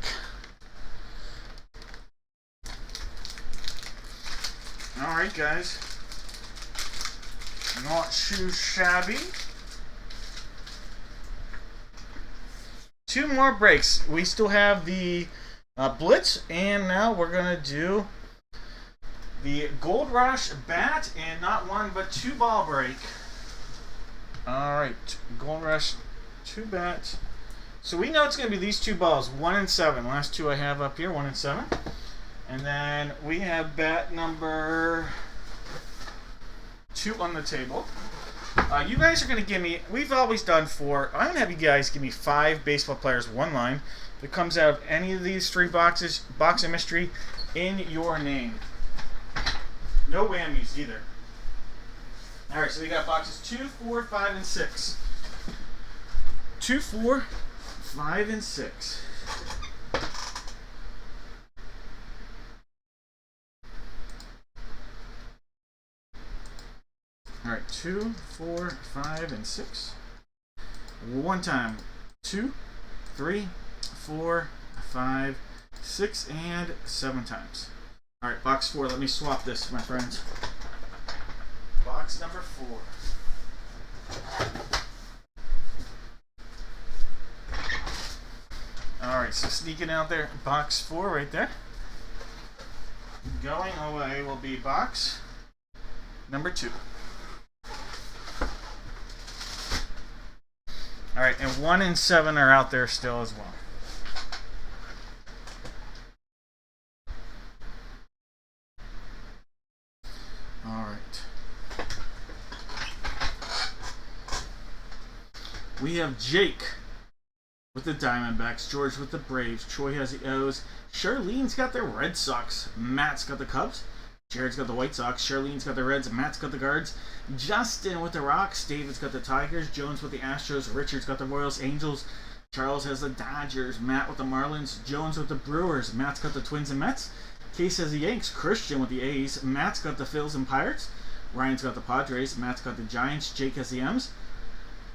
Alright, guys. Not too shabby. 2 more breaks. We still have the Blitz, and now we're going to do the Gold Rush bat, and not 1 but 2 ball break. Alright, Gold Rush 2 bat, So we know it's going to be these two balls, 1 and 7. Last two I have up here, 1 and 7. And then we have bat number 2 on the table. You guys are going to give me, we've always done 4. I'm going to have you guys give me 5 baseball players, 1 line that comes out of any of these 3 boxes, box of mystery, in your name. No whammies either. Alright, so we got boxes 2, 4, 5, and 6. 2, 4, 5, and 6. Alright, 2, 4, 5, and 6. One time. 2, 3, 4, 5, 6, and 7 times. Alright, box 4. Let me swap this, my friends. Box number 4. Alright, so sneaking out there, box 4 right there. Going away will be box number 2. Alright, and 1 and 7 are out there still as well. Alright. We have Jake with the Diamondbacks, George with the Braves, Troy has the O's, Charlene's got the Red Sox, Matt's got the Cubs, Jared's got the White Sox, Charlene's got the Reds, Matt's got the Guards, Justin with the Rocks, David's got the Tigers, Jones with the Astros, Richard's got the Royals, Angels, Charles has the Dodgers, Matt with the Marlins, Jones with the Brewers, Matt's got the Twins and Mets, Case has the Yanks, Christian with the A's, Matt's got the Phils and Pirates, Ryan's got the Padres, Matt's got the Giants, Jake has the M's,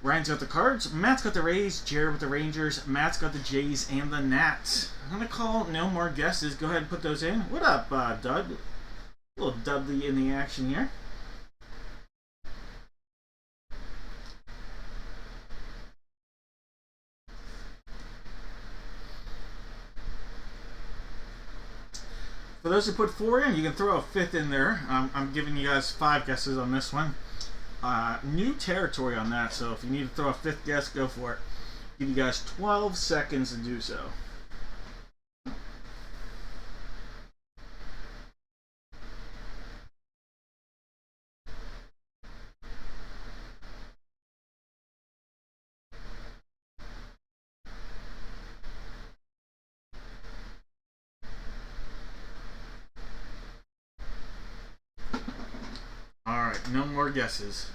Ryan's got the Cards, Matt's got the Rays, Jared with the Rangers, Matt's got the Jays and the Nats. I'm going to call no more guesses. Go ahead and put those in. What up, Dud? Little Dudley in the action here. For those who put 4 in, you can throw a 5th in there. I'm giving you guys 5 guesses on this one. New territory on that, so if you need to throw a 5th guess, go for it. Give you guys 12 seconds to do so. Alright, no more guesses.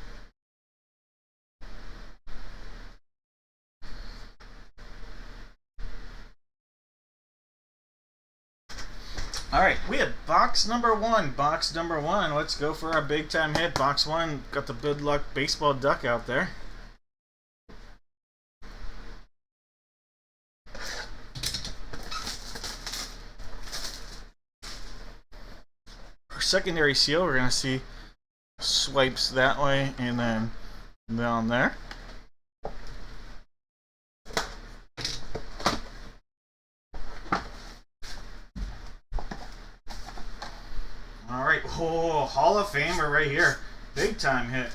Alright, we have box number 1. Box number 1. Let's go for our big time hit. Box 1. Got the good luck baseball duck out there. Our secondary seal, we're going to see swipes that way and then down there. Alright, oh, Hall of Famer right here. Big time hit.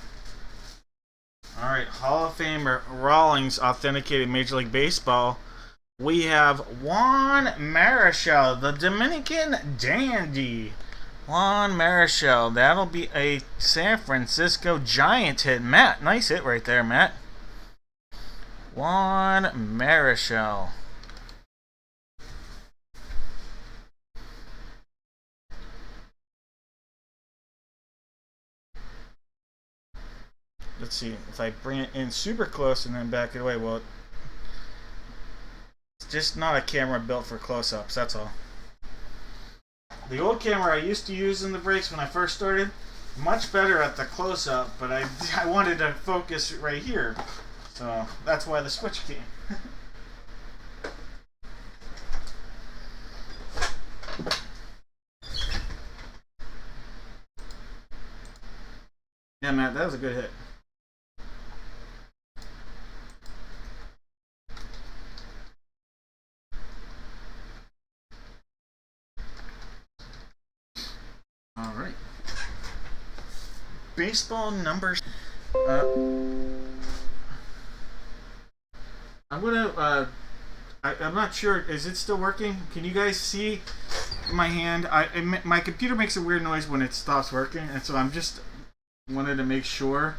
Alright, Hall of Famer Rawlings authenticated Major League Baseball. We have Juan Marichal, the Dominican dandy. Juan Marichal, that'll be a San Francisco Giant hit. Matt, nice hit right there, Matt. Juan Marichal. Let's see, if I bring it in super close and then back it away, well, it's just not a camera built for close-ups, that's all. The old camera I used to use in the breaks when I first started, much better at the close-up, but I wanted to focus right here. So that's why the switch came. Yeah, Matt, that was a good hit. All right. Baseball numbers. I'm gonna I'm not sure. Is it still working? Can you guys see my hand? My computer makes a weird noise when it stops working, and so I'm just wanted to make sure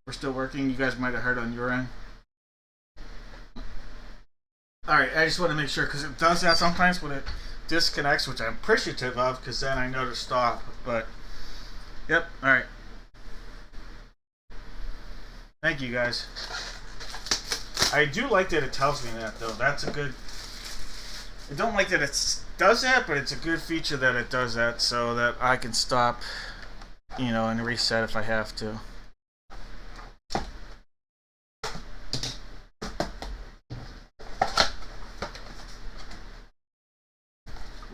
we're still working. You guys might have heard on your end. All right, I just want to make sure because it does that sometimes when it disconnects, which I'm appreciative of because then I know to stop. But yep, all right. Thank you guys. I do like that it tells me that though. That's a good. I don't like that it does that, but it's a good feature that it does that so that I can stop, you know, and reset if I have to.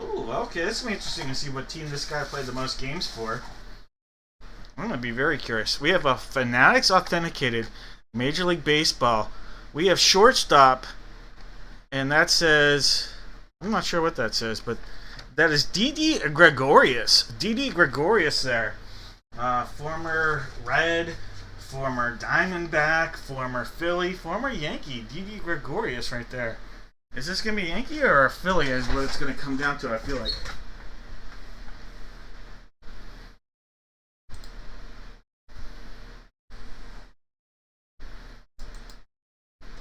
Ooh, okay, this will be interesting to see what team this guy played the most games for. I'm going to be very curious. We have a Fanatics Authenticated Major League Baseball. We have shortstop, and that says, I'm not sure what that says, but that is Didi Gregorius. Didi Gregorius there. Former Red, former Diamondback, former Philly, former Yankee. Didi Gregorius right there. Is this going to be Yankee or Philly is what it's going to come down to, I feel like.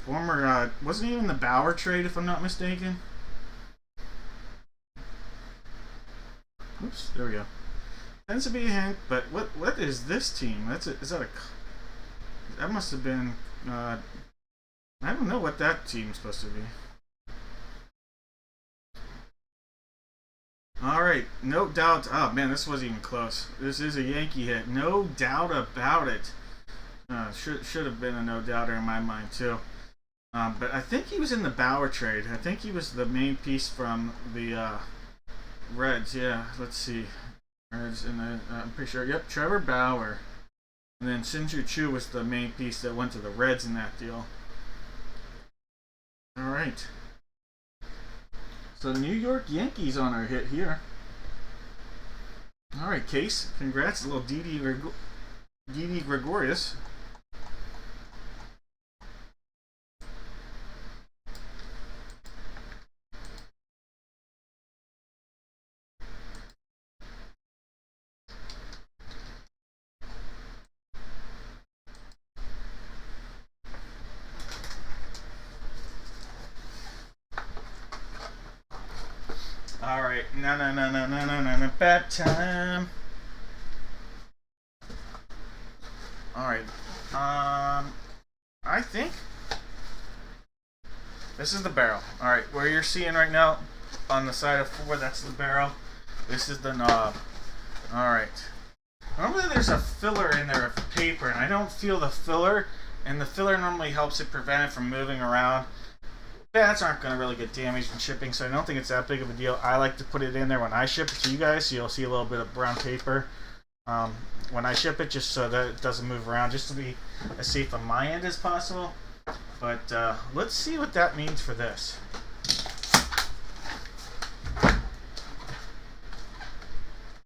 Former, wasn't he in the Bauer trade, if I'm not mistaken? Oops, there we go. Tends to be a hint, but what is this team? Is that a? That must have been. I don't know what that team's supposed to be. All right, no doubt. Oh man, this wasn't even close. This is a Yankee hit, no doubt about it. Should have been a no doubter in my mind too. But I think he was in the Bauer trade. I think he was the main piece from the Reds. Yeah, let's see. Reds, and then I'm pretty sure. Yep, Trevor Bauer. And then Shin-Soo Choo was the main piece that went to the Reds in that deal. All right. So New York Yankees on our hit here. All right, Case. Congrats, a little Didi Gregorius. Alright, no, bad time. Alright, I think this is the barrel. Alright, where you're seeing right now on the side of 4, that's the barrel. This is the knob. Alright. Normally there's a filler in there of paper, and I don't feel the filler, and the filler normally helps it prevent it from moving around. Bats aren't going to really get damaged in shipping, so I don't think it's that big of a deal. I like to put it in there when I ship it to you guys, so you'll see a little bit of brown paper when I ship it, just so that it doesn't move around, just to be as safe on my end as possible. But let's see what that means for this.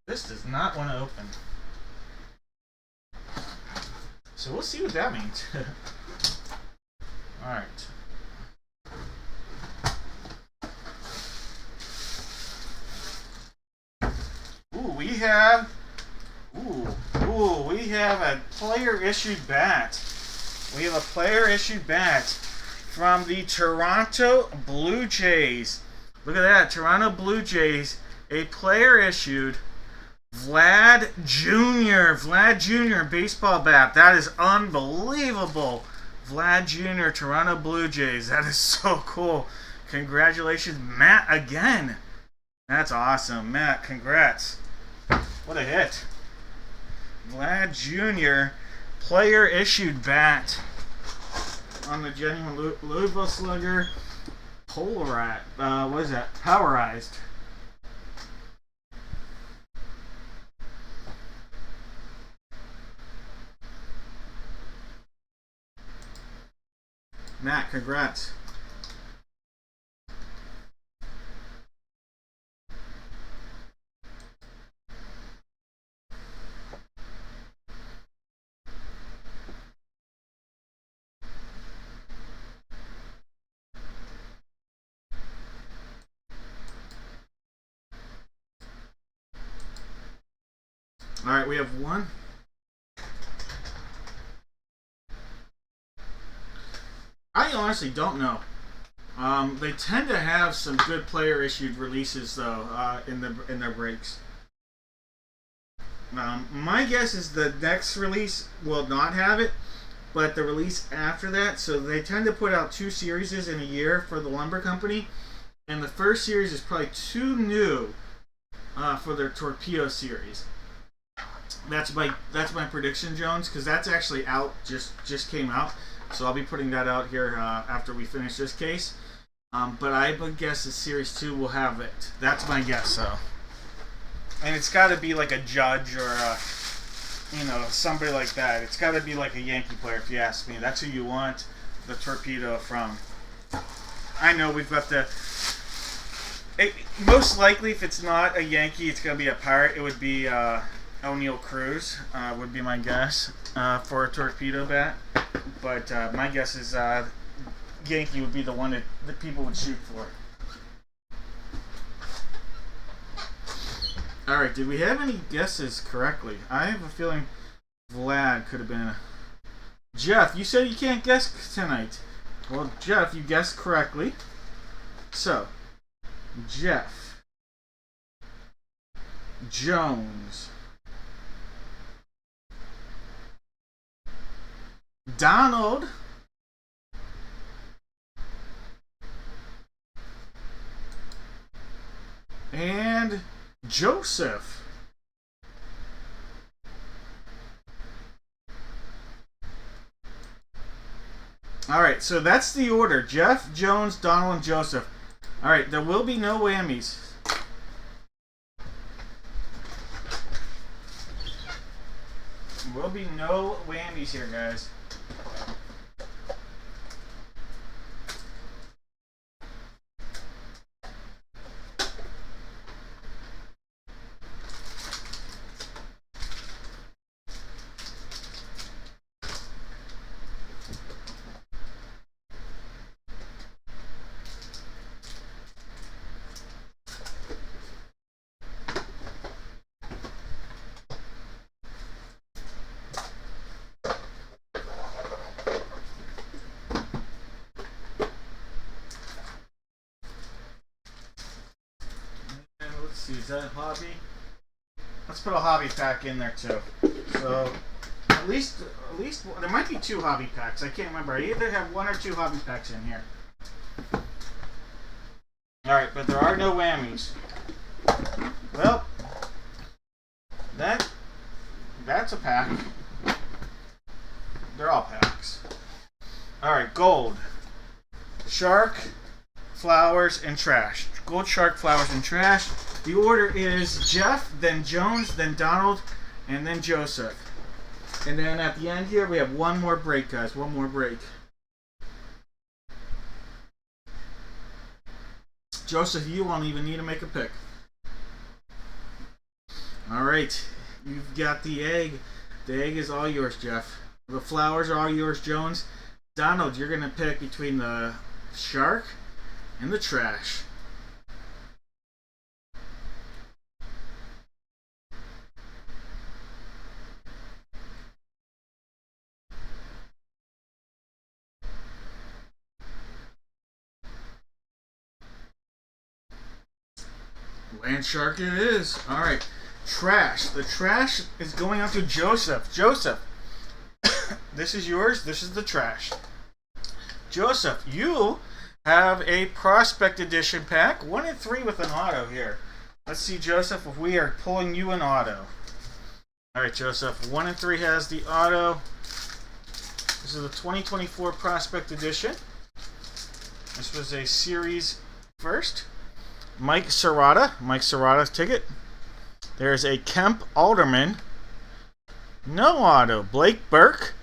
This does not want to open. So we'll see what that means. Alright. We have a player issued bat. We have a player issued bat from the Toronto Blue Jays. Look at that, Toronto Blue Jays, a player issued Vlad Jr. baseball bat. That is unbelievable. Vlad Jr. Toronto Blue Jays. That is so cool. Congratulations, Matt, again. That's awesome, Matt. Congrats. What a hit. Vlad Jr. player issued bat on the genuine Louisville Slugger polarized. What is that? Powerized. Matt, congrats. All right, we have one. I honestly don't know. They tend to have some good player issued releases though in their breaks. My guess is the next release will not have it, but the release after that. So they tend to put out 2 series in a year for the lumber company, and the first series is probably too new for their torpedo series. That's my prediction, Jones, because that's actually out, just came out. So I'll be putting that out here after we finish this case. But I would guess that Series 2 will have it. That's my guess, though. And it's got to be like a Judge or somebody like that. It's got to be like a Yankee player, if you ask me. That's who you want the torpedo from. I know we've got most likely, if it's not a Yankee, it's going to be a Pirate. It would be O'Neal Cruz, would be my guess for a torpedo bat. But my guess is Yankee would be the one that people would shoot for. Alright, did we have any guesses correctly? I have a feeling Vlad could have been Jeff, you said you can't guess tonight. Well, Jeff, you guessed correctly. So, Jeff Jones, Donald and Joseph. Alright, so that's the order. Jeff, Jones, Donald, and Joseph. Alright, there will be no whammies. There will be no whammies here, guys. Is that a hobby? Let's put a hobby pack in there too. So at least there might be 2 hobby packs. I can't remember. I either have 1 or 2 hobby packs in here. Alright, but there are no whammies. Well, that's a pack. They're all packs. Alright, gold. Shark, flowers, and trash. Gold, shark, flowers, and trash. The order is Jeff, then Jones, then Donald, and then Joseph. And then at the end here, we have 1 more break, guys. 1 more break. Joseph, you won't even need to make a pick. Alright. You've got the egg. The egg is all yours, Jeff. The flowers are all yours, Jones. Donald, you're going to pick between the shark and the trash. Land shark it is. Alright. Trash. The trash is going out to Joseph. Joseph. This is yours. This is the trash. Joseph, you have a Prospect Edition pack. 1 and 3 with an auto here. Let's see, Joseph, if we are pulling you an auto. Alright, Joseph. 1 and 3 has the auto. This is the 2024 Prospect Edition. This was a series first. Mike Serrata's ticket. There's a Kemp Alderman. No auto. Blake Burke.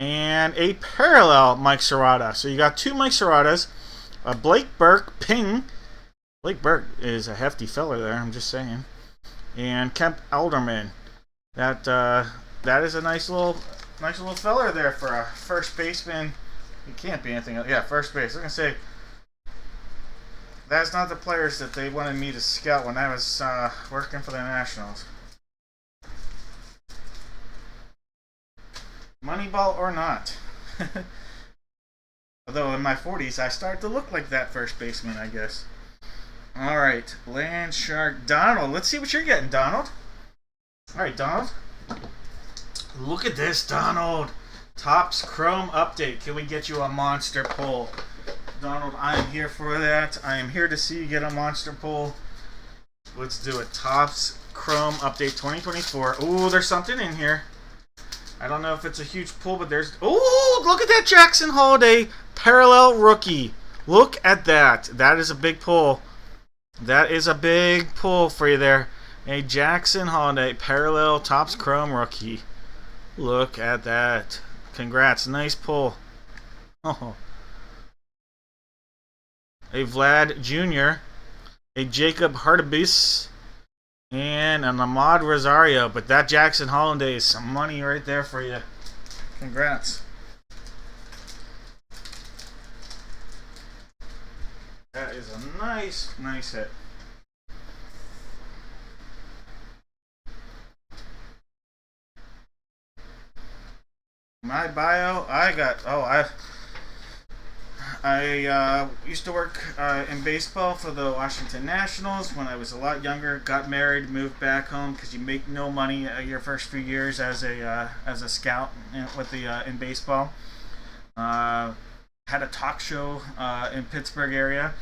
And a parallel Mike Serrata. So you got 2 Mike Serratas. Blake Burke, ping. Blake Burke is a hefty fella there, I'm just saying. And Kemp Alderman. That is a nice little feller there for a first baseman. It can't be anything else. Yeah, first base. I'm going to say, that's not the players that they wanted me to scout when I was working for the Nationals. Moneyball or not. Although in my 40s, I start to look like that first baseman, I guess. All right, Land Shark Donald. Let's see what you're getting, Donald. All right, Donald. Look at this, Donald. Topps Chrome update. Can we get you a monster pull? Donald, I am here for that. I am here to see you get a monster pull. Let's do it. Topps Chrome update 2024. Ooh, there's something in here. I don't know if it's a huge pull, but there's... Ooh, look at that Jackson Holiday parallel rookie. Look at that. That is a big pull. That is a big pull for you there. A Jackson Holiday parallel Topps Chrome rookie. Look at that. Congrats. Nice pull. Oh. A Vlad Jr., a Jacob Hartebis, and an Ahmad Rosario. But that Jackson Holiday is some money right there for you. Congrats. That is a nice hit. My bio, I used to work in baseball for the Washington Nationals when I was a lot younger. Got married, moved back home because you make no money your first few years as a scout in baseball. Had a talk show in Pittsburgh area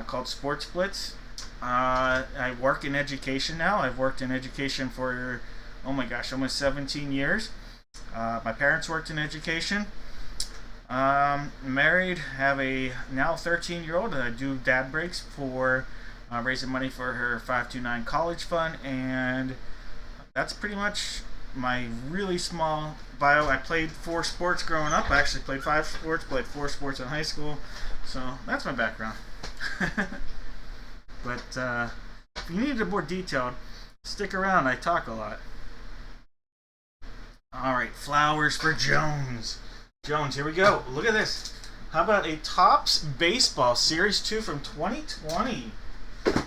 called Sports Blitz. I work in education now. I've worked in education for almost 17 years. My parents worked in education. Married, have a now 13-year-old. I do dad breaks for raising money for her 529 college fund, and that's pretty much my really small bio. I played 4 sports growing up. I actually played 5 sports, played 4 sports in high school, so that's my background. But if you need it more detailed, stick around. I talk a lot. Alright, flowers for Jones. Jones, here we go. Look at this. How about a Topps Baseball Series 2 from 2020?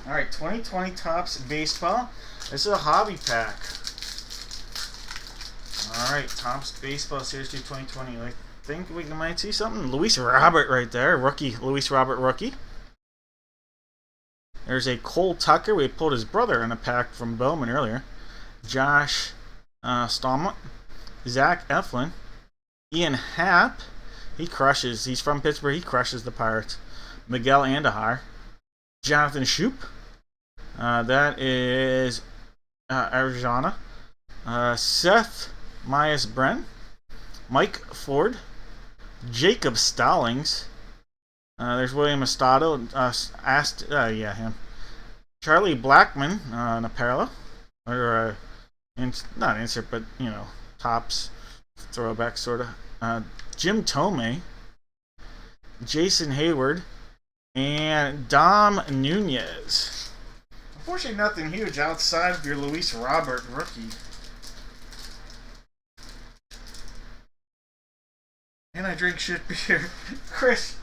Alright, 2020 Topps Baseball. This is a hobby pack. Alright, Topps Baseball Series 2 2020. I think we might see something. Luis Robert right there. Rookie. Luis Robert rookie. There's a Cole Tucker. We pulled his brother in a pack from Bowman earlier. Josh Stallman. Zach Eflin. Ian Happ. He crushes. He's from Pittsburgh. He crushes the Pirates. Miguel Andujar. Jonathan Shoup. That is Arizona. Seth Myers Bren. Mike Ford. Jacob Stallings. There's William Estado. Him. Charlie Blackman in a parallel. Or not insert, but, Topps throwback sort of. Jim Tomei. Jason Hayward. And Dom Nunez. Unfortunately, nothing huge outside of your Luis Robert rookie. And I drink shit beer. Chris,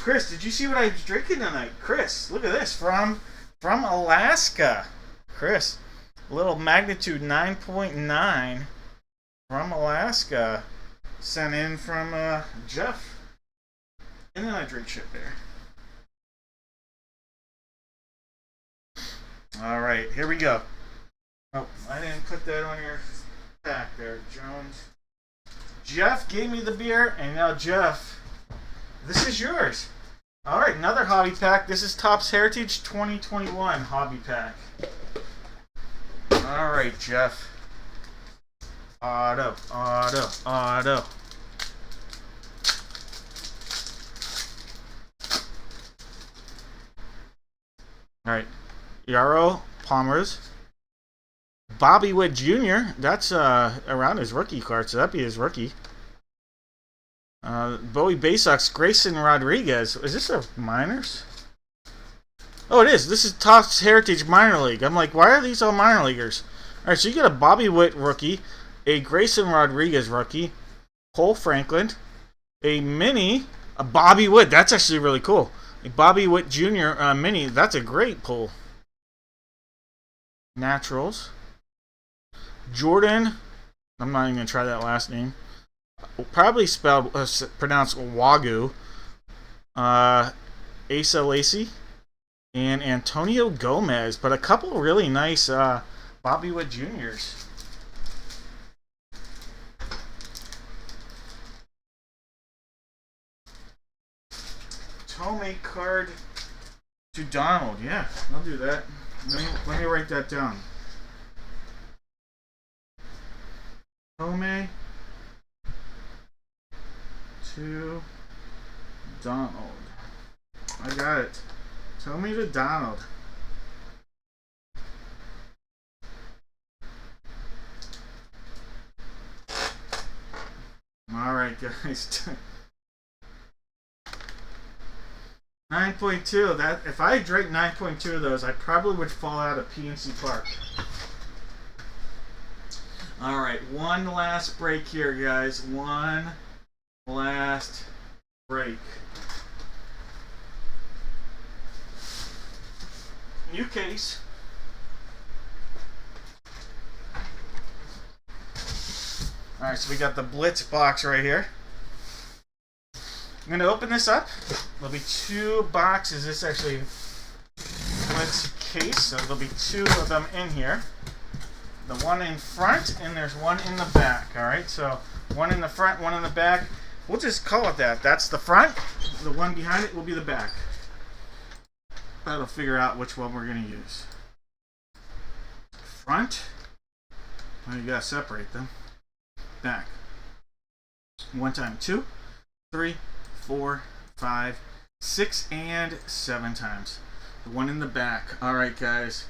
did you see what I was drinking tonight? Chris, look at this. From Alaska. Chris, a little magnitude 9.9 from Alaska. Sent in from Jeff. And then I drink shit beer. Alright, here we go. Oh, I didn't put that on your pack there, Jones. Jeff gave me the beer, and now Jeff, this is yours. Alright, another hobby pack. This is Topps Heritage 2021 hobby pack. Alright, Jeff. Auto. Alright. Yarrow Palmers. Bobby Witt Jr. That's around his rookie card, so that'd be his rookie. Bowie Bay Sox, Grayson Rodriguez. Is this a minors? Oh, it is. This is Topps Heritage Minor League. I'm like, why are these all minor leaguers? Alright, so you got a Bobby Witt rookie, a Grayson Rodriguez rookie, Cole Franklin, a mini, a Bobby Witt. That's actually really cool. A Bobby Witt Jr. Mini. That's a great pull. Naturals. Jordan. I'm not even going to try that last name. probably spelled pronounced Wagyu, Asa Lacey, and Antonio Gomez, but a couple really nice Bobby Wood Juniors. Tomei card to Donald. Yeah, I'll do that. Let me write that down. Tomei to Donald. I got it. Tomei to Donald. Alright, guys. 9.2. That if I drank 9.2 of those, I probably would fall out of PNC Park. Alright, one last break here, guys. One last break. New case. Alright, so we got the Blitz box right here. I'm going to open this up. There'll be two boxes. This is actually a Blitz case, so there'll be two of them in here. The one in front, and there's one in the back. Alright, so one in the front, one in the back. We'll just call it that. That's the front. The one behind it will be the back. That'll figure out which one we're going to use. Front. Well, you got to separate them. Back. One time. 2, 3, 4, 5, 6, and 7 times. The one in the back. Alright, guys.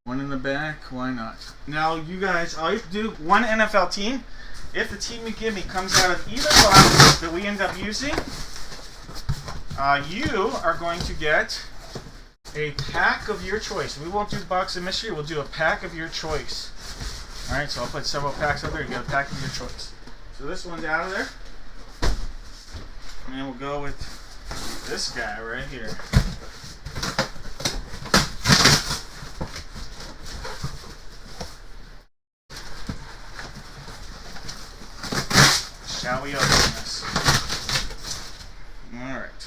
One in the back. Why not? Now, you guys, all you have to do, one NFL team. If the team you give me comes out of either box that we end up using, you are going to get a pack of your choice. We won't do box of mystery. We'll do a pack of your choice. Alright, so I'll put several packs out there. You get a pack of your choice. So this one's out of there. And we'll go with this guy right here. Shall we open this? Alright.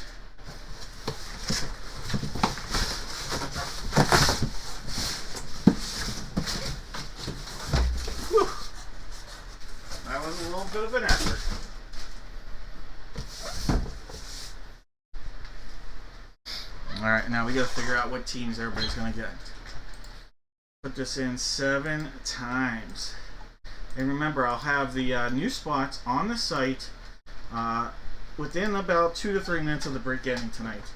Whew. That was a little bit of an effort. Alright, now we gotta figure out what teams everybody's gonna get. Put this in 7 times. And remember, I'll have the new spots on the site within about 2 to 3 minutes of the break ending tonight.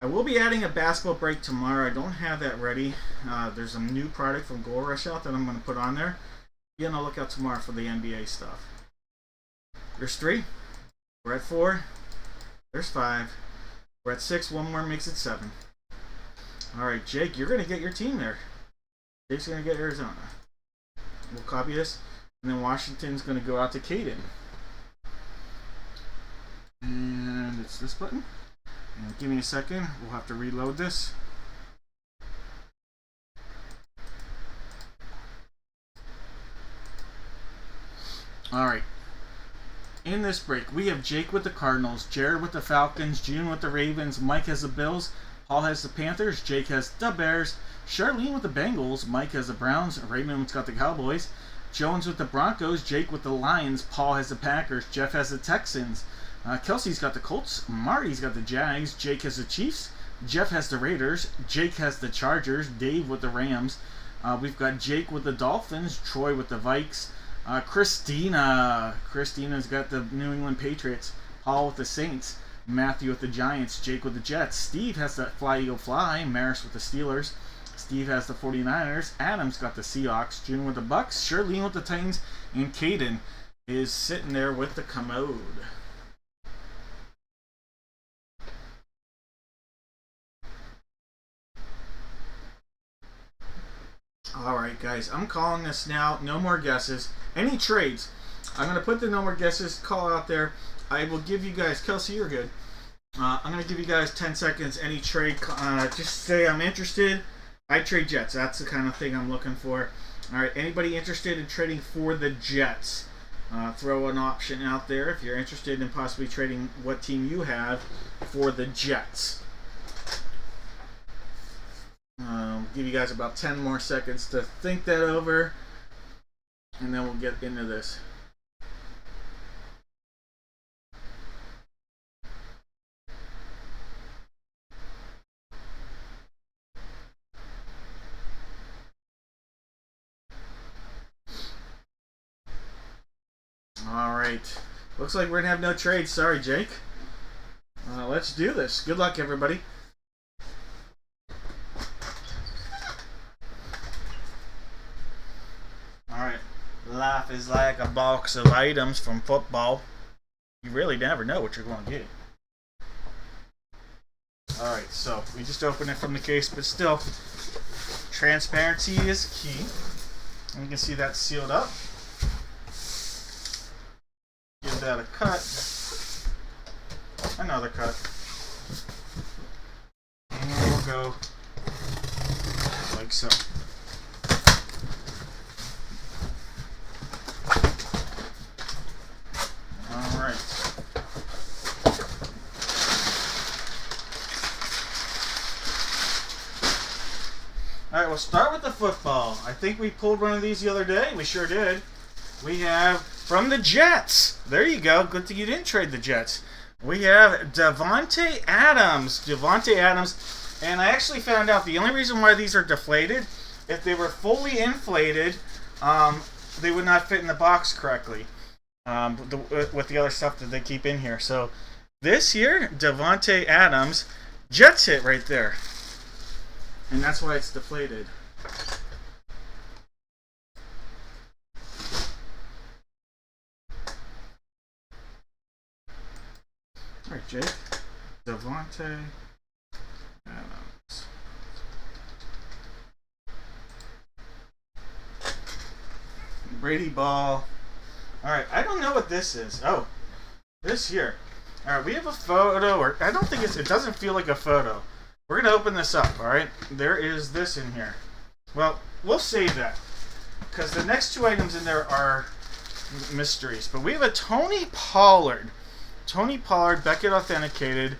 I will be adding a basketball break tomorrow. I don't have that ready. There's a new product from Gold Rush out that I'm going to put on there. Be on the lookout tomorrow for the NBA stuff. There's 3. We're at 4. There's 5. We're at 6. One more makes it 7. Alright, Jake, you're going to get your team there. Jake's going to get Arizona. We'll copy this. And then Washington's going to go out to Caden. And it's this button. And give me a second. We'll have to reload this. Alright. In this break, we have Jake with the Cardinals, Jared with the Falcons, June with the Ravens, Mike has the Bills, Paul has the Panthers, Jake has the Bears, Charlene with the Bengals, Mike has the Browns, Raymond's got the Cowboys, Jones with the Broncos, Jake with the Lions, Paul has the Packers, Jeff has the Texans, Kelsey's got the Colts, Marty's got the Jags, Jake has the Chiefs, Jeff has the Raiders, Jake has the Chargers, Dave with the Rams, we've got Jake with the Dolphins, Troy with the Vikes, Christina's got the New England Patriots, Paul with the Saints, Matthew with the Giants, Jake with the Jets, Steve has the Fly Eagle Fly, Maris with the Steelers, Steve has the 49ers, Adam's got the Seahawks, June with the Bucks, Charlene with the Titans, and Caden is sitting there with the Commode. Alright guys, I'm calling this now. No more guesses. Any trades. I'm going to put the no more guesses call out there. I will give you guys, Kelsey, you're good. I'm going to give you guys 10 seconds. Any trade, just say I'm interested. I trade Jets. That's the kind of thing I'm looking for. Alright, anybody interested in trading for the Jets? throw an option out there if you're interested in possibly trading what team you have for the Jets. Give you guys about 10 more seconds to think that over, and then we'll get into this. Alright, looks like we're gonna have no trades. Sorry, Jake. Let's do this. Good luck, everybody. Alright, life is like a box of items from football. You really never know what you're going to get. Alright, so we just opened it from the case, but still, transparency is key. And you can see that's sealed up. Give that a cut. Another cut. And we'll go like so. Alright. Alright, we'll start with the football. I think we pulled one of these the other day. We sure did. We have from the Jets. There you go. Good thing you didn't trade the Jets. We have Davante Adams. Davante Adams. And I actually found out the only reason why these are deflated, if they were fully inflated, they would not fit in the box correctly with the other stuff that they keep in here. So this here, Davante Adams, Jets hit right there. And that's why it's deflated. Alright, Jake. Davante Adams. Brady Ball. Alright, I don't know what this is. Oh, this here. Alright, we have a photo, or I don't think it doesn't feel like a photo. We're going to open this up, alright? There is this in here. Well, we'll save that, because the next two items in there are mysteries. But we have a Tony Pollard. Tony Pollard, Beckett authenticated,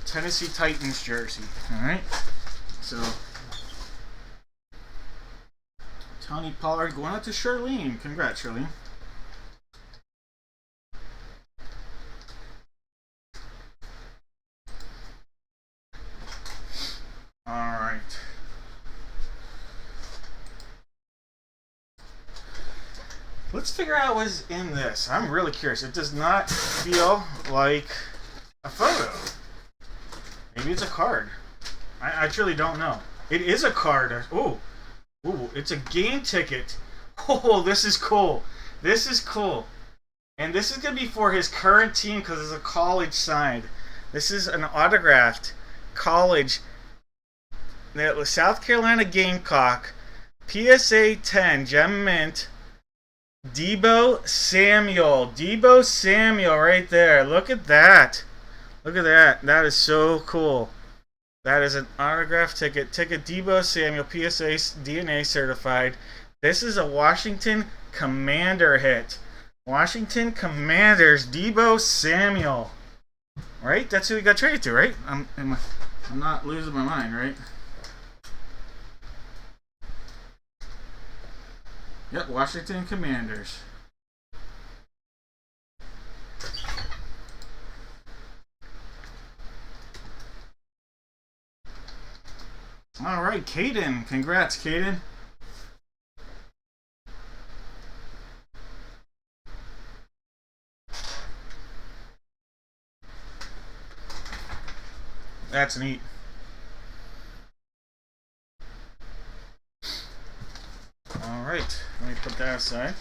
Tennessee Titans jersey. Alright? So, Tony Pollard going out to Charlene. Congrats, Charlene. Alright. Let's figure out what's in this. I'm really curious. It does not feel like a photo. Maybe it's a card. I truly don't know. It is a card. Ooh, it's a game ticket. Oh, this is cool. This is cool. And this is going to be for his current team because it's a college signed. This is an autographed college. The South Carolina Gamecock. PSA 10. Gem Mint. Deebo Samuel. Deebo Samuel right there. Look at that. Look at that. That is so cool. That is an autograph ticket. Ticket Deebo Samuel. PSA DNA certified. This is a Washington Commander hit. Washington Commanders. Deebo Samuel. Right? That's who we got traded to, right? I'm not losing my mind, right? Yep, Washington Commanders. All right, Caden. Congrats, Caden. That's neat. Alright, let me put that aside.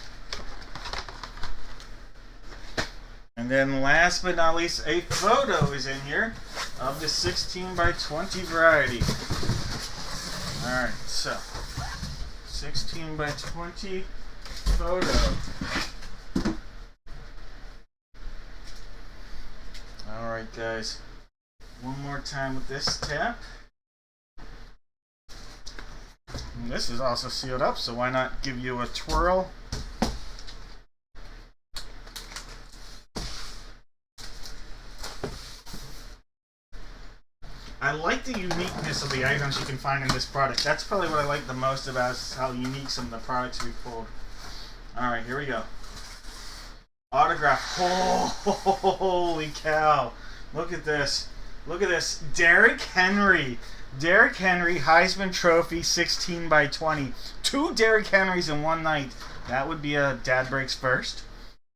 And then last but not least, a photo is in here of the 16 by 20 variety. Alright, so 16 by 20 photo. Alright guys, one more time with this tap. And this is also sealed up, so why not give you a twirl? I like the uniqueness of the items you can find in this product. That's probably what I like the most about is how unique some of the products we pulled. Alright, here we go. Autograph. Oh, holy cow. Look at this. Look at this. Derrick Henry. Derrick Henry, Heisman Trophy, 16 by 20. 2 Derrick Henrys in one night. That would be a Dad Breaks First.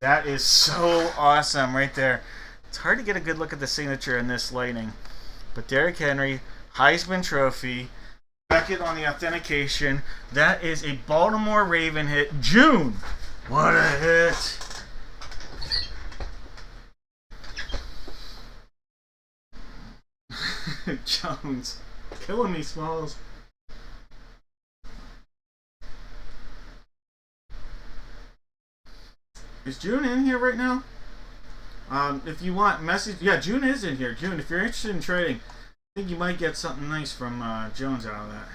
That is so awesome right there. It's hard to get a good look at the signature in this lighting. But Derrick Henry, Heisman Trophy, Beckett on the authentication. That is a Baltimore Raven hit. June. What a hit. Jones. Killing me, Smalls. Is June in here right now? If you want message, yeah, June is in here. June, if you're interested in trading, I think you might get something nice from Jones out of that.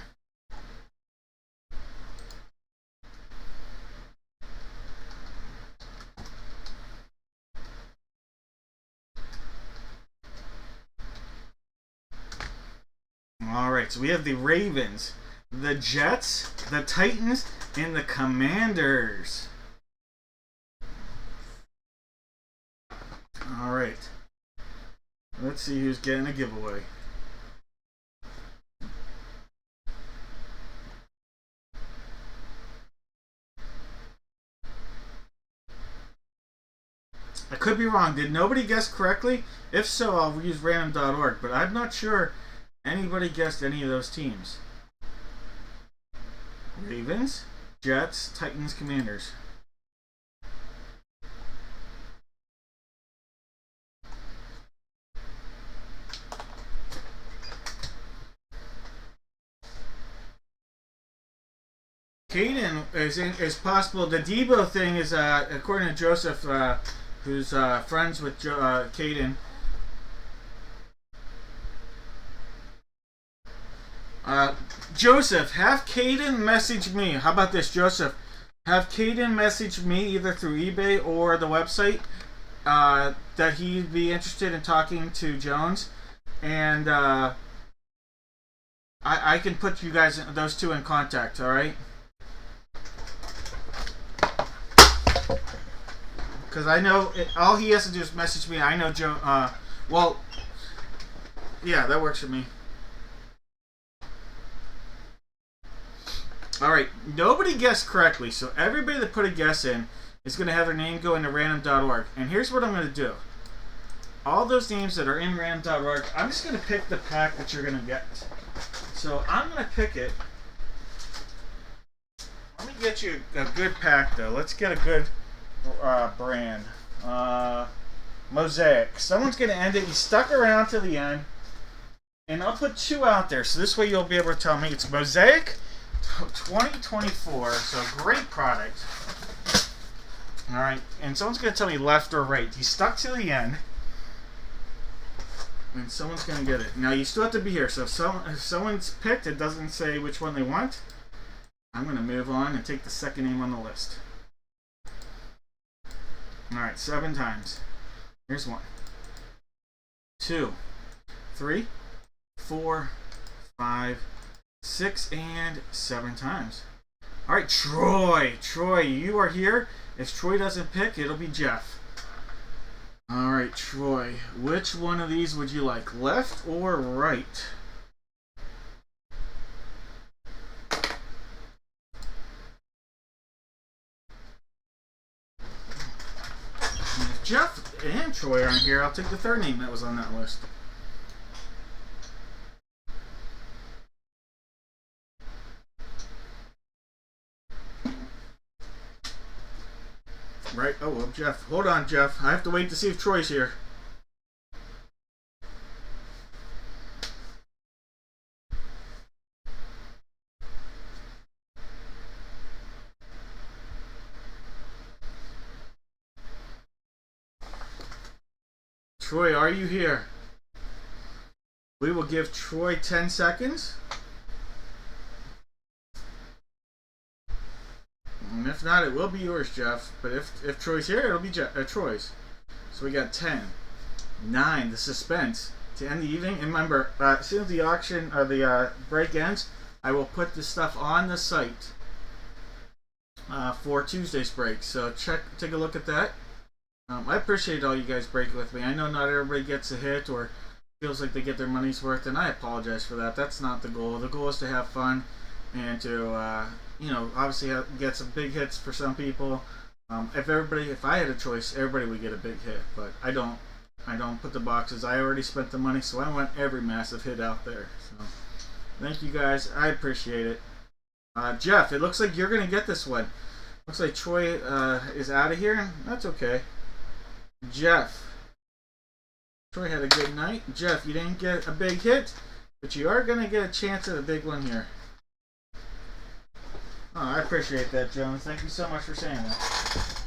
Alright, so we have the Ravens, the Jets, the Titans, and the Commanders. Alright. Let's see who's getting a giveaway. I could be wrong. Did nobody guess correctly? If so, I'll use random.org, but I'm not sure anybody guessed any of those teams. Ravens, Jets, Titans, Commanders. Caden is possible. The Debo thing is, according to Joseph, who's friends with Caden. Joseph, have Caden message me. How about this, Joseph? Have Caden message me either through eBay or the website that he'd be interested in talking to Jones, and I can put you guys, those two, in contact. All right. Because I know all he has to do is message me. I know Joe. Well, yeah, that works for me. All right, nobody guessed correctly, so everybody that put a guess in is going to have their name go into random.org. And here's what I'm going to do. All those names that are in random.org, I'm just going to pick the pack that you're going to get. So I'm going to pick it. Let me get you a good pack, though. Let's get a good brand. Mosaic. Someone's going to end it. You stuck around to the end. And I'll put 2 out there, so this way you'll be able to tell me. It's Mosaic 2024, so great product. Alright, and someone's going to tell me left or right. You stuck to the end, and someone's going to get it. Now, you still have to be here, so if someone's picked, it doesn't say which one they want. I'm going to move on and take the second name on the list. Alright, 7 times. Here's 1, 2, 3, 4, 5, 6, and 7 times. Alright, Troy. Troy, you are here. If Troy doesn't pick, it'll be Jeff. Alright, Troy. Which one of these would you like? Left or right? If Jeff and Troy aren't here, I'll take the third name that was on that list. Right? Oh, well, Jeff. Hold on, Jeff. I have to wait to see if Troy's here. Troy, are you here? We will give Troy 10 seconds. And if not, it will be yours, Jeff. But if Troy's here, it'll be Troy's. So we got 10, 9, the suspense, to end the evening. And remember, as soon as the auction or the break ends, I will put this stuff on the site for Tuesday's break. So take a look at that. I appreciate all you guys breaking with me. I know not everybody gets a hit or feels like they get their money's worth, and I apologize for that. That's not the goal. The goal is to have fun and to, obviously get some big hits for some people. If I had a choice, everybody would get a big hit, but I don't. I don't put the boxes. I already spent the money, so I want every massive hit out there. So, thank you guys. I appreciate it. Jeff, it looks like you're gonna get this one. Looks like Troy is out of here. That's okay. Jeff. Troy had a good night. Jeff, you didn't get a big hit, but you are going to get a chance at a big one here. Oh, I appreciate that, Jones. Thank you so much for saying that.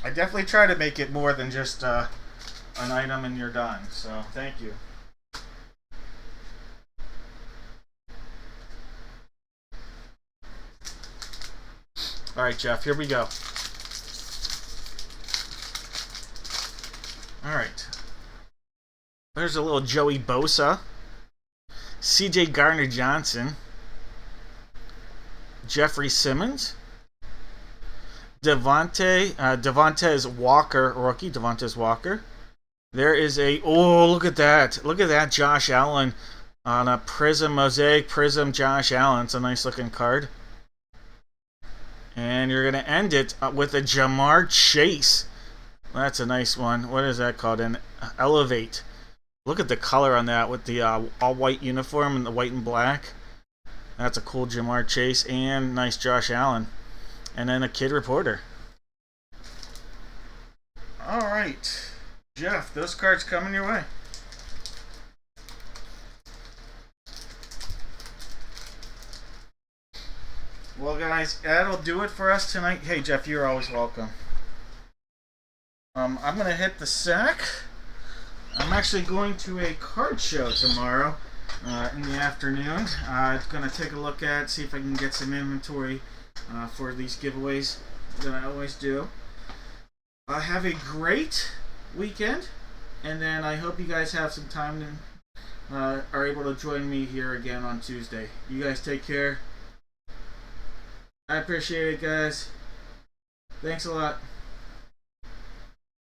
I definitely try to make it more than just an item and you're done, so thank you. Alright, Jeff, here we go. Alright. There's a little Joey Bosa. CJ Gardner-Johnson. Jeffrey Simmons. Devontae Walker, rookie. Devontae Walker. There is look at that. Look at that Josh Allen on a Prism Mosaic Prism Josh Allen. It's a nice looking card. And you're going to end it with a Jamar Chase. That's a nice one. What is that called? An Elevate. Look at the color on that with the all-white uniform and the white and black. That's a cool Jamar Chase and nice Josh Allen. And then a Kid Reporter. All right. Jeff, those cards coming your way. Well, guys, that'll do it for us tonight. Hey, Jeff, you're always welcome. I'm going to hit the sack. I'm actually going to a card show tomorrow in the afternoon. I'm going to take a look at, see if I can get some inventory for these giveaways that I always do. Have a great weekend, and then I hope you guys have some time and are able to join me here again on Tuesday. You guys take care. I appreciate it, guys. Thanks a lot.